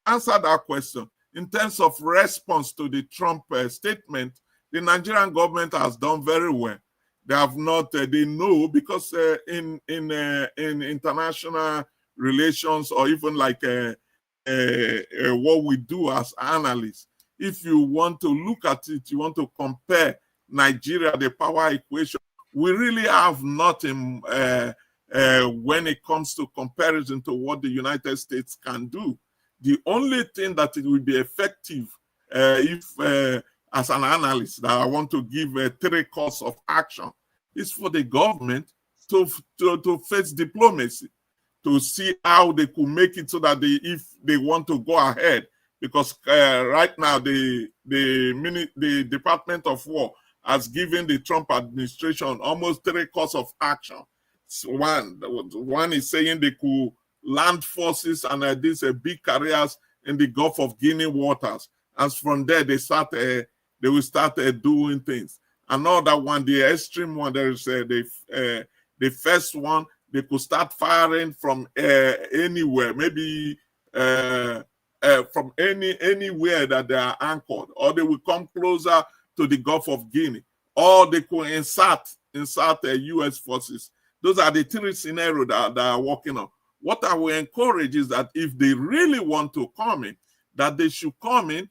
answer that question in terms of response to the Trump statement? The Nigerian government has done very well. They have not. They know because in international relations or even like what we do as analysts, if you want to look at it, you want to compare Nigeria, the power equation, we really have nothing when it comes to comparison to what the United States can do. The only thing that it will be effective if, as an analyst, that I want to give 3 courses of action is for the government to face diplomacy, to see how they could make it so that if they want to go ahead, because right now the Department of War has given the Trump administration almost 3 courses of action. So one is saying they could land forces and these big carriers in the Gulf of Guinea waters. As from there, they will start doing things. Another one, the extreme one, there is the first one, they could start firing from anywhere, maybe from anywhere that they are anchored, or they will come closer to the Gulf of Guinea, or they could insert U.S. forces. Those are the 3 scenarios that are working on. What I will encourage is that if they really want to come in, that they should come in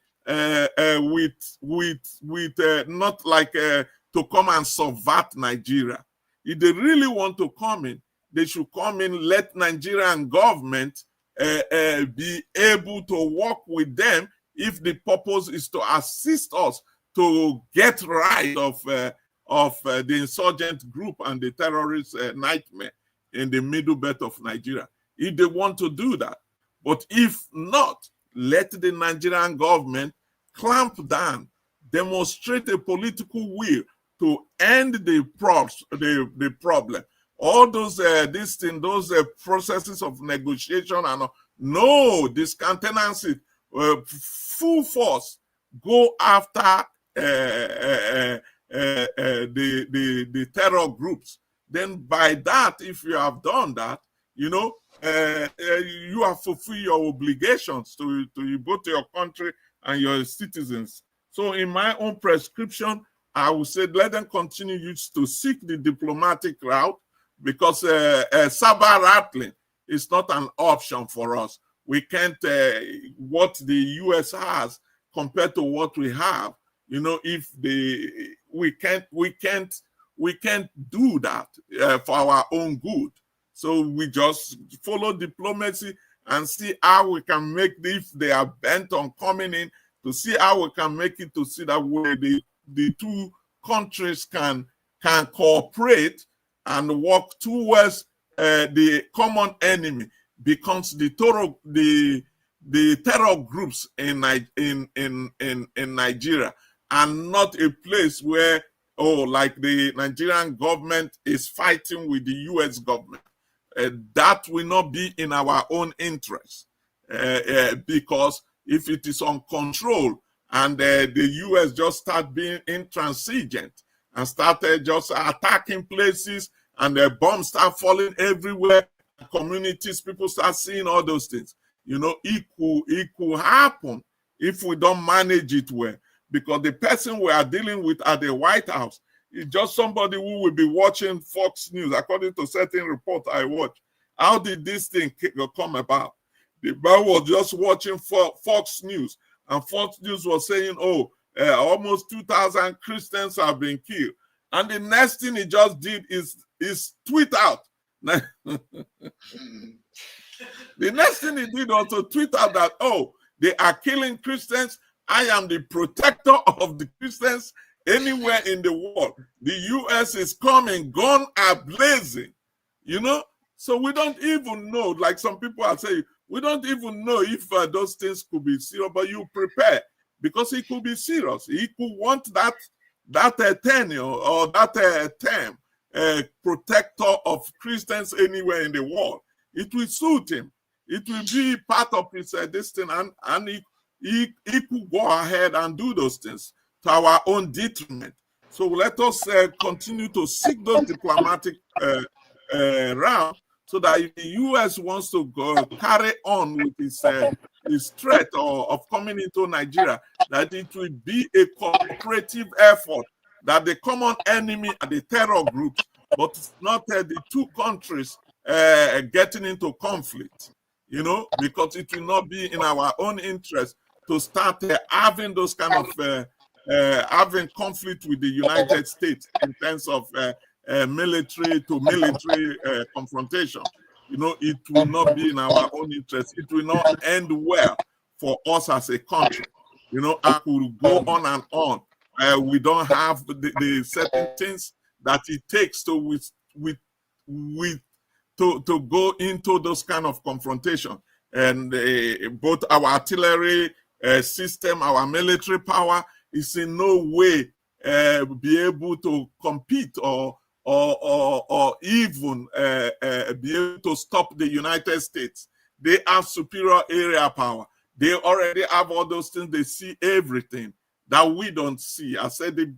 not like to come and subvert Nigeria. If they really want to come in, they should come in, let Nigerian government be able to work with them if the purpose is to assist us to get rid of the insurgent group and the terrorist nightmare in the middle belt of Nigeria, if they want to do that. But if not, let the Nigerian government clamp down, demonstrate a political will to end the problem. All those processes of negotiation and no discontenancy, full force go after the terror groups. Then by that, if you have done that, you know, you have fulfilled your obligations to both your country and your citizens. So in my own prescription, I would say let them continue to seek the diplomatic route, because saber rattling is not an option for us. We can't, what the US has compared to what we have, you know, we can't do that for our own good. So we just follow diplomacy and see how we can make, if they are bent on coming in, to see how we can make it, to see that way the two countries can cooperate and work towards the common enemy becomes the terror groups in Nigeria, and not a place where, like the Nigerian government is fighting with the US government. That will not be in our own interest, because if it is uncontrolled and the US just start being intransigent and started just attacking places, and the bombs start falling everywhere, communities, people start seeing all those things, you know, it could happen if we don't manage it well. Because the person we are dealing with at the White House is just somebody who will be watching Fox News, according to certain reports I watch. How did this thing come about? The man was just watching Fox News, and Fox News was saying, almost 2,000 Christians have been killed. And the next thing he just did is tweet out. The next thing he did was to tweet out that, they are killing Christians. I am the protector of the Christians anywhere in the world. The US is coming, gun are blazing, you know? So we don't even know, like some people are saying, we don't even know if those things could be serious, but you prepare, because it could be serious. He could want that tenure or that term, protector of Christians anywhere in the world. It will suit him. It will be part of his destiny, and he could go ahead and do those things to our own detriment. So let us continue to seek those diplomatic route, so that if the US wants to carry on with his threat of coming into Nigeria, that it will be a cooperative effort, that the common enemy are the terror groups, but it's not the two countries getting into conflict, you know, because it will not be in our own interest to start having those kind of having conflict with the United States in terms of military to military confrontation. You know, it will not be in our own interest. It will not end well for us as a country. You know, I could go on and on. We don't have the certain things that it takes to go into those kind of confrontation. And both our artillery system, our military power is in no way be able to compete or even be able to stop the United States. They have superior area power. They already have all those things. They see everything that we don't see. I said the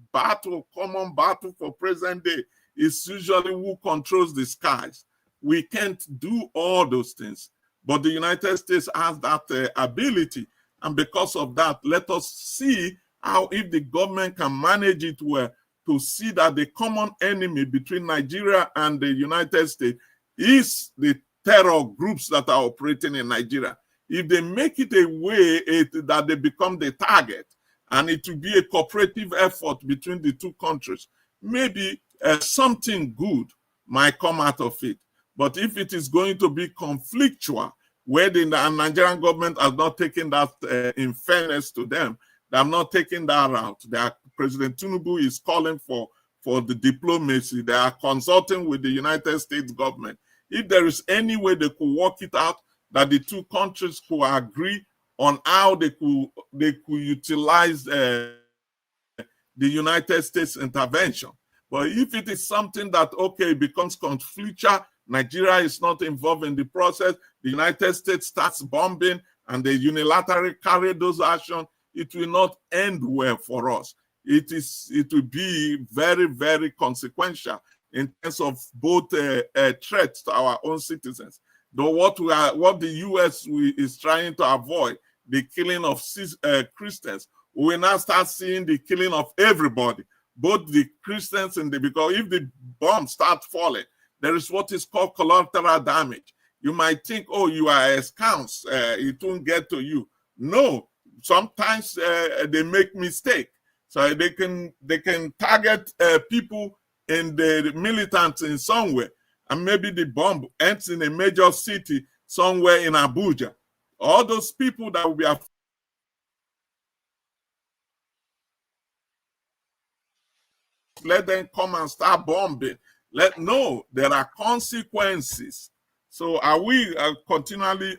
common battle for present day is usually who controls the skies. We can't do all those things, but the United States has that ability. And because of that, let us see how, if the government can manage it well, to see that the common enemy between Nigeria and the United States is the terror groups that are operating in Nigeria. if they make it a way that they become the target, and it will be a cooperative effort between the two countries, maybe something good might come out of it. But if it is going to be conflictual, where the Nigerian government has not taken that, in fairness to them, they have not taken that route. President Tinubu is calling for the diplomacy. They are consulting with the United States government. If there is any way they could work it out, that the two countries could agree on how they could utilize the United States intervention. But if it is something that, okay, becomes conflictual, Nigeria is not involved in the process, the United States starts bombing, and they unilaterally carry those actions, it will not end well for us. It will be very, very consequential in terms of both threats to our own citizens. Though what the U.S. is trying to avoid, the killing of Christians, we will now start seeing the killing of everybody, both the Christians because if the bombs start falling, there is what is called collateral damage. You might think, oh, you are askance, it won't get to you. No, sometimes they make mistake. So they can target people in the militants in somewhere, and maybe the bomb ends in a major city somewhere in Abuja. All those people that will be affected, let them come and start bombing. No, there are consequences. So are we continually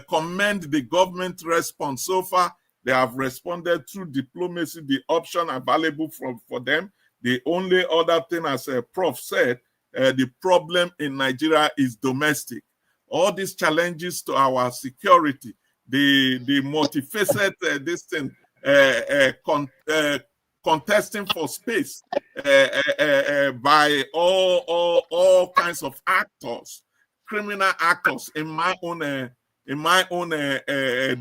commend the government response so far? They have responded through diplomacy, the option available for them. The only other thing, as Prof said, the problem in Nigeria is domestic. All these challenges to our security, the multifaceted this thing, contesting for space by all kinds of actors, criminal actors. In my own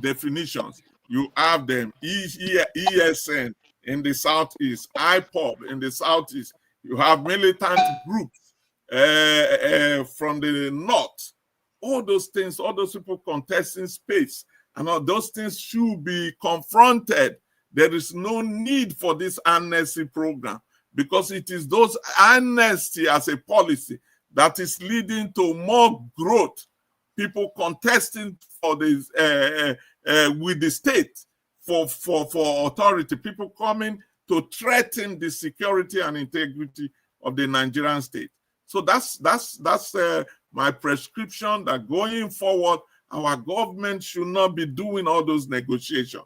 definitions, you have them ESN in the southeast, IPOB in the southeast. You have militant groups from the north. All those things, all those people contesting space, and all those things should be confronted. There is no need for this amnesty program, because it is those amnesty as a policy that is leading to more growth. People contesting for this with the state for authority. People coming to threaten the security and integrity of the Nigerian state. So that's my prescription, that going forward, our government should not be doing all those negotiating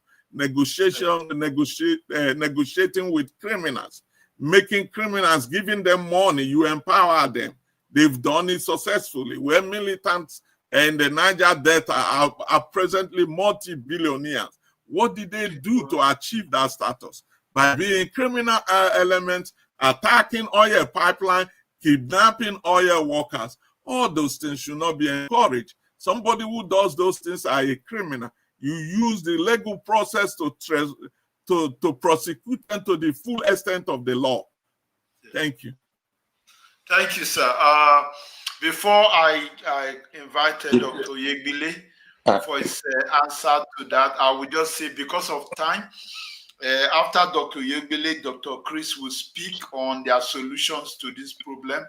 with criminals, making criminals, giving them money. You empower them. They've done it successfully. Where militants and the Niger Delta are presently multi-billionaires. What did they do to achieve that status? By being criminal elements, attacking oil pipeline, kidnapping oil workers. All those things should not be encouraged. Somebody who does those things are a criminal. You use the legal process to prosecute them to the full extent of the law. Thank you. Thank you, sir. Before I invited Dr. Yegbile for his answer to that, I will just say, because of time, after Dr. Yegbile, Dr. Chris will speak on their solutions to this problem.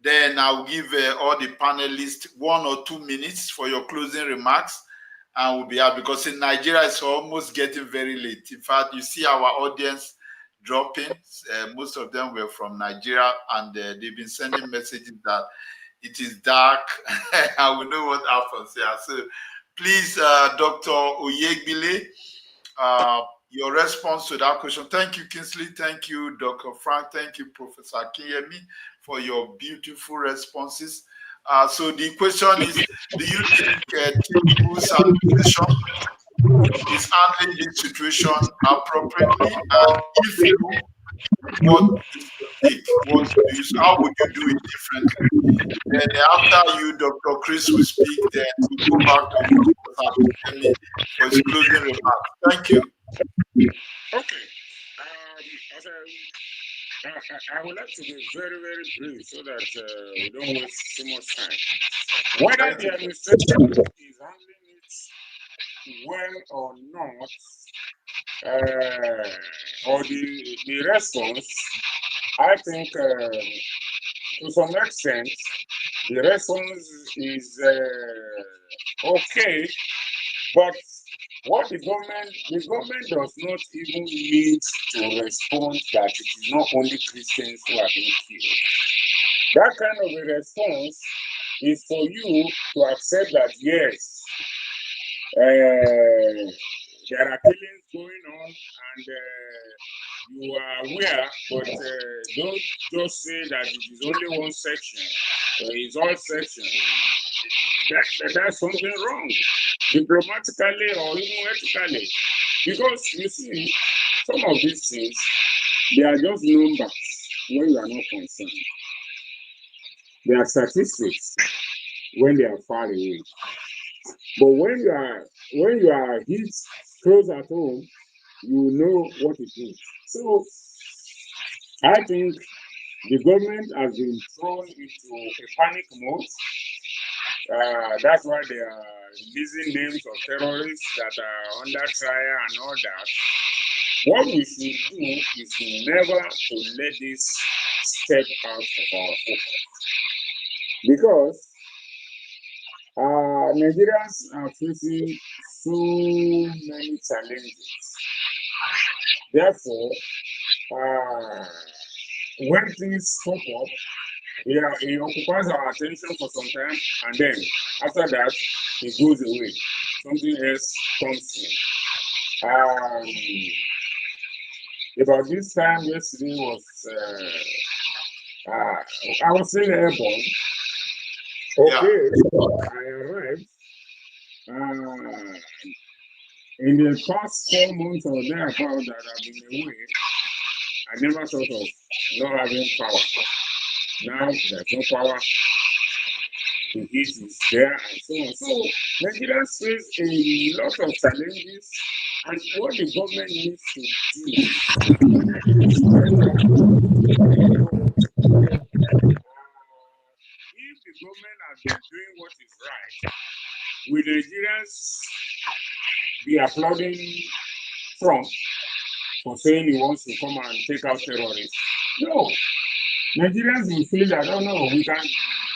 Then I'll give all the panelists 1 or 2 minutes for your closing remarks, and we'll be out, because in Nigeria it's almost getting very late. In fact, you see our audience dropping. Most of them were from Nigeria, and they've been sending messages that it is dark. I will know what happens here. So please, Dr. Oyegbile, your response to that question. Thank you, Kingsley. Thank you, Dr. Frank. Thank you, Professor Akinyemi, for your beautiful responses. So the question is, do you think Tinubu's administration is handling this situation appropriately? And if you, what is your take? How would you do it differently? Then after you, Dr. Chris will speak. Then we'll go back to Professor Akinyemi for his closing remarks. Thank you. Okay. I would like to be very, very brief so that we don't waste too much time. Whether the administration is handling it well or not, or the response, I think to some extent, the response is okay, but what the government does not even need to respond that it is not only Christians who are being killed. That kind of a response is for you to accept that yes, there are killings going on and you are aware, but don't just say that it is only one section, it's all sections. That's something wrong, diplomatically or even ethically. Because you see, some of these things, they are just numbers when you are not concerned. They are statistics when they are far away. But when you are hit close at home, you know what it is. So I think the government has been thrown into a panic mode. That's why they are releasing names of terrorists that are under trial and all that. What we should do is never to let this step out of our focus. Because Nigerians are facing so many challenges. Therefore, when things pop up, it occupies our attention for some time, and then after that, it goes away. Something else comes in. About this time yesterday was, I was still airborne. Okay, I arrived. In the past 4 months or thereabout that I've been away, I never thought of not having power. Now there's no power. The heat is there and so on. So Nigerians face a lot of challenges, and what the government needs to do is if the government has been doing what is right, will Nigerians be applauding Trump for saying he wants to come and take out terrorists? No. Nigerians will feel that, oh no, we can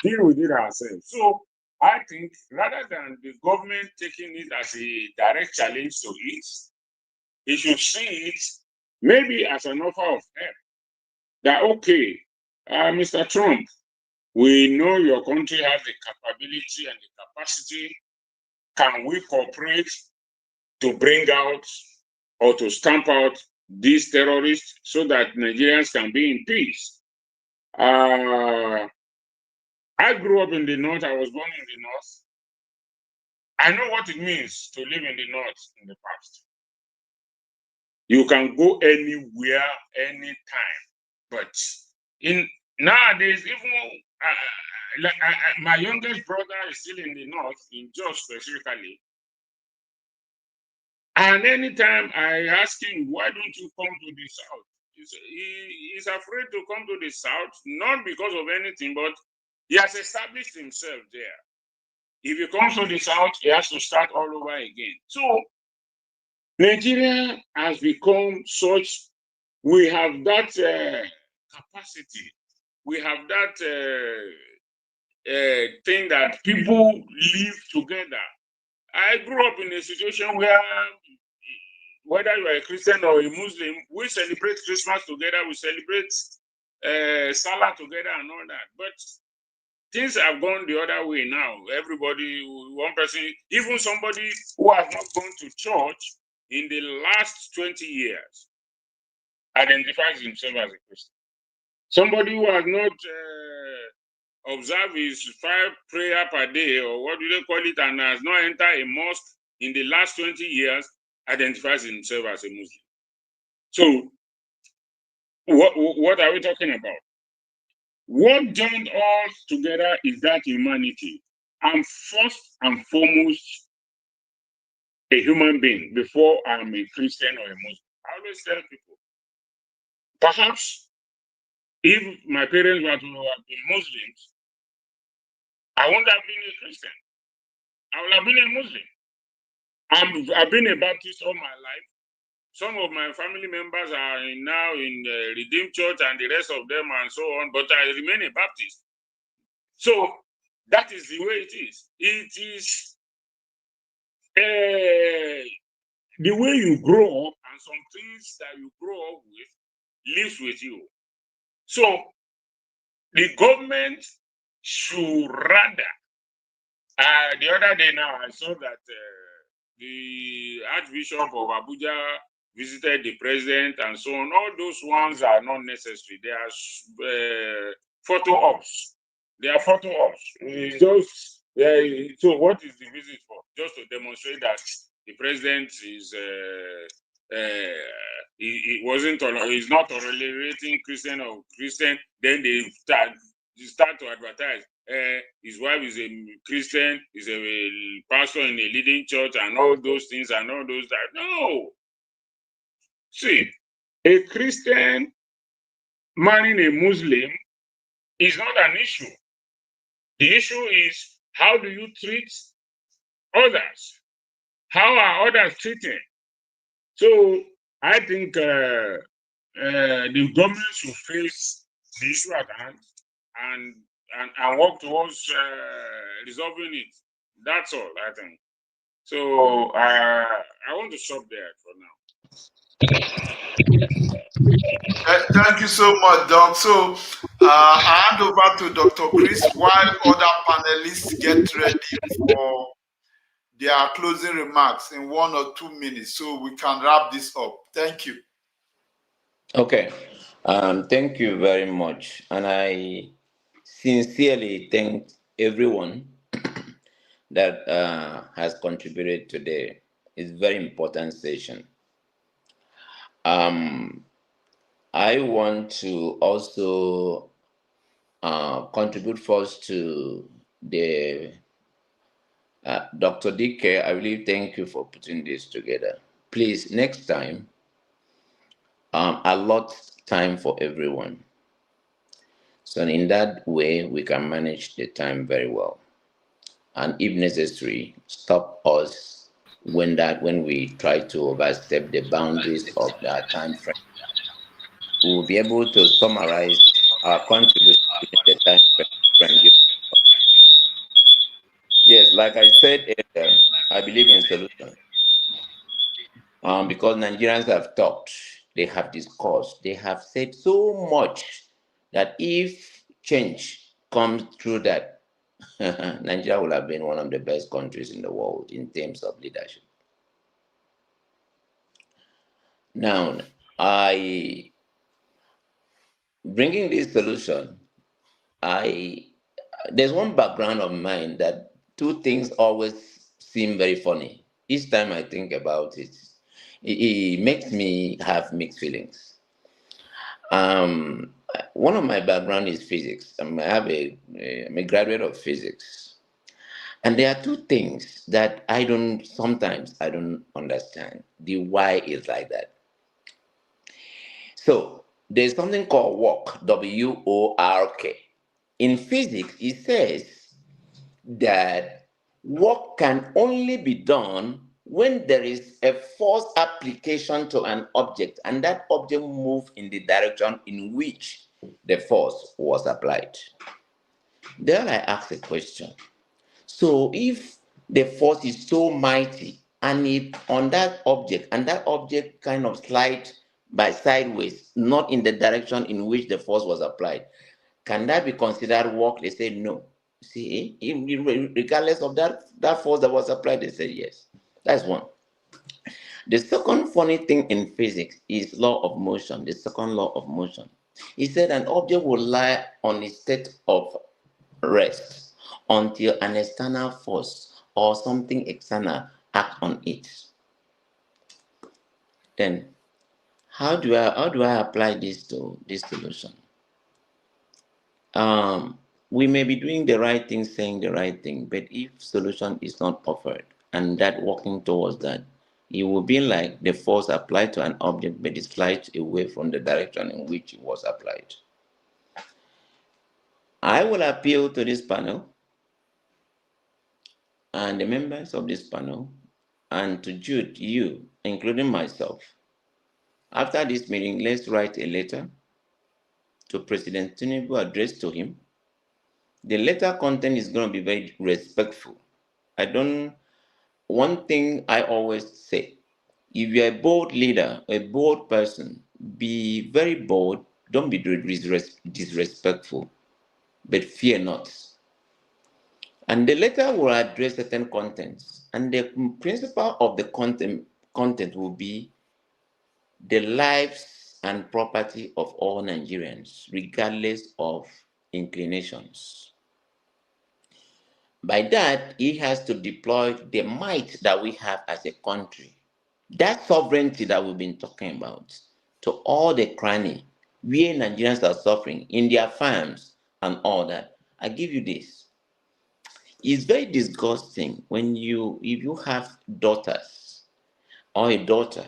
deal with it ourselves. So I think rather than the government taking it as a direct challenge to it, it should see it maybe as an offer of help. That, okay, Mr. Trump, we know your country has the capability and the capacity. Can we cooperate to bring out or to stamp out these terrorists so that Nigerians can be in peace? I grew up in the north. I was born in the north. I know what it means to live in the north in the past. You can go anywhere, anytime. But in nowadays, even my youngest brother is still in the north, in Jos specifically. And anytime I ask him, why don't you come to the south? He's afraid to come to the south, not because of anything, but he has established himself there. If he comes to the south, he has to start all over again. So Nigeria has become such, we have that capacity, we have that thing that people live together. I grew up in a situation where whether you are a Christian or a Muslim, we celebrate Christmas together, we celebrate Salah together and all that. But things have gone the other way now. Everybody, one person, even somebody who has not gone to church in the last 20 years identifies himself as a Christian. Somebody who has not observed his 5 prayers per day, or what do they call it, and has not entered a mosque in the last 20 years identifies himself as a Muslim. So, what are we talking about? What joined us together is that humanity. I'm first and foremost a human being before I'm a Christian or a Muslim. I always tell people, perhaps if my parents were to have been Muslims, I wouldn't have been a Christian. I would have been a Muslim. I've been a Baptist all my life. Some of my family members are now in the Redeemed Church and the rest of them and so on, but I remain a Baptist. So that is the way it is. It is the way you grow up, and some things that you grow up with lives with you. So the government should rather. The other day now, I saw that the Archbishop of Abuja visited the president and so on. All those ones are not necessary. They are photo ops. They are photo ops. So what is the visit for? Just to demonstrate that the president is he's not tolerating Christian or Christian. Then they start to advertise. His wife is a Christian, is a pastor in a leading church, and all those things and all those that. No. See, a Christian marrying a Muslim is not an issue. The issue is, how do you treat others? How are others treated? So I think the government should face the issue at hand and work towards resolving it. That's all, I think. So I want to stop there for now. Thank you so much, Doc. So I hand over to Dr. Chris while other panelists get ready for their closing remarks in 1 or 2 minutes so we can wrap this up. Thank you. Okay. Thank you very much. And I sincerely thank everyone that has contributed today. It's a very important session. I want to also contribute first to the Dr. DK. I really thank you for putting this together. Please, next time, allot time for everyone. So in that way, we can manage the time very well. And if necessary, stop us when we try to overstep the boundaries of that time frame. We will be able to summarize our contribution within the time frame. Yes, like I said earlier, I believe in solutions. Because Nigerians have talked, they have discussed, they have said so much that if change comes through that, Nigeria will have been one of the best countries in the world in terms of leadership. Now, bringing this solution, there's one background of mine that two things always seem very funny. Each time I think about it, it makes me have mixed feelings. One of my background is physics. I'm a graduate of physics. And there are two things that sometimes I don't understand. The why is like that. So there's something called work, W-O-R-K. In physics, it says that work can only be done when there is a force application to an object and that object moves in the direction in which the force was applied. Then I ask a question. So if the force is so mighty and it on that object and that object kind of slides by sideways, not in the direction in which the force was applied, can that be considered work? They say no. See, regardless of that force that was applied, they say yes. That's one. The second funny thing in physics is law of motion, the second law of motion. He said an object will lie on a state of rest until an external force or something external act on it. Then, how do I apply this to this solution? We may be doing the right thing, saying the right thing, but if solution is not offered and that working towards that, it will be like the force applied to an object, but it slides away from the direction in which it was applied. I will appeal to this panel and the members of this panel and to Jude, you, including myself, after this meeting, let's write a letter to President Tinubu addressed to him. The letter content is going to be very respectful. One thing I always say, if you're a bold leader, a bold person, be very bold. Don't be disrespectful, but fear not. And the letter will address certain contents. And the principle of the content will be the lives and property of all Nigerians, regardless of inclinations. By that, he has to deploy the might that we have as a country, that sovereignty that we've been talking about, to all the cranny where Nigerians are suffering in their farms and all that. I give you this. It's very disgusting when if you have daughters or a daughter,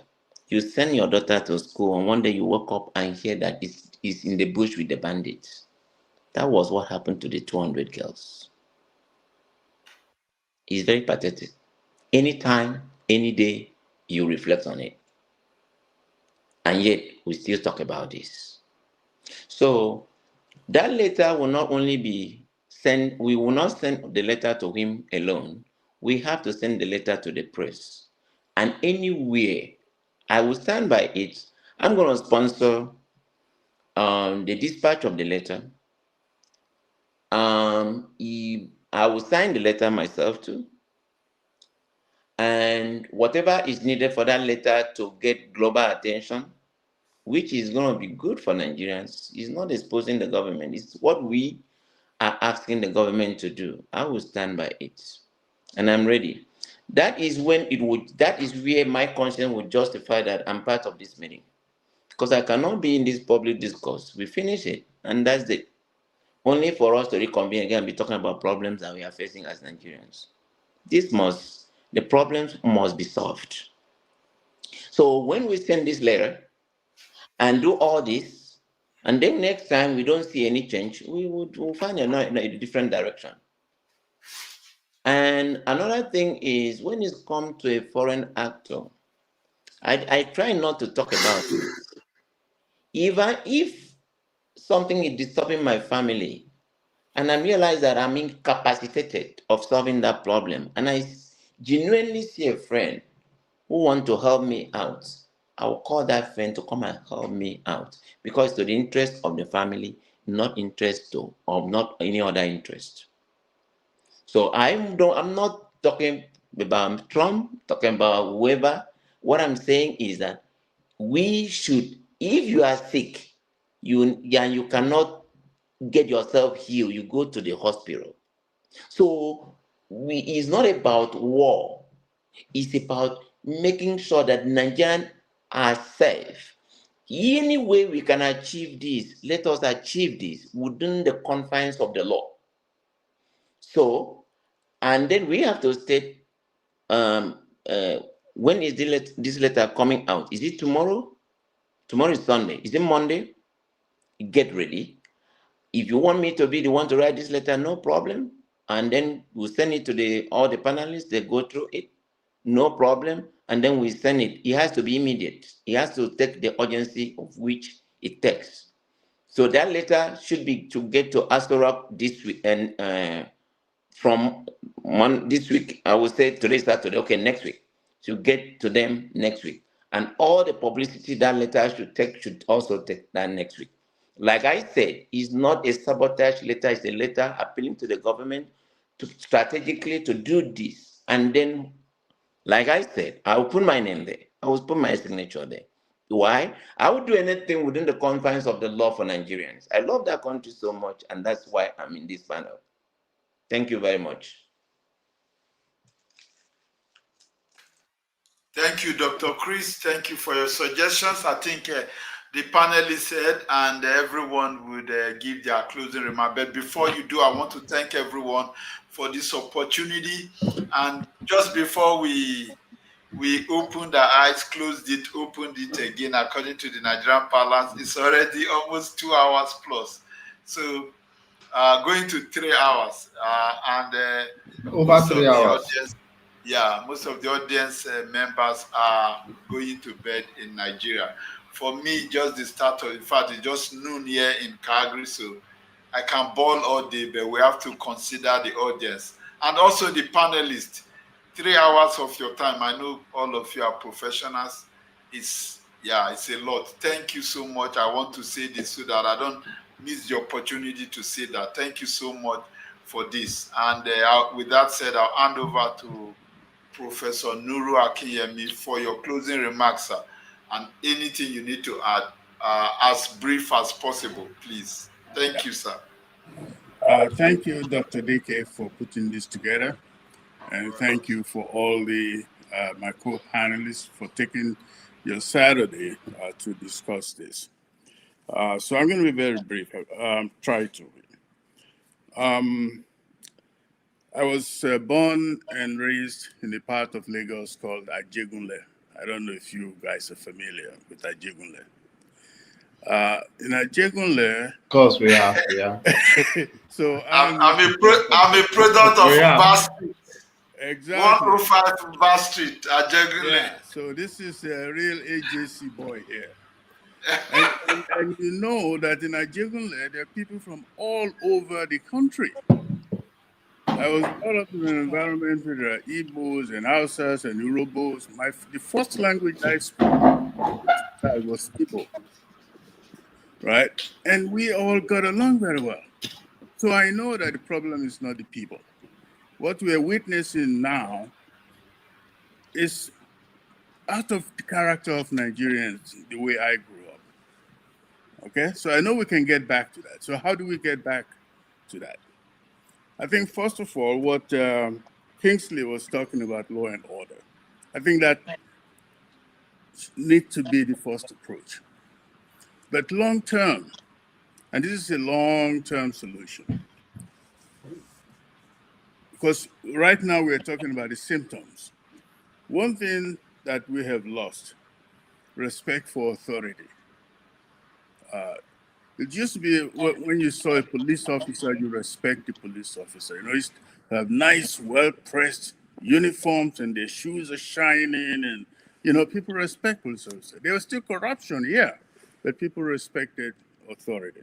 you send your daughter to school and one day you wake up and hear that it's in the bush with the bandits. That was what happened to the 200 girls. It's very pathetic. Anytime, any day, you reflect on it. And yet, we still talk about this. So, that letter will not only be sent, we will not send the letter to him alone. We have to send the letter to the press. And anywhere, I will stand by it. I'm going to sponsor the dispatch of the letter. I will sign the letter myself too. And whatever is needed for that letter to get global attention, which is going to be good for Nigerians, is not exposing the government. It's what we are asking the government to do. I will stand by it. And I'm ready. That is where my conscience would justify that I'm part of this meeting. Because I cannot be in this public discourse. We finish it, and that's it. Only for us to reconvene again and be talking about problems that we are facing as Nigerians. The problems must be solved. So when we send this letter and do all this, and then next time we don't see any change, we'll find a different direction. And another thing is when it comes to a foreign actor, I try not to talk about it. Even if something is disturbing my family, and I realize that I'm incapacitated of solving that problem, and I genuinely see a friend who want to help me out, I will call that friend to come and help me out because to the interest of the family, not not any other interest. So I'm not talking about Trump, talking about whoever. What I'm saying is that we should, if you are sick, you cannot get yourself healed, you go to the hospital. So it's not about war. It's about making sure that Nigerians are safe. Any way we can achieve this, let us achieve this within the confines of the law. So, and then we have to state when is this letter coming out? Is it tomorrow? Tomorrow is Sunday. Is it Monday? Get ready. If you want me to be the one to write this letter, no problem. And then we'll send it to all the panelists. They go through it, no problem. And then we send it. It has to be immediate. It has to take the urgency of which it takes. So that letter should be to get to Astorok this week, and from this week, I will say today, Saturday, okay, next week, to get to them next week. And all the publicity that letter should also take that next week. Like I said, it's not a sabotage letter, it's a letter appealing to the government to strategically to do this. And then, like I said, I will put my name there. I will put my signature there. Why? I would do anything within the confines of the law for Nigerians. I love that country so much, and that's why I'm in this panel. Thank you very much. Thank you, Dr. Chris. Thank you for your suggestions. I think the panelists said, and everyone would give their closing remark. But before you do, I want to thank everyone for this opportunity. And just before we opened our eyes, closed it, opened it again, according to the Nigerian parlance, it's already almost 2 hours plus. So going to 3 hours. And over 3 hours. Yeah, most of the audience members are going to bed in Nigeria. For me, just the start of, in fact, it's just noon here in Calgary, so I can ball all day, but we have to consider the audience and also the panelists. 3 hours of your time. I know all of you are professionals. It's a lot. Thank you so much. I want to say this so that I don't miss the opportunity to say that. Thank you so much for this. And with that said, I'll hand over to Professor Nuru Akinyemi for your closing remarks, sir, and anything you need to add, as brief as possible, please. Thank you, sir. Thank you, Dr. DK, for putting this together. And thank you for all the my co-panelists for taking your Saturday to discuss this. So I'm going to be very brief. Try to. I was born and raised in a part of Lagos called Ajegunle. I don't know if you guys are familiar with Ajegunle. In Ajegunle, Of course, we are. Yeah. So I'm a product of Bass Street. Exactly. 105 Bass Street, Ajegunle. Yeah. So this is a real AJC boy here. and you know that in Ajegunle, there are people from all over the country. I was brought up in an environment where there are Igbos and Hausas and Urobos. The first language I spoke was Igbo, right? And we all got along very well. So I know that the problem is not the people. What we are witnessing now is out of the character of Nigerians, the way I grew up. Okay, so I know we can get back to that. So how do we get back to that? I think first of all, what Kingsley was talking about, law and order, I think that needs to be the first approach. But long term, and this is a long-term solution, because right now we're talking about the symptoms. One thing that we have lost, respect for authority. It used to be when you saw a police officer, you respect the police officer. You know, you have nice, well-pressed uniforms and their shoes are shining, and you know, people respect police officers. There was still corruption, yeah, but people respected authority.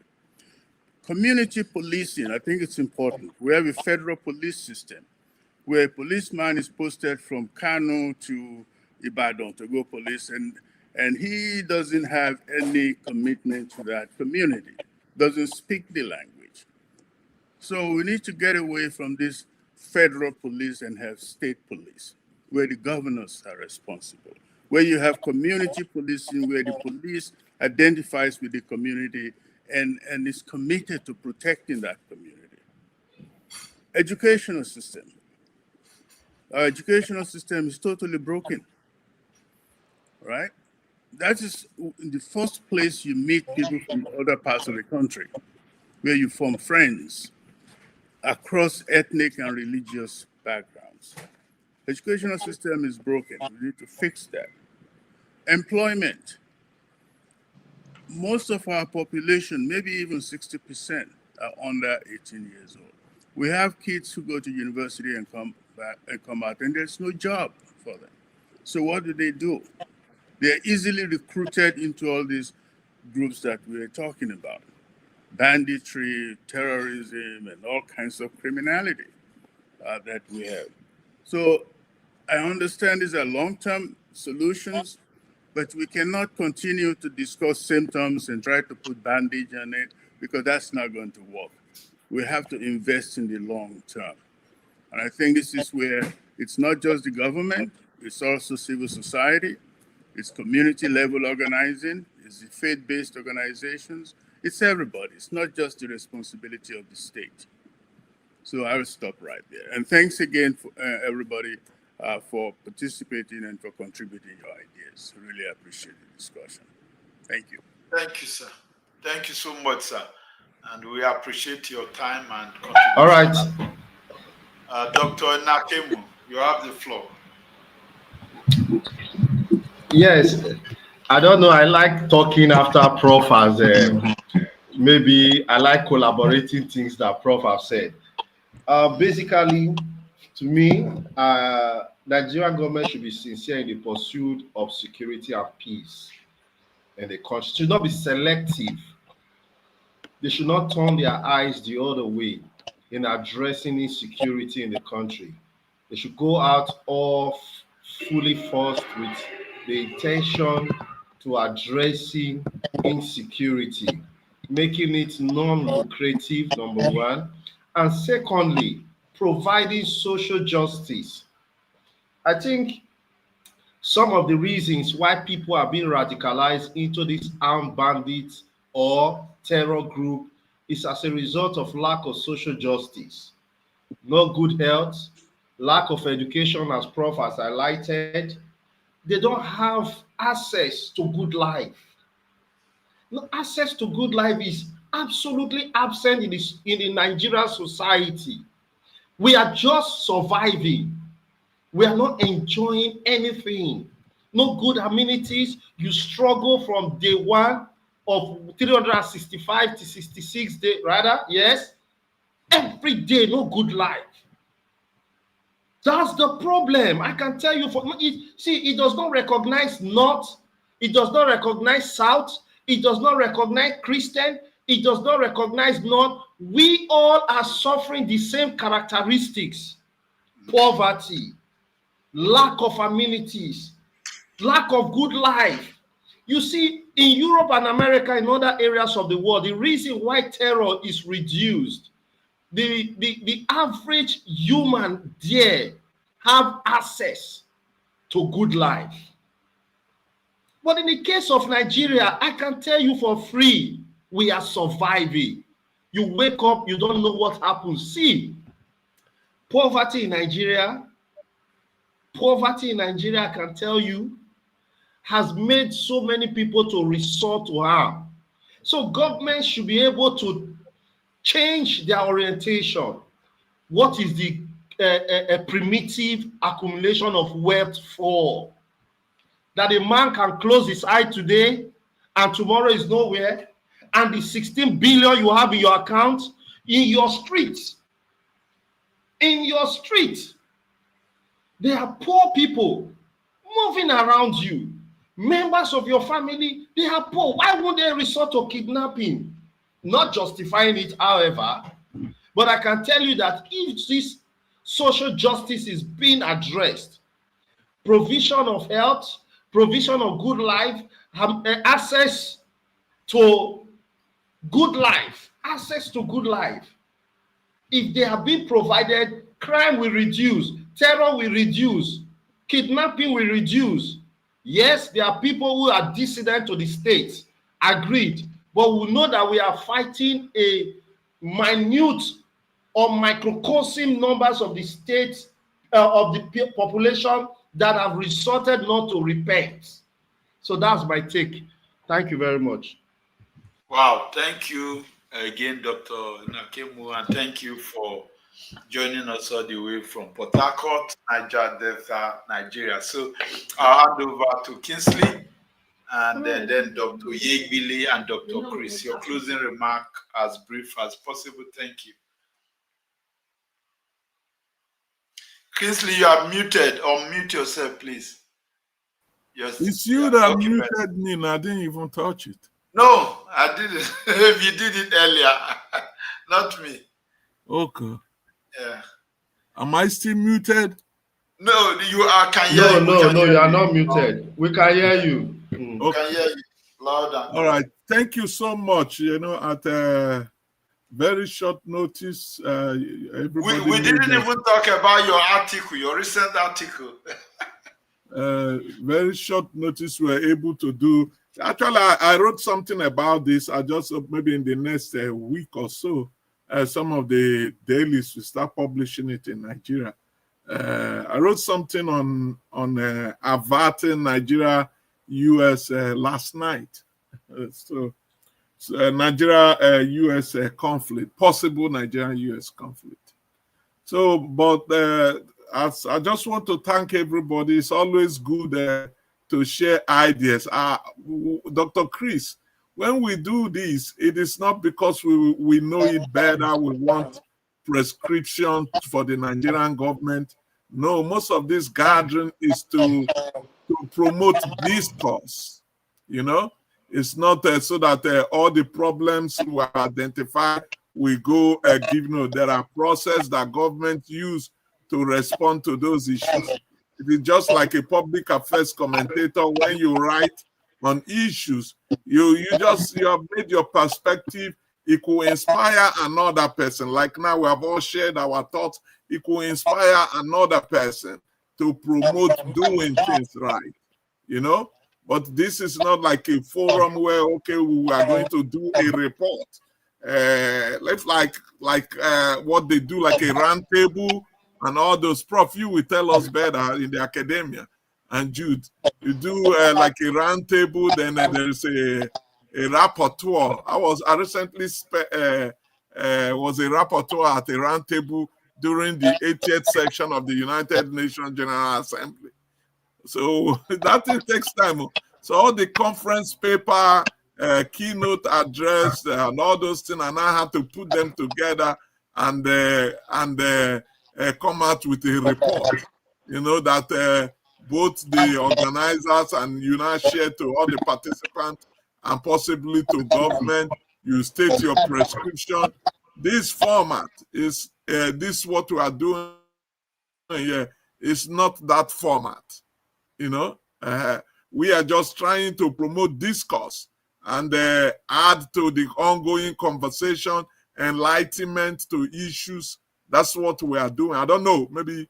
Community policing, I think it's important. We have a federal police system where a policeman is posted from Kano to Ibadan to go police, and he doesn't have any commitment to that community, doesn't speak the language. So we need to get away from this federal police and have state police, where the governors are responsible, where you have community policing, where the police identifies with the community and is committed to protecting that community. Educational system. Our educational system is totally broken, right? That is the first place you meet people from other parts of the country, where you form friends across ethnic and religious backgrounds. Educational system is broken. We need to fix that. Employment. Most of our population, maybe even 60%, are under 18 years old. We have kids who go to university and come back and come out, and there's no job for them. So what do? They're easily recruited into all these groups that we're talking about. Banditry, terrorism, and all kinds of criminality that we have. So I understand these are long-term solutions, but we cannot continue to discuss symptoms and try to put bandage on it, because that's not going to work. We have to invest in the long term. And I think this is where it's not just the government, it's also civil society, it's community level organizing, it's the faith-based organizations, it's everybody. It's not just the responsibility of the state. So I will stop right there. And thanks again for everybody for participating and for contributing your ideas. Really appreciate the discussion. Thank you. Thank you, sir. Thank you so much, sir. And we appreciate your time and contribution. All right. Dr. Nakemu, you have the floor. Yes, I don't know. I like talking after Prof has maybe I like collaborating things that Prof have said. Basically, to me, Nigerian government should be sincere in the pursuit of security and peace in the country. Should not be selective. They should not turn their eyes the other way in addressing insecurity in the country. They should go out all fully forced with the intention to addressing insecurity, making it non-lucrative, number one, and secondly, providing social justice. I think some of the reasons why people are being radicalized into this armed bandits or terror group is as a result of lack of social justice, no good health, lack of education, as Prof has highlighted. They don't have access to good life. No, access to good life is absolutely absent in the Nigerian society. We are just surviving. We are not enjoying anything. No good amenities. You struggle from day one of 365 to 66 days, rather, yes. Every day, no good life. That's the problem. I can tell you it does not recognize North, it does not recognize South, it does not recognize Christian, it does not recognize North. We all are suffering the same characteristics: poverty, lack of amenities, lack of good life. You see, in Europe and America, in other areas of the world, the reason why terror is reduced, the average human there have access to good life. But in the case of Nigeria, I can tell you for free, we are surviving. You wake up, you don't know what happens. See, poverty in Nigeria, I can tell you, has made so many people to resort to harm. So government should be able to change their orientation. What is the primitive accumulation of wealth for? That a man can close his eye today and tomorrow is nowhere, and the 16 billion you have in your account, in your street, there are poor people moving around you. Members of your family, they are poor. Why won't they resort to kidnapping? Not justifying it, however, but I can tell you that if this social justice is being addressed, provision of health, provision of good life, access to good life, if they have been provided, crime will reduce, terror will reduce, kidnapping will reduce. Yes, there are people who are dissident to the state, agreed, but we know that we are fighting a minute or microcosm numbers of the state, of the population that have resorted not to repent. So that's my take. Thank you very much. Wow, thank you again, Dr. Nakemu, and thank you for joining us all the way from Port Harcourt, Niger Delta, Nigeria. So I'll hand over to Kingsley, and then Dr. Yegbile and Dr. Chris. Your closing remark as brief as possible. Thank you. Kingsley, you are muted. Unmute yourself, please. It's you that muted me, and I didn't even touch it. No, I didn't. You did it earlier, not me. Okay. Yeah. Am I still muted? No, you are. Can hear you. No, you are not muted. We can hear you. Okay. Can hear you loud and all right. Thank you so much. You know, at very short notice, everybody. We didn't even talk about your article, your recent article. Very short notice, we were able to do. Actually, I wrote something about this. I just maybe in the next week or so, some of the dailies will start publishing it in Nigeria. I wrote something on averting Nigeria-US last night. So Nigeria-US conflict, possible Nigeria-US conflict. So, but as I just want to thank everybody. It's always good to share ideas. Dr. Chris, when we do this, it is not because we know it better, we want prescription for the Nigerian government, No, most of this gathering is to promote discourse. You know, it's not so that all the problems we identify we go give. No, there are processes that government use to respond to those issues. It is just like a public affairs commentator. When you write on issues, you have made your perspective. It will inspire another person. Like now, we have all shared our thoughts. It will inspire another person to promote doing things right. You know, but this is not like a forum where okay, we are going to do a report. Let's like what they do, like a round table and all those. Prof, you will tell us better in the academia. And Jude, you do like a round table, then there's a rapporteur. I recently was a rapporteur at a round table during the 80th section of the United Nations General Assembly. So that takes time. So all the conference paper, keynote address, and all those things, and I had to put them together and come out with a report. You know that both the organizers and you now share to all the participants and possibly to government. You state your prescription. This format is this what we are doing here. It's not that format. You know, we are just trying to promote discourse and add to the ongoing conversation, enlightenment to issues. That's what we are doing. I don't know, maybe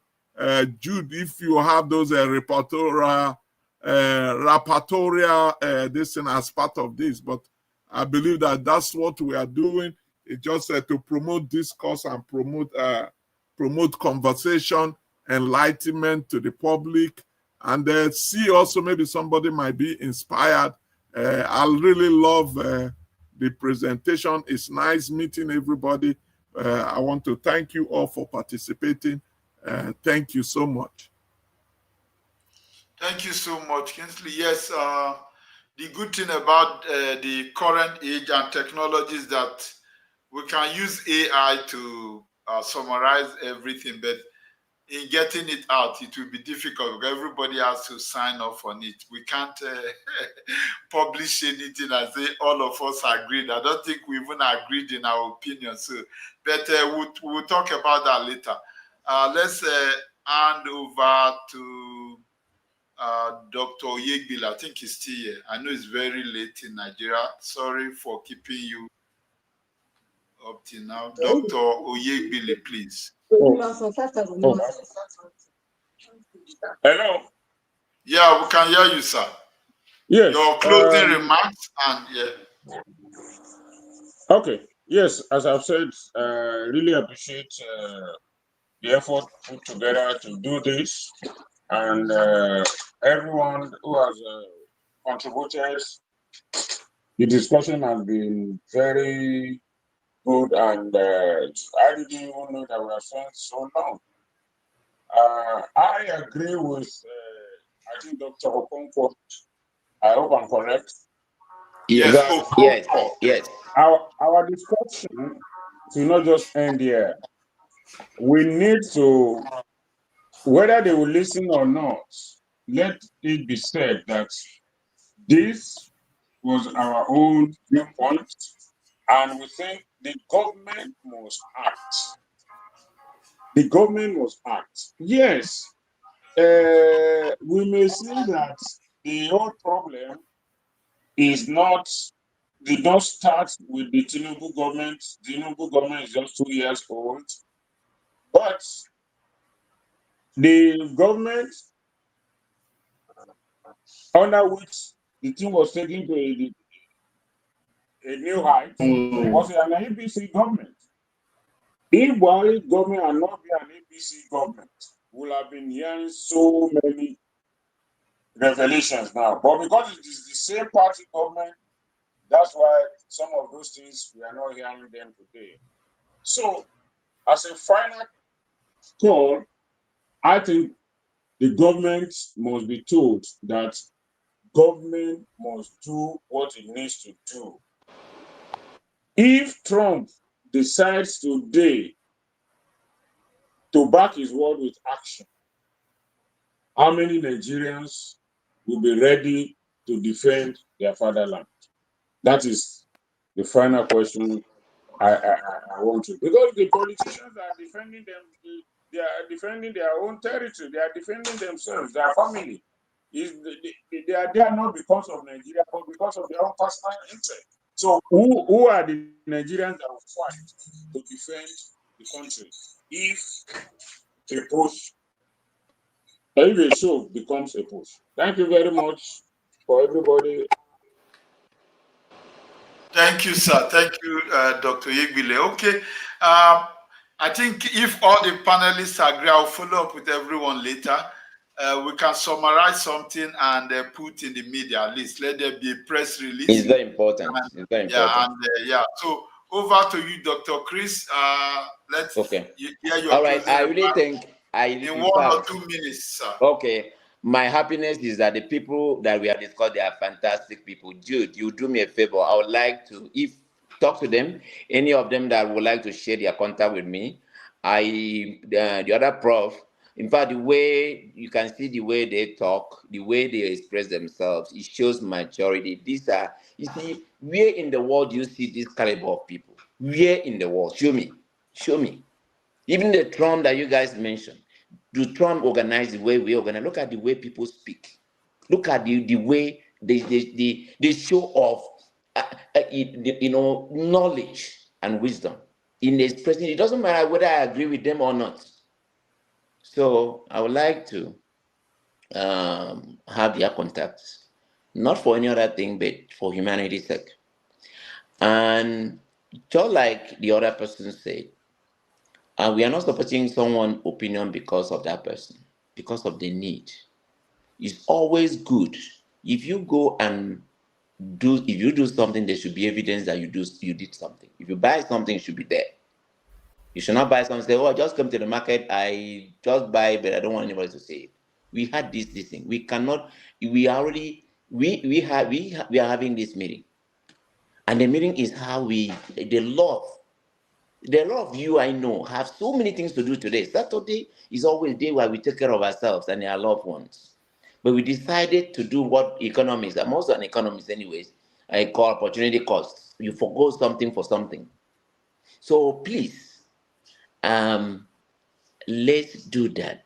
Jude, if you have those rapportorial this thing as part of this, but I believe that that's what we are doing. It's just to promote discourse and promote conversation, enlightenment to the public, and see also maybe somebody might be inspired. I really love the presentation. It's nice meeting everybody. I want to thank you all for participating. Thank you so much. Thank you so much, Kingsley. Yes, the good thing about the current age and technologies that we can use AI to summarize everything, but in getting it out, it will be difficult because everybody has to sign off on it. We can't publish anything and say all of us agreed. I don't think we even agreed in our opinion. So, but we'll talk about that later. Let's hand over to Dr. Oyegbile. I think he's still here. I know it's very late in Nigeria. Sorry for keeping you up till now. Dr. Oyegbile, please. Oh. Hello. Yeah, we can hear you, sir. Yes. Your closing remarks and yeah. Okay. Yes, as I've said, really appreciate the effort put together to do this, and everyone who has contributed. The discussion has been very good, and I didn't even know that we are spent so long. I agree with, I think, Dr. Okonkwo. I hope I'm correct. Yes, yes. Our discussion should not just end here. We need to, whether they will listen or not, let it be said that this was our own viewpoint, and we think the government must act. The government must act. Yes, we may say that the whole problem is not, did not start with the Tinubu government. The Tinubu government is just 2 years old. But the government under which the thing was taken to a new height was an APC government. If Buhari government had not been an APC government, we'll have been hearing so many revelations now. But because it is the same party government, that's why some of those things we are not hearing them today. So, as a final call, I think the government must be told that government must do what it needs to do. If Trump decides today to back his word with action, How many Nigerians will be ready to defend their fatherland? That is the final question I want to, because the politicians are defending them, they are defending their own territory, they are defending themselves, their family. They are there not because of Nigeria, but because of their own personal interest. So who are the Nigerians that will fight to defend the country if a push, if a show becomes a push? Thank you very much for everybody. Thank you, sir. Thank you, Dr. Yegbile. Okay. I think if all the panelists agree, I'll follow up with everyone later. We can summarize something and put in the media at least. Let there be a press release. It's very important. And, it's very yeah, important. and yeah. So over to you, Dr. Chris. Let's Okay. hear your All right. closing I really remarks think in in 1 or fact, 2 minutes, sir. okay. My happiness is that the people that we have discussed, they are fantastic people. Jude, you do me a favor. I would like to, if talk to them, any of them that would like to share their contact with me. The other prof, in fact, the way you can see the way they talk, the way they express themselves, it shows maturity. These are, you see, where in the world do you see this caliber of people? Where in the world? Show me. Show me. Even the Trump that you guys mentioned, do Trump organize the way we organize? Look at the way people speak. Look at the way they show off, knowledge and wisdom in expressing. It doesn't matter whether I agree with them or not. So I would like to have their contacts, not for any other thing, but for humanity's sake. And just like the other person said, we are not supporting someone's opinion because of that person, because of the need. It's always good if you go and if you do something, there should be evidence that you did something. If you buy something, it should be there. You should not buy something and say, "Oh, I just come to the market, I just buy, but I don't want anybody to say it." We had this thing. We cannot. We are already. We are having this meeting, and the meeting is how the love. There are a lot of you I know have so many things to do today. Saturday is always a day where we take care of ourselves and our loved ones. But we decided to do what economists, I'm also an economist anyways, I call opportunity costs. You forgo something for something. So please, let's do that.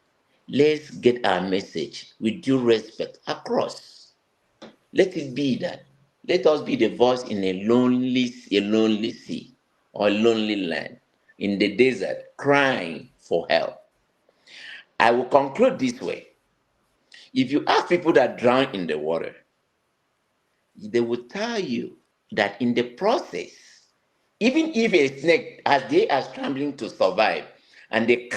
Let's get our message with due respect across. Let it be that. Let us be the voice in a lonely sea or a lonely land in the desert crying for help. I will conclude this way. If you ask people that drown in the water, they will tell you that in the process, even if a snake, as they are scrambling to survive, and they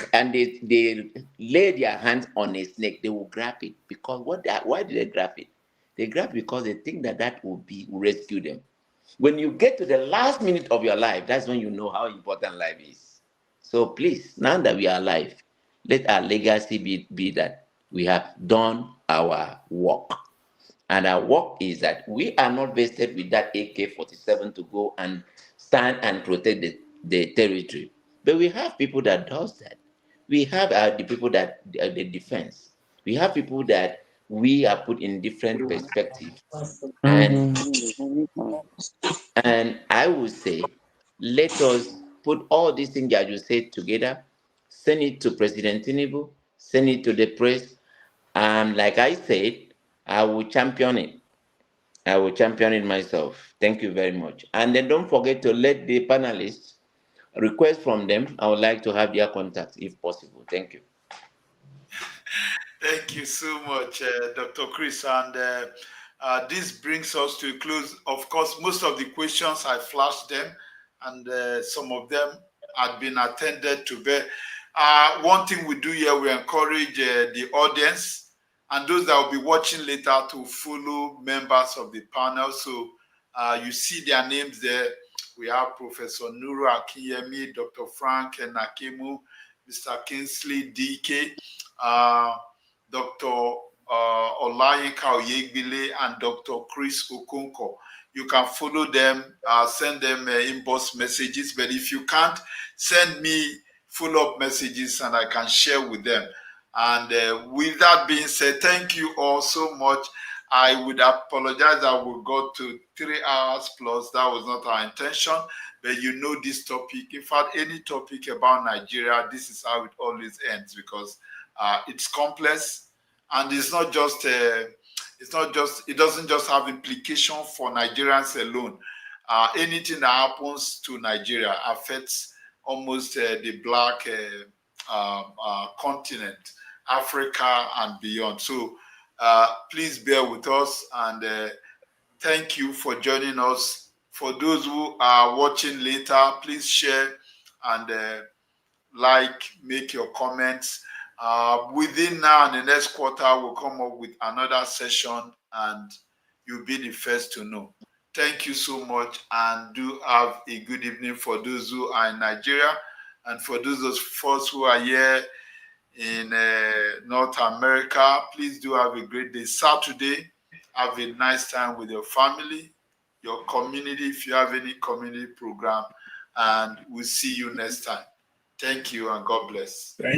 lay their hands on a snake, they will grab it because why did they grab it? They grab because they think that will rescue them. When you get to the last minute of your life, that's when you know how important life is. So please, now that we are alive, let our legacy be that we have done our work. And our work is that we are not vested with that AK-47 to go and stand and protect the territory. But we have people that does that. We have the people that the defense. We have people that we are put in different perspectives. And I would say, let us put all these things that you said together, send it to President Tinubu, send it to the press. Like I said, I will champion it. I will champion it myself. Thank you very much. And then don't forget to let the panelists request from them. I would like to have their contacts if possible. Thank you. Thank you so much, Dr. Chris. And this brings us to a close. Of course, most of the questions, I flashed them, and some of them had been attended to. But one thing we do here, we encourage the audience and those that will be watching later to follow members of the panel. So you see their names there. We have Professor Nuru Akinyemi, Dr. Frank Nakemu, Mr. Kingsley DK, Dr. Olayinka Oyegbile, and Dr. Chris Okonkwo. You can follow them, send them inbox messages, but if you can't, send me follow-up messages and I can share with them. And with that being said, thank you all so much. I would apologize that we got to 3 hours plus. That was not our intention, but you know this topic. In fact, any topic about Nigeria, this is how it always ends, because it's complex, and it's not just it doesn't just have implication for Nigerians alone. Anything that happens to Nigeria affects almost the black continent, Africa and beyond. So please bear with us, and thank you for joining us. For those who are watching later, please share and like, make your comments. Within now and the next quarter, we'll come up with another session, and you'll be the first to know. Thank you so much, and do have a good evening for those who are in Nigeria, and for those of us who are here in North America. Please do have a great day. Saturday, have a nice time with your family, your community, if you have any community program, and we'll see you next time. Thank you, and God bless. Thank